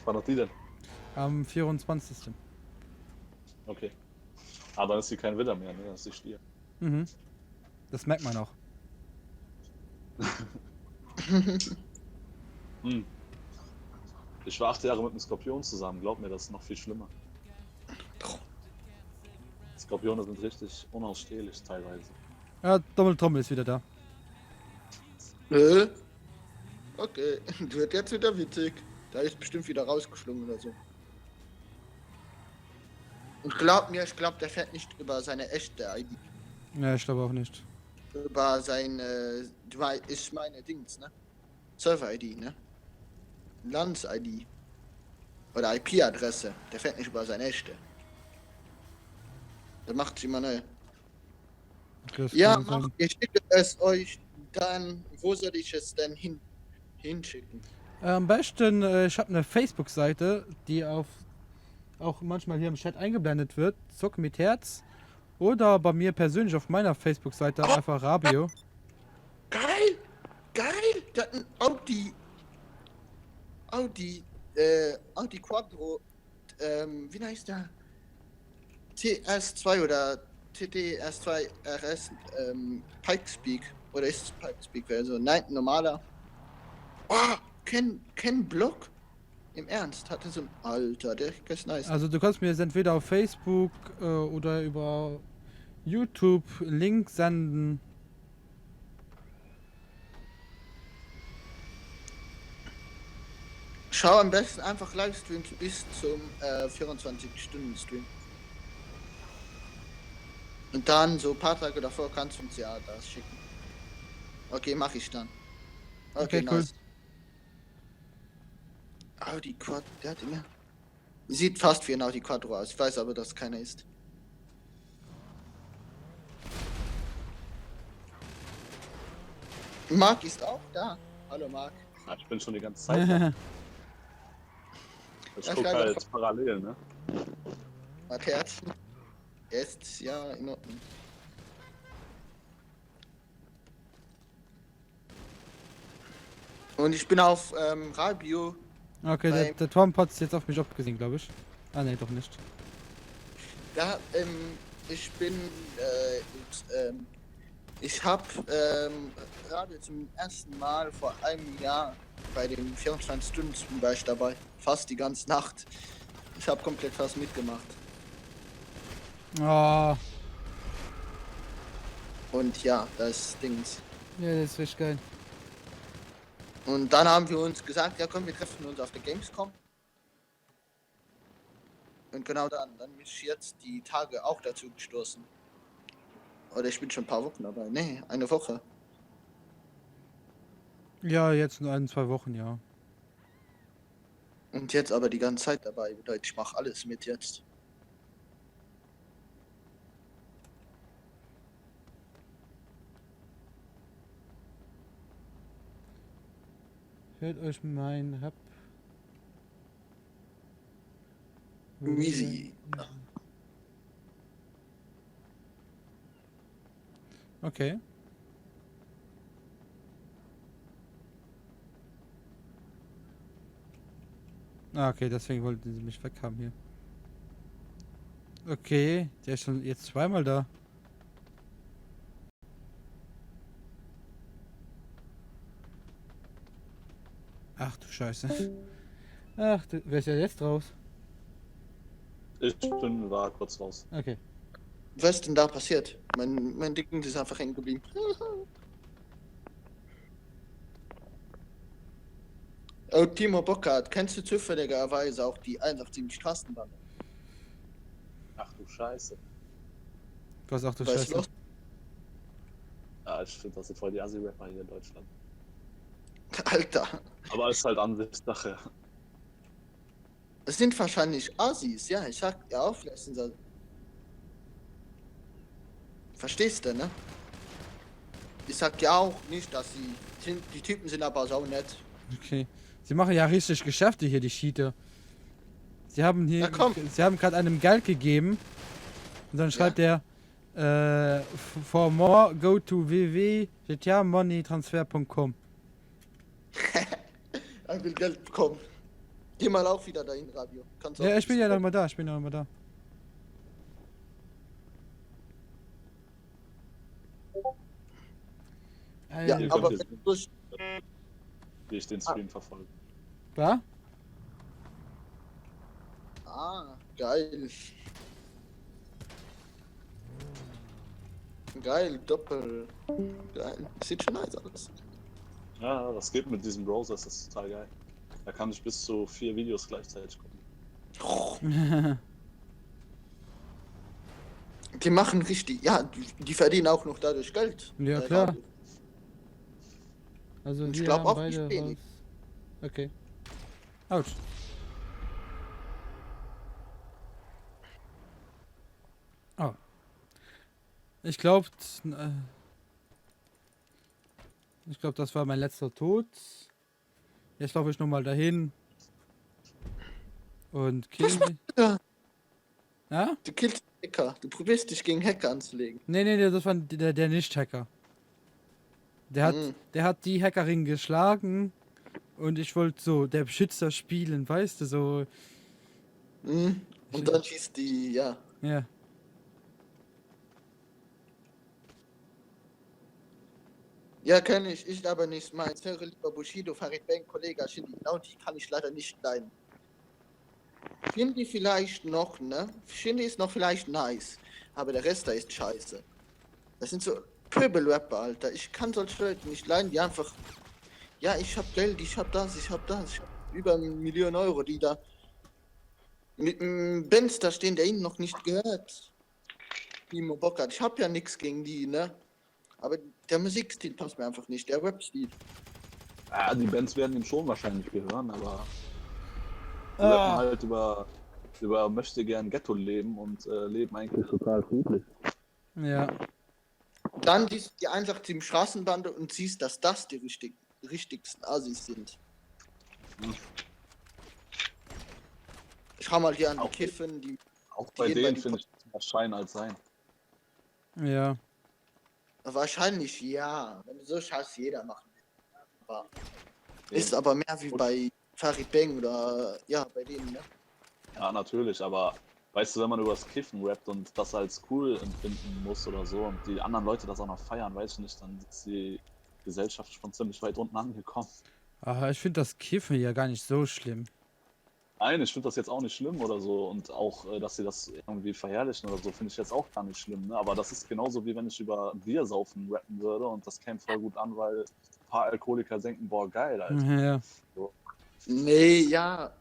Wann hat die denn? Am 24. Okay. Ah, dann ist sie kein Widder mehr, ne? Das ist die Stier. Mhm. Das merkt man auch. Hm. Ich war 8 Jahre mit einem Skorpion zusammen, glaub mir, das ist noch viel schlimmer. Skorpione sind richtig unausstehlich teilweise. Ja, Donald Trump ist wieder da. Okay, wird jetzt wieder witzig. Da ist bestimmt wieder rausgeflogen oder so. Und glaub mir, ich glaube, der fährt nicht über seine echte ID. Ja, ich glaube auch nicht. Über sein, ich meine Dings, ne? Server-ID, ne? Lands-ID. Oder IP-Adresse. Der fährt nicht über seine echte. Der macht sie immer neu. Das Ja, kann sein. ich schicke es euch dann. Wo soll ich es denn hinschicken? Am besten, ich habe eine Facebook-Seite, die auch manchmal hier im Chat eingeblendet wird. Zock mit Herz. Oder bei mir persönlich auf meiner Facebook-Seite einfach Rabio. Geil! Geil! Der hat ein Audi Quattro, wie heißt der? TS2 oder TTS2 RS, Pikespeak. Oder ist es Pikespeak? Also, nein, normaler. Oh, Ken Block? Im Ernst? Hatte so ein. Alter, der ist nice. Also du kannst mir jetzt entweder auf Facebook oder über YouTube Link senden. Schau am besten einfach Livestreams bis zum 24-Stunden-Stream. Und dann so ein paar Tage davor kannst du uns ja das schicken. Okay, mach ich dann. Okay, cool. nice. Audi Quad, der hat immer. Sieht fast wie ein Audi Quattro aus. Ich weiß aber, dass keiner ist. Marc ist auch da. Hallo Marc. Ah, ich bin schon die ganze Zeit da. Ich Ja, guck schreibe halt parallel, ne? Marc Herz. Ist ja in Ordnung. Und ich bin auf Rabio. Okay, Beim- der Trump hat es jetzt auf mich abgesehen, glaube ich. Ah, nee, doch nicht. Da, ich bin, ich habe gerade zum ersten Mal vor einem Jahr bei dem 24-Stunden-Stream war ich dabei. Fast die ganze Nacht. Ich habe komplett fast mitgemacht. Ah, Und ja, das Dings. ja, das ist richtig geil. Und dann haben wir uns gesagt, ja komm, wir treffen uns auf der Gamescom. Und genau dann bin ich jetzt die Tage auch dazu gestoßen. Oder ich bin schon ein paar Wochen dabei. Nee, eine Woche. Ja, jetzt in 1, 2 Wochen, ja. Und jetzt aber die ganze Zeit dabei. Bedeutet, ich mache alles mit jetzt. Hört euch mein Rap. Easy. Okay. Ah, okay, deswegen wollten sie mich weghaben hier. Okay, der ist schon jetzt zweimal da. Ach du Scheiße. Ach, wer ist ja jetzt raus? Ich war kurz raus. Okay. Was ist denn da passiert? Mein Ding ist einfach hängen geblieben. Oh, Timo Bockhardt, kennst du zufälligerweise auch die 187 Straßenbahn? Ach du Scheiße. Was auch du Was ist Scheiße. los? Ja, ich finde, das sind voll die Assi-Rapper hier in Deutschland. Alter, Aber ist halt Ansichtssache. es sind wahrscheinlich Assis, ja, ich sag ja auch, vielleicht sind sie... Verstehst du, ne? Ich sag ja auch nicht, dass die Typen sind aber so nett. Okay. Sie machen ja richtig Geschäfte hier, die Cheater. Sie haben hier, Na komm. sie haben gerade einem Geld gegeben und dann schreibt er, for more go to www.gtamoneytransfer.com. Ich will Geld bekommen. Geh mal auch wieder dahin, Radio. Kannst Ja, auch ich bin ja noch mal da, ich bin ja noch mal da. Ja, Ihr aber könnt wenn du durch... wie ich den Stream verfolge. Was? Geil. Geil, Doppel. Geil. Sieht schon nice aus. Ja, das geht mit diesem Browser, das ist total geil. Da kann ich bis zu 4 Videos gleichzeitig gucken. Die machen richtig, ja, die verdienen auch noch dadurch Geld. Ja, klar. Radio. Also Und ich wir glaub haben auch nicht beide wenig. was. Okay. Autsch. Oh. Ich glaube, das war mein letzter Tod. Jetzt laufe ich nochmal dahin. Und killen die. Ja, Ja? du killst Hacker. Du probierst dich gegen Hacker anzulegen. Nee, das war der Nicht-Hacker. Mhm. Der hat die Hackerin geschlagen und ich wollte so der Beschützer spielen, weißt du, so. Mhm. Und dann schießt die, ja. Ja. Ja, kenn ich. Ich aber nicht. Mein höre lieber Bushido, Farid Bang, Kollege Shindi. Genau die kann ich leider nicht leiden. Shindi vielleicht noch, ne? Shindi ist noch vielleicht nice. Aber der Rest da ist scheiße. Das sind so Pöbel-Rapper, Alter. Ich kann solche Leute nicht leiden, die einfach... Ja, ich hab Geld, ich hab das. Ich hab über 1 Million Euro, die da... Mit dem Benz da stehen, der ihnen noch nicht gehört. Timo Bockert. Ich hab ja nichts gegen die, ne? Aber der Musikstil passt mir einfach nicht, der Rap-Stil. Ja, die Bands werden ihm schon wahrscheinlich gehören, aber die rappen halt über möchte gern Ghetto leben und leben eigentlich total friedlich. Ja. Dann siehst du die 187 Straßenbande und siehst, dass das die richtigsten Assis sind. Ich hau mal hier an die Auch- Kiffen, die Auch bei gehen bei denen die finde ich das mehr Schein als sein. Ja. wahrscheinlich ja. Wenn du so schaust, jeder machen. Aber Eben. ist aber mehr wie bei Farid Bang oder ja, bei denen, ne? Ja, natürlich, aber weißt du, wenn man über das Kiffen rappt und das als cool empfinden muss oder so und die anderen Leute das auch noch feiern, weiß ich nicht, dann ist die Gesellschaft schon ziemlich weit unten angekommen. Aber ich finde das Kiffen ja gar nicht so schlimm. Nein, ich finde das jetzt auch nicht schlimm oder so und auch, dass sie das irgendwie verherrlichen oder so, finde ich jetzt auch gar nicht schlimm, ne? Aber das ist genauso wie wenn ich über Biersaufen rappen würde und das käme voll gut an, weil ein paar Alkoholiker denken, boah, geil, Alter. Ja. Nee, ja.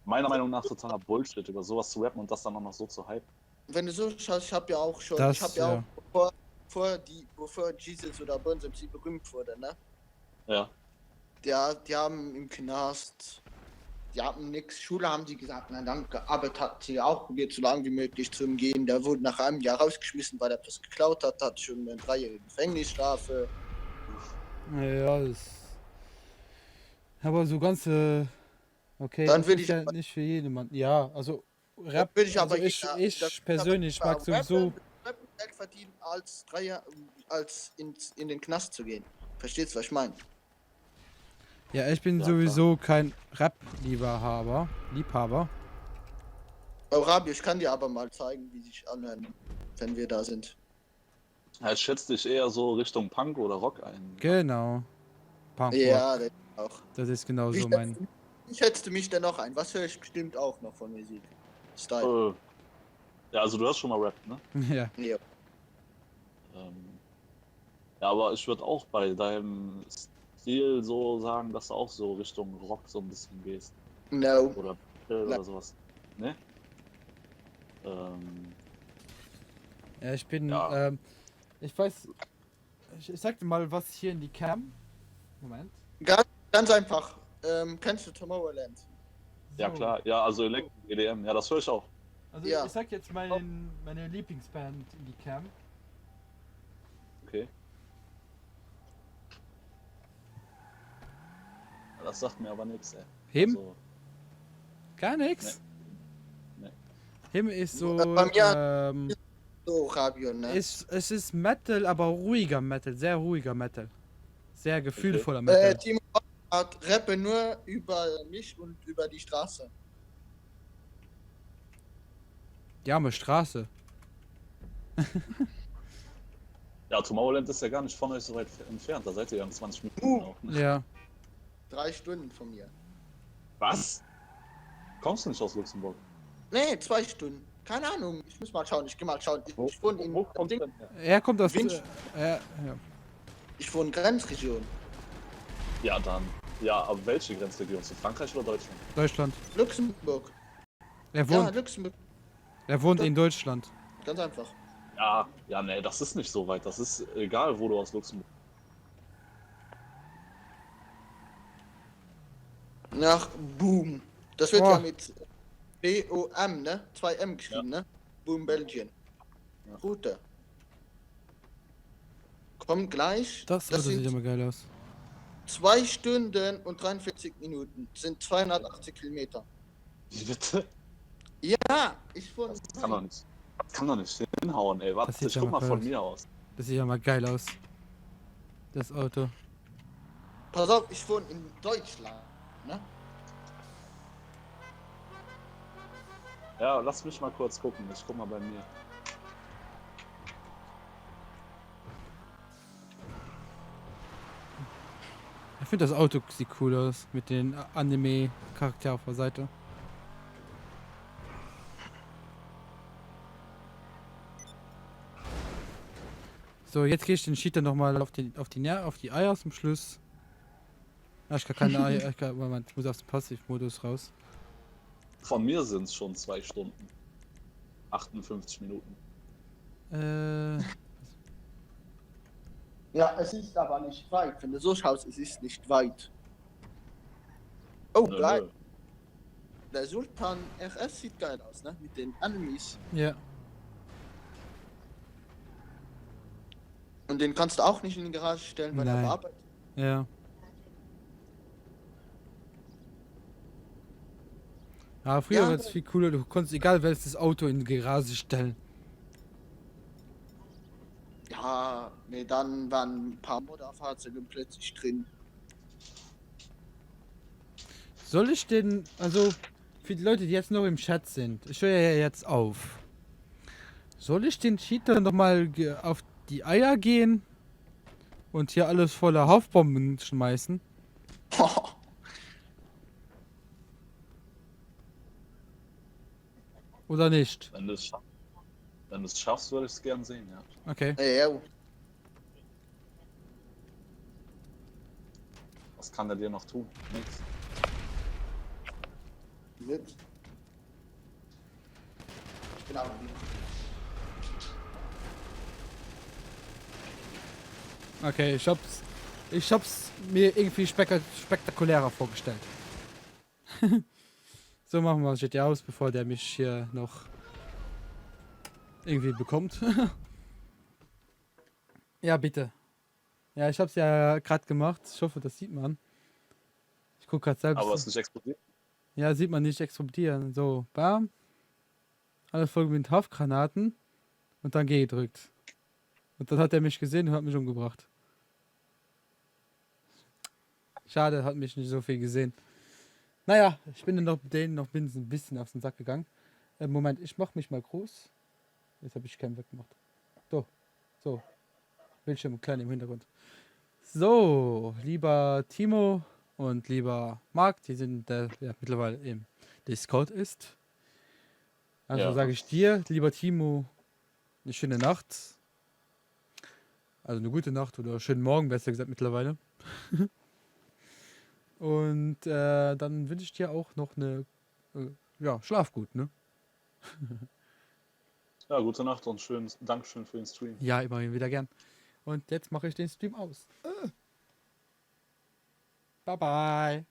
Meiner Meinung nach totaler Bullshit, über sowas zu rappen und das dann auch noch so zu hypen. Wenn du so schaust, ich habe ja auch schon, Das, ich habe ja auch, bevor Jesus oder Burns MC berühmt wurde, ne? Ja. Die haben im Knast, die hatten nix, Schule haben die gesagt, na danke, Arbeit hat sie auch probiert, so lange wie möglich zu umgehen. Der wurde nach einem Jahr rausgeschmissen, weil er etwas geklaut hat schon eine 3-jährige Gefängnisstrafe. Ja, das. Aber so ganze. Okay, Dann das würde ist ich ja aber- nicht für jedermann. Ja, also Rap. Würde ich aber also ich, jeder- ich das- persönlich aber mag sowieso. Rappen Geld verdienen, als 3 Jahre, als in den Knast zu gehen. Verstehst du, was ich meine? Ja, ich bin Ja, sowieso kein Rap-Liebhaber. Oh, Rabi, ich kann dir aber mal zeigen, wie sich anhören, wenn wir da sind. Ja, ich schätze dich eher so Richtung Punk oder Rock ein. Genau. Punk Rock. Ja, das auch. Das ist genau Wie so mein. schätzt du mich denn noch ein? Was höre ich bestimmt auch noch von Musik? Style. Ja, also du hast schon mal Rap, ne? Ja. Ja. Ja, aber ich würde auch bei deinem Stil so sagen, dass du auch so Richtung Rock so ein bisschen gehst. No. Oder Metal oder sowas. Ne? Ja, ich bin, Ja. ich weiß, ich sag dir mal was hier in die Cam. Moment. Ganz einfach. Kennst du Tomorrowland? Ja, So, klar. Ja, also EDM. Ja, das höre ich auch. Also Ja. ich sag jetzt meine Lieblingsband in die Cam. Okay. Ja, das sagt mir aber nichts, ey. Him? Also, Gar nichts. Nee. Him ist so, Bei mir- So, Rabion, ne? es ist Metal, aber ruhiger Metal, sehr ruhiger Metal. Sehr gefühlvoller Metal. Timo hat rappe nur über mich und über die Straße. Die arme Straße. ja, Tomorrowland ist ja gar nicht von euch so weit entfernt. Da seid ihr ja in 20 Minuten auch. Ne? Ja. 3 Stunden von mir. Was? Kommst du nicht aus Luxemburg? Nee, 2 Stunden. Keine Ahnung. Ich muss mal schauen. Ich geh mal schauen. Ich wohne in, Wo kommt denn her? Er kommt aus. Winch. Ja. ich wohne in Grenzregion. Ja, dann. Ja, aber welche Grenzregion? Zu Frankreich oder Deutschland? Deutschland. Luxemburg. Er Ja, wohnt, Luxemburg. er wohnt in Deutschland. Ganz einfach. Ja, nee, das ist nicht so weit. Das ist egal, wo du aus Luxemburg. Nach Boom. Das wird Oh. ja mit B-O-M, ne? 2M geschrieben, ne? Boom, Belgien. Ja. Route. Kommt gleich. Das Auto sieht sind immer geil aus. 2 Stunden und 43 Minuten. Das sind 280 Kilometer. Wie bitte? Ja, ich wohne. Das kann doch nicht. Das kann doch nicht hinhauen, ey. Warte, Das sieht ich ja guck mal mal von aus. mir aus. Das sieht ja mal geil aus. Das Auto. Pass auf, ich wohne in Deutschland. Ne? Ja, lass mich mal kurz gucken. Ich guck mal bei mir. Ich finde das Auto sieht cool aus. Mit den Anime-Charakteren auf der Seite. So, jetzt gehe ich den Cheater nochmal auf die Eier zum Schluss. Ah, ich kann keine Eier. Moment, ich muss aus dem Passivmodus raus. Von mir sind es schon 2 Stunden. 58 Minuten. Ja, es ist aber nicht weit. Wenn du so schaust, es ist nicht weit. Oh, Nö, geil. nö. Der Sultan RS sieht geil aus, ne? Mit den Animes. Ja. Und den kannst du auch nicht in die Garage stellen, weil er Nein. bearbeitet. Ja. Ja, früher Ja. war es viel cooler. Du konntest egal welches Auto in die Garage stellen. Ja, nee, dann waren ein paar Motorfahrzeuge plötzlich drin. Soll ich den, also für die Leute, die jetzt noch im Chat sind, ich höre ja jetzt auf. Soll ich den Cheater nochmal auf die Eier gehen und hier alles voller Haufbomben schmeißen? Oder nicht? Wenn du es schaffst, würde ich es gern sehen, ja. Okay. Ja, Was kann der dir noch tun? Nix. mit. Ich bin auch nicht. Okay, ich hab's mir irgendwie spektakulärer vorgestellt. So machen wir GTA aus, bevor der mich hier noch irgendwie bekommt. Ja, bitte. Ja, ich hab's ja gerade gemacht. Ich hoffe, das sieht man. Ich guck gerade selbst. Aber es ist nicht explodiert. Ja, sieht man nicht explodieren. So, bam. Alles voll mit Haftgranaten. Und dann G gedrückt. Und dann hat er mich gesehen und hat mich umgebracht. Schade, hat mich nicht so viel gesehen. Naja, ich bin denen noch ein bisschen auf den Sack gegangen. Moment, ich mach mich mal groß. Jetzt habe ich keinen weggemacht. So. Bildschirm klein im Hintergrund. So, lieber Timo und lieber Marc, die sind der mittlerweile im Discord ist. Also Ja. sage ich dir, lieber Timo, eine schöne Nacht. Also eine gute Nacht oder schönen Morgen, besser gesagt mittlerweile. Und dann wünsche ich dir auch noch eine, ja, schlaf gut, ne? Ja, gute Nacht und Dankeschön für den Stream. Ja, immerhin wieder gern. Und jetzt mache ich den Stream aus. Bye bye.